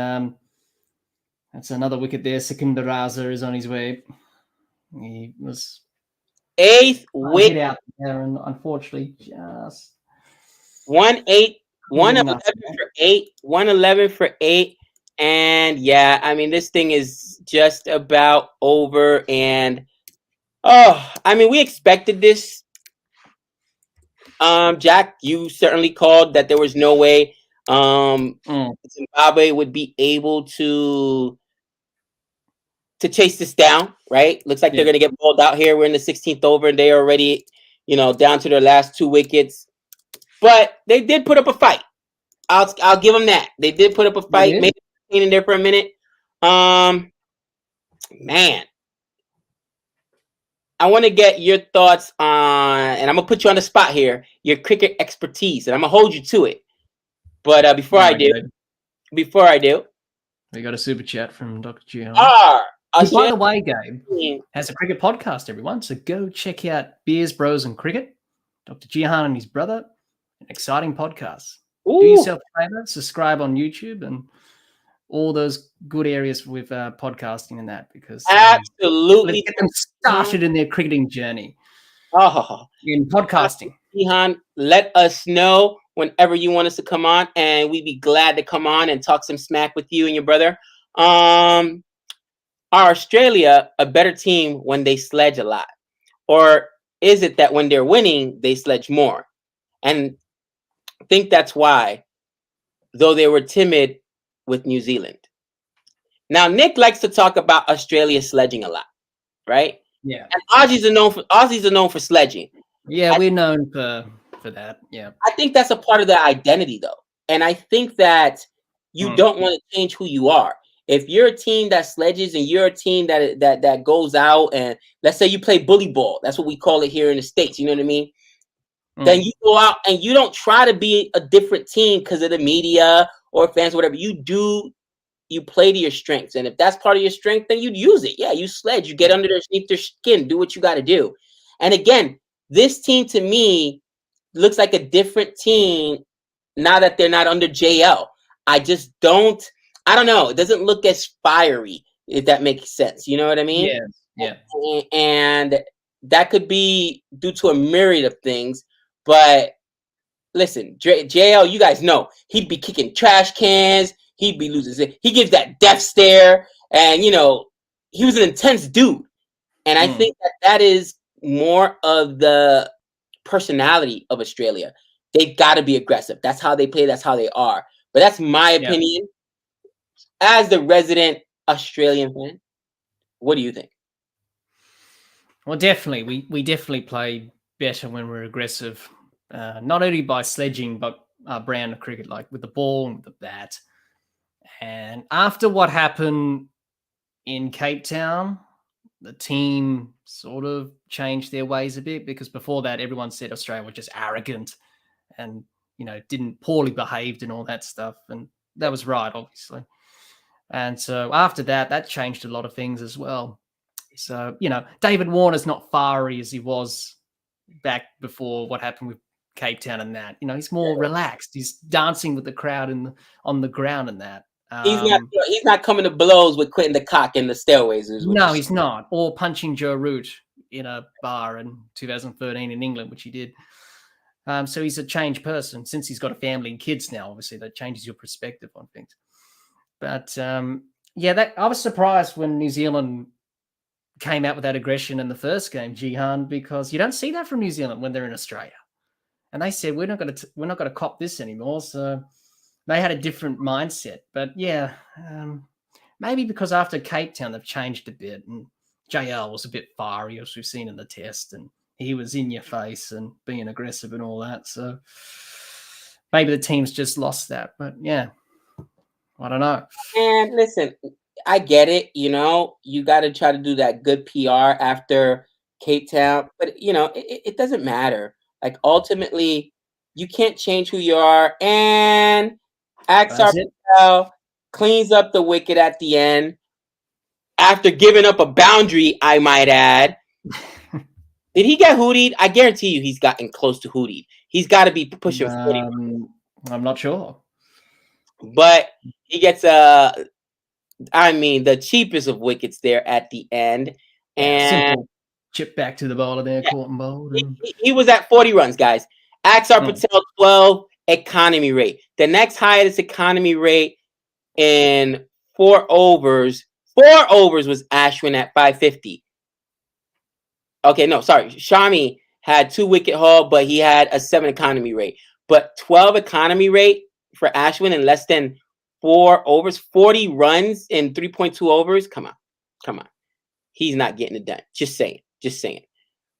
that's another wicket there. Sekunda Raza is on his way. He was 8th wicket out there, and unfortunately, just 111 for 8, 111 for 8, and yeah, I mean, this thing is just about over. And I mean, we expected this. Jack, you certainly called that there was no way Zimbabwe would be able to chase this down, right? Looks like they're going to get bowled out here. We're in the 16th over, and they're already, you know, down to their last 2 wickets. But they did put up a fight. I'll give them that. They did put up a fight. Maybe in there for a minute. Man, I want to get your thoughts on, and I'm gonna put you on the spot here, your cricket expertise, and I'm gonna hold you to it. But before I do, we got a super chat from Dr. Gian. By the way, Gabe has a cricket podcast, everyone. So go check out Beers, Bros, and Cricket. Dr. Jihan and his brother, an exciting podcast. Ooh. Do yourself a favor, subscribe on YouTube and all those good areas with podcasting and that, because absolutely, let's get them started in their cricketing journey. In podcasting. Jihan, let us know whenever you want us to come on, and we'd be glad to come on and talk some smack with you and your brother. Are Australia a better team when they sledge a lot? Or is it that when they're winning, they sledge more? And I think that's why, though they were timid with New Zealand. Now, Nick likes to talk about Australia sledging a lot, right? Yeah. And Aussies are known for sledging. Yeah, we're known for that. Yeah. I think that's a part of their identity, though. And I think that you don't want to change who you are. If you're a team that sledges and you're a team that goes out, and let's say you play bully ball, that's what we call it here in the States, you know what I mean? Then you go out and you don't try to be a different team because of the media or fans, whatever. You play to your strengths. And if that's part of your strength, then you'd use it. Yeah, you sledge, you get underneath their skin, do what you got to do. And again, this team to me looks like a different team now that they're not under JL. I don't know. It doesn't look as fiery, if that makes sense. You know what I mean? Yeah. And that could be due to a myriad of things. But listen, JL, you guys know, he'd be kicking trash cans. He'd be losing it. He gives that death stare. And, you know, he was an intense dude. And I think that is more of the personality of Australia. They've got to be aggressive. That's how they play. That's how they are. But that's my opinion. As the resident Australian fan, what do you think? Well, definitely. We definitely play better when we're aggressive. Not only by sledging, but our brand of cricket, like with the ball and with the bat. And after what happened in Cape Town, the team sort of changed their ways a bit, because before that, everyone said Australia was just arrogant and, you know, poorly behaved and all that stuff. And that was right, obviously. And so after that, that changed a lot of things as well. So, you know, David Warner's not fiery as he was back before what happened with Cape Town and that. You know, he's more relaxed. He's dancing with the crowd on the ground and that. He's not coming to blows with Quentin de Kock in the stairways. No, he's not. Or punching Joe Root in a bar in 2013 in England, which he did. So he's a changed person. Since he's got a family and kids now, obviously that changes your perspective on things. But yeah, I was surprised when New Zealand came out with that aggression in the first game, Jihan, because you don't see that from New Zealand when they're in Australia. And they said we're not going to cop this anymore. So they had a different mindset. But yeah, maybe because after Cape Town they've changed a bit, and JL was a bit fiery, as we've seen in the test, and he was in your face and being aggressive and all that. So maybe the team's just lost that. But yeah, I don't know. And listen, I get it. You got to try to do that good PR after Cape Town, but it doesn't matter. Like ultimately, you can't change who you are. And Axar Patel cleans up the wicket at the end after giving up a boundary, I might add. Did he get hootied? I guarantee you he's gotten close to hootied. He's got to be pushing 40. I'm not sure. But he gets the cheapest of wickets there at the end. And simple chip back to the bowler there, caught and bowled. He was at 40 runs, guys. Axar Patel, 12 economy rate. The next highest economy rate in 4 overs was Ashwin at 550. Okay, no, sorry. Shami had 2 wicket haul, but he had a 7 economy rate. But 12 economy rate for Ashwin in less than 4 overs, 40 runs in 3.2 overs. Come on. He's not getting it done. Just saying.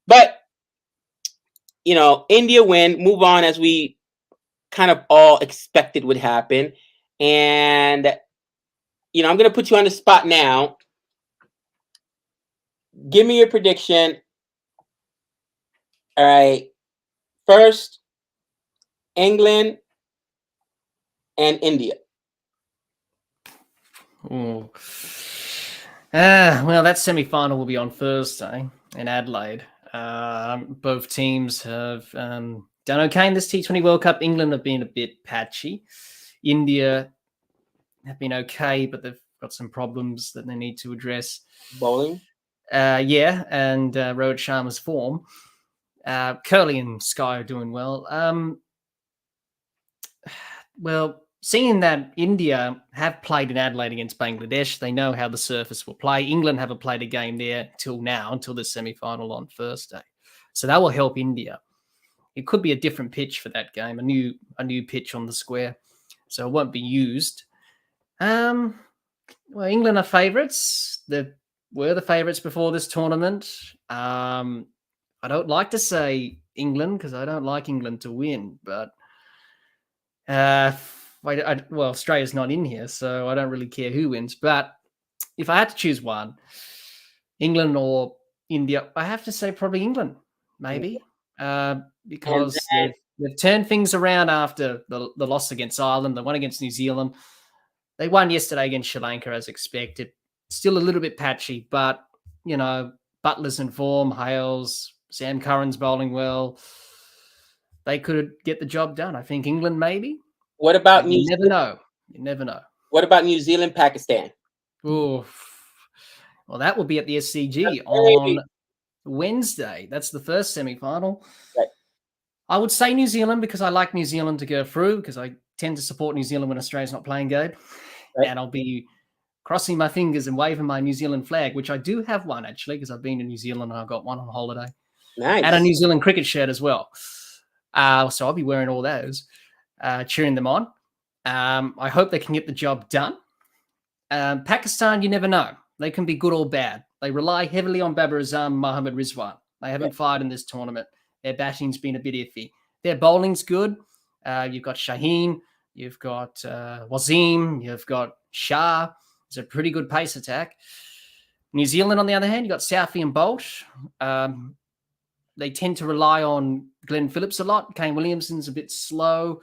But, India win, move on as we kind of all expected would happen. And, I'm going to put you on the spot now. Give me your prediction. All right. First, England and India. Oh. Well, that semi-final will be on Thursday in Adelaide. Both teams have done okay in this T20 World Cup. England have been a bit patchy. India have been okay, but they've got some problems that they need to address. Bowling? Yeah, and Rohit Sharma's form. Curly and Sky are doing well. Well, seeing that India have played in Adelaide against Bangladesh, they know how the surface will play. England haven't played a game there until the semi-final on Thursday. So that will help India. It could be a different pitch for that game, a new pitch on the square. So it won't be used. Well, England are favourites. They were the favourites before this tournament. I don't like to say England because I don't like England to win, but well, Australia's not in here, so I don't really care who wins. But if I had to choose one, England or India, I have to say probably England, maybe, because they've turned things around after the loss against Ireland. They won against New Zealand. They won yesterday against Sri Lanka as expected. Still a little bit patchy, but, Butler's in form, Hales, Sam Curran's bowling well. They could get the job done. I think England maybe. What about You never know. What about New Zealand, Pakistan? Ooh. Well, that will be at the SCG on Wednesday. That's the first semi-final. Right. I would say New Zealand because I like New Zealand to go through because I tend to support New Zealand when Australia's not playing, Gabe. Right. And I'll be crossing my fingers and waving my New Zealand flag, which I do have one actually because I've been to New Zealand and I've got one on holiday. Nice. And a New Zealand cricket shirt as well. So I'll be wearing all those, cheering them on. I hope they can get the job done. Pakistan, you never know. They can be good or bad. They rely heavily on Babar Azam and Mohammad Rizwan. They haven't fired in this tournament. Their batting's been a bit iffy. Their bowling's good. You've got Shaheen. You've got Wasim. You've got Shah. It's a pretty good pace attack. New Zealand, on the other hand, you've got Southey and Bolt. They tend to rely on Glenn Phillips a lot. Kane Williamson's a bit slow.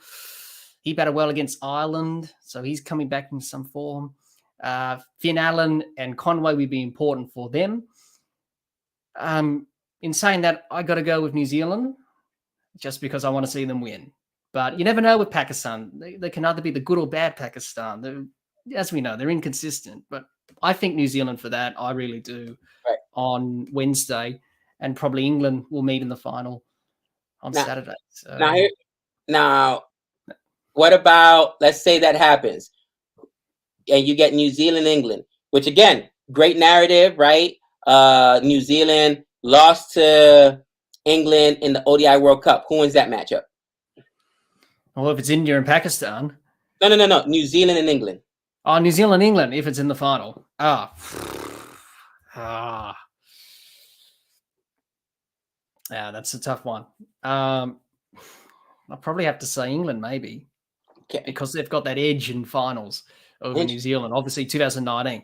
He batted well against Ireland, so he's coming back in some form. Finn Allen and Conway would be important for them. In saying that, I got to go with New Zealand just because I want to see them win. But you never know with Pakistan. They can either be the good or bad Pakistan. As we know, they're inconsistent. But I think New Zealand for that. I really do. Right. On Wednesday. And probably England will meet in the final on Saturday. So. Now, what about, let's say that happens. you get New Zealand, England, which again, great narrative, right? New Zealand lost to England in the ODI World Cup. Who wins that matchup? Well, if it's India and Pakistan. No. New Zealand and England. Oh, New Zealand, England, if it's in the final. Yeah, that's a tough one. I'll probably have to say England, maybe. Okay. Because they've got that edge in finals over New Zealand, obviously 2019.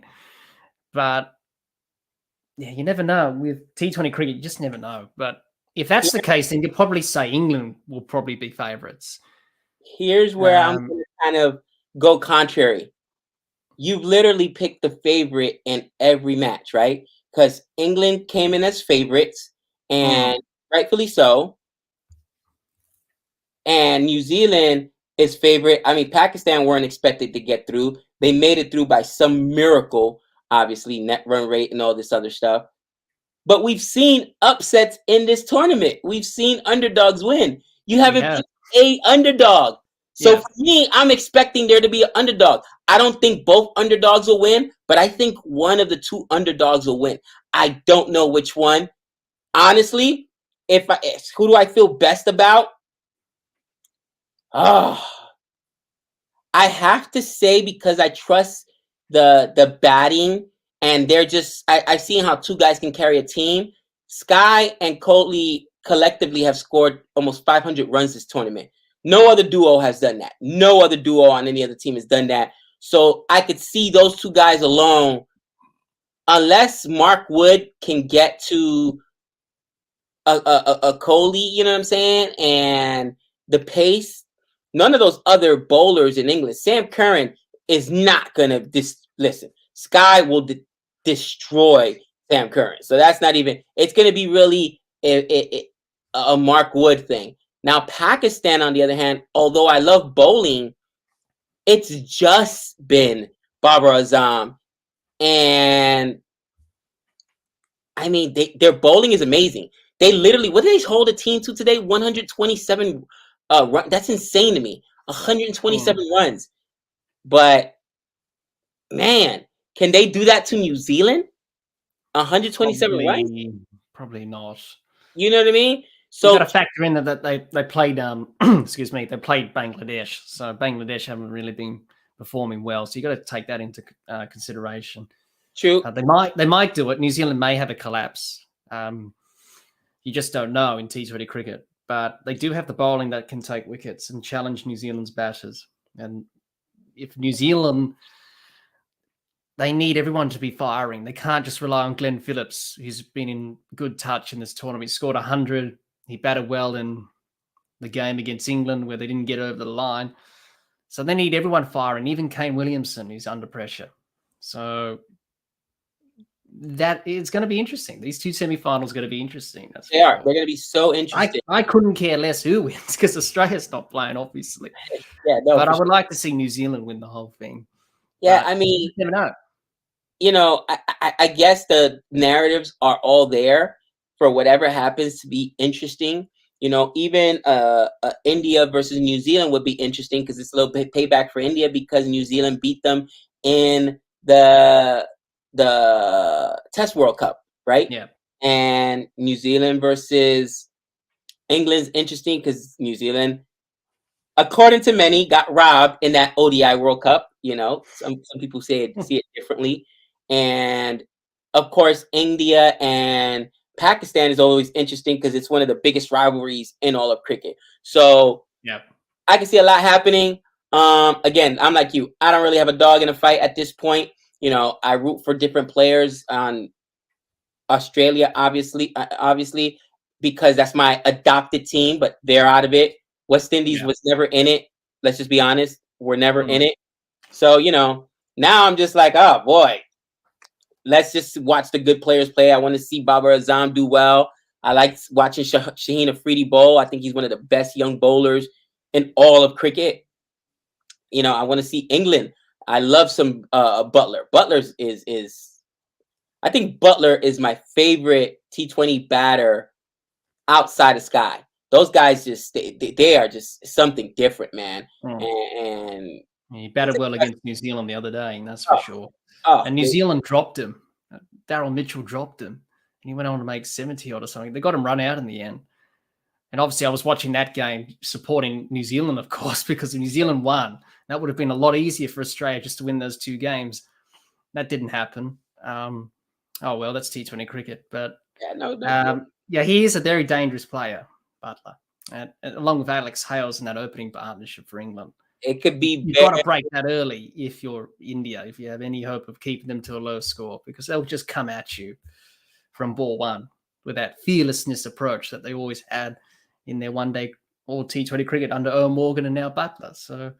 But yeah, you never know. With T20 cricket, you just never know. But if that's the case, then you'd probably say England will probably be favourites. Here's where I'm going to kind of go contrary. You've literally picked the favorite in every match, right? Because England came in as favorites, and rightfully so. And New Zealand is favorite. I mean, Pakistan weren't expected to get through. They made it through by some miracle, obviously, net run rate and all this other stuff. But we've seen upsets in this tournament. We've seen underdogs win. You haven't picked a underdog. So for me, I'm expecting there to be an underdog. I don't think both underdogs will win, but I think one of the two underdogs will win. I don't know which one. Honestly, who do I feel best about? I have to say, because I trust the batting, and they're just I've seen how two guys can carry a team. Sky and Coatley collectively have scored almost 500 runs this tournament. No other duo has done that. No other duo on any other team has done that. So I could see those two guys alone, unless Mark Wood can get to a Coley, you know what I'm saying, and the pace. None of those other bowlers in England. Sam Curran is not gonna listen. Sky will destroy Sam Curran, so that's not even. It's gonna be really a Mark Wood thing. Now Pakistan, on the other hand, although I love bowling, it's just been Babar Azam, and I mean their bowling is amazing. They literally, what did they hold a team to today? 127 run. That's insane to me. 127 runs. But man, can they do that to New Zealand? 127 runs? Probably not. You know what I mean? So you got to factor in that they played excuse me, they played Bangladesh. So Bangladesh haven't really been performing well. So you got to take that into consideration. True. They might do it. New Zealand may have a collapse. You just don't know in T20 cricket. But they do have the bowling that can take wickets and challenge New Zealand's batters. And if New Zealand, they need everyone to be firing. They can't just rely on Glenn Phillips, who's been in good touch in this tournament. He scored 100. He batted well in the game against England where they didn't get over the line. So they need everyone firing, even Kane Williamson, who's under pressure. So that is going to be interesting. These two semifinals are going to be interesting. They are. They're going to be so interesting. I couldn't care less who wins because Australia's not playing, obviously. But I would like to see New Zealand win the whole thing. Yeah, I mean, you never know. You know, I guess the narratives are all there for whatever happens to be interesting. You know, even India versus New Zealand would be interesting because it's a little bit payback for India because New Zealand beat them in the Test World Cup, right? Yeah. And New Zealand versus England's interesting because New Zealand, according to many, got robbed in that ODI World Cup. You know, some people see it differently. And of course, India and Pakistan is always interesting because it's one of the biggest rivalries in all of cricket. So yeah, I can see a lot happening. Again, I'm like you. I don't really have a dog in a fight at this point. You know, I root for different players on Australia, obviously, because that's my adopted team, but they're out of it. West Indies was never in it. Let's just be honest. We're never in it. So, you know, now I'm just like, oh, boy. Let's just watch the good players play. I want to see Babar Azam do well. I like watching Shaheen Afridi bowl. I think he's one of the best young bowlers in all of cricket. You know, I want to see England. I love some Butler. Butler's is I think Butler is my favorite T20 batter outside of Sky. Those guys just they are just something different, man. And He batted well against New Zealand the other day, and that's for sure. Oh, And New Zealand dropped him. Daryl Mitchell dropped him, and he went on to make 70 odd or something. They got him run out in the end. And obviously, I was watching that game supporting New Zealand, of course, because New Zealand won. That would have been a lot easier for Australia just to win those 2 games. That didn't happen. Oh, well, that's T20 cricket. But yeah, he is a very dangerous player, Butler, and along with Alex Hales in that opening partnership for England. It could be. You've got to break that early if you're India, if you have any hope of keeping them to a low score, because they'll just come at you from ball one with that fearlessness approach that they always had in their one-day or T20 cricket under Earl Morgan and now Butler. So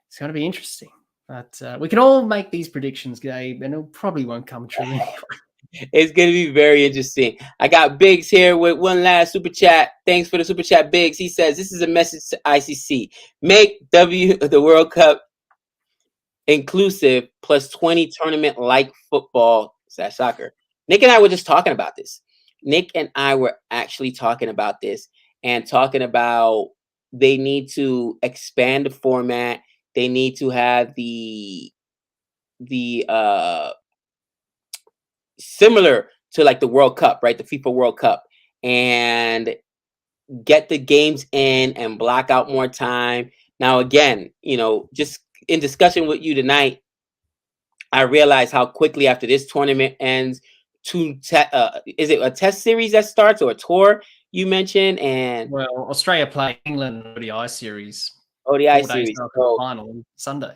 it's going to be interesting. But we can all make these predictions, Gabe, and it probably won't come true anyway. It's going to be very interesting. I got Biggs here with one last super chat. Thanks for the super chat, Biggs. He says, this is a message to ICC. Make the World Cup inclusive plus 20 tournament like football / soccer. Nick and I were just talking about this. Nick and I were actually talking about this and talking about they need to expand the format. They need to have the similar to like the World Cup, right? The FIFA World Cup, and get the games in and block out more time. Now, again, just in discussion with you tonight, I realized how quickly after this tournament ends, is it a test series that starts or a tour you mentioned? And well, Australia play England ODI series. ODI series. So, final on Sunday.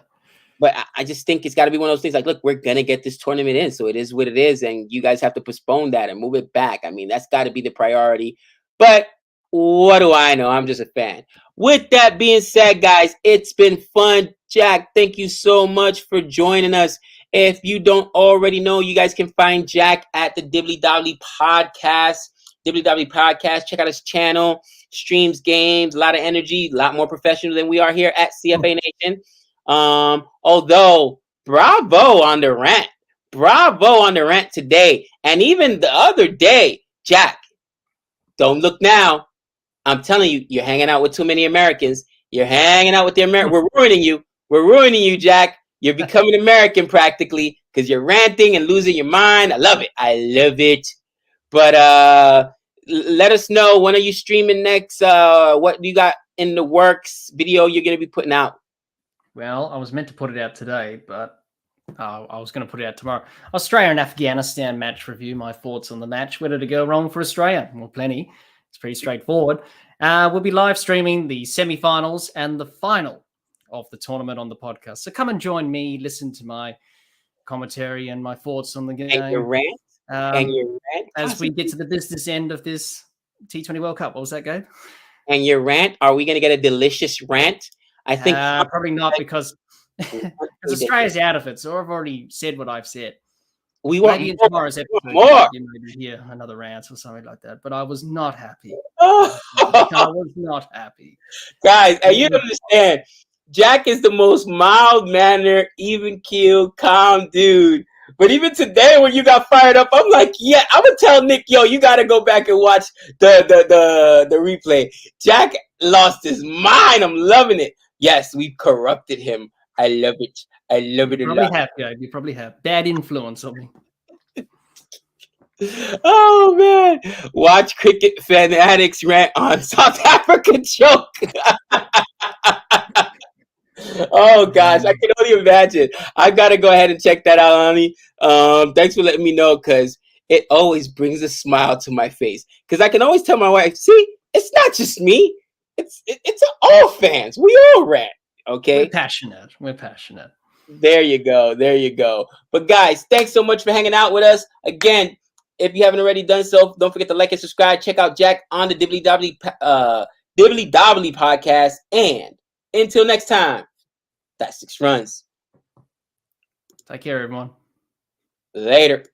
But I just think it's got to be one of those things like, look, we're going to get this tournament in. So it is what it is. And you guys have to postpone that and move it back. I mean, that's got to be the priority. But what do I know? I'm just a fan. With that being said, guys, it's been fun. Jack, thank you so much for joining us. If you don't already know, you guys can find Jack at the Dibbly Dobbly Podcast. Dibbly Dobbly Podcast. Check out his channel. Streams games. A lot of energy. A lot more professional than we are here at CFA Nation. Although bravo on the rant today, and even the other day, Jack, don't look now. I'm telling you, you're hanging out with too many Americans. You're hanging out with the Americans. We're ruining you, Jack. You're becoming American practically because you're ranting and losing your mind. I love it. But let us know, when are you streaming next? What do you got in the works? Video you're going to be putting out? Well, I was meant to put it out today, but I was going to put it out tomorrow. Australia and Afghanistan match review, my thoughts on the match. Where did it go wrong for Australia? Well, plenty. It's pretty straightforward. We'll be live streaming the semifinals and the final of the tournament on the podcast. So come and join me, listen to my commentary and my thoughts on the game. And your rant. As we get to the business end of this T20 World Cup. What was that, Gabe? And your rant. Are we going to get a delicious rant? I think probably not, because Australia's out of it. So I've already said what I've said. We want maybe in tomorrow's episode, more. You might hear another rant or something like that. But I was not happy. I was not happy, guys. And you understand, Jack is the most mild-mannered, even-keeled, calm dude. But even today, when you got fired up, I'm like, yeah, I'm gonna tell Nick, yo, you gotta go back and watch the replay. Jack lost his mind. I'm loving it. Yes, we've corrupted him. I love it. You probably have bad influence on me. Oh man, watch Cricket Fanatics rant on South Africa joke. Oh gosh, I can only imagine. I've got to go ahead and check that out, honey. Thanks for letting me know, because it always brings a smile to my face. Because I can always tell my wife, see, it's not just me. It's all fans. We all rant. Okay. We're passionate. There you go. But guys, thanks so much for hanging out with us. Again, if you haven't already done so, don't forget to like and subscribe. Check out Jack on the Dibbly Dobbly Podcast. And until next time, that's 6 runs. Take care, everyone. Later.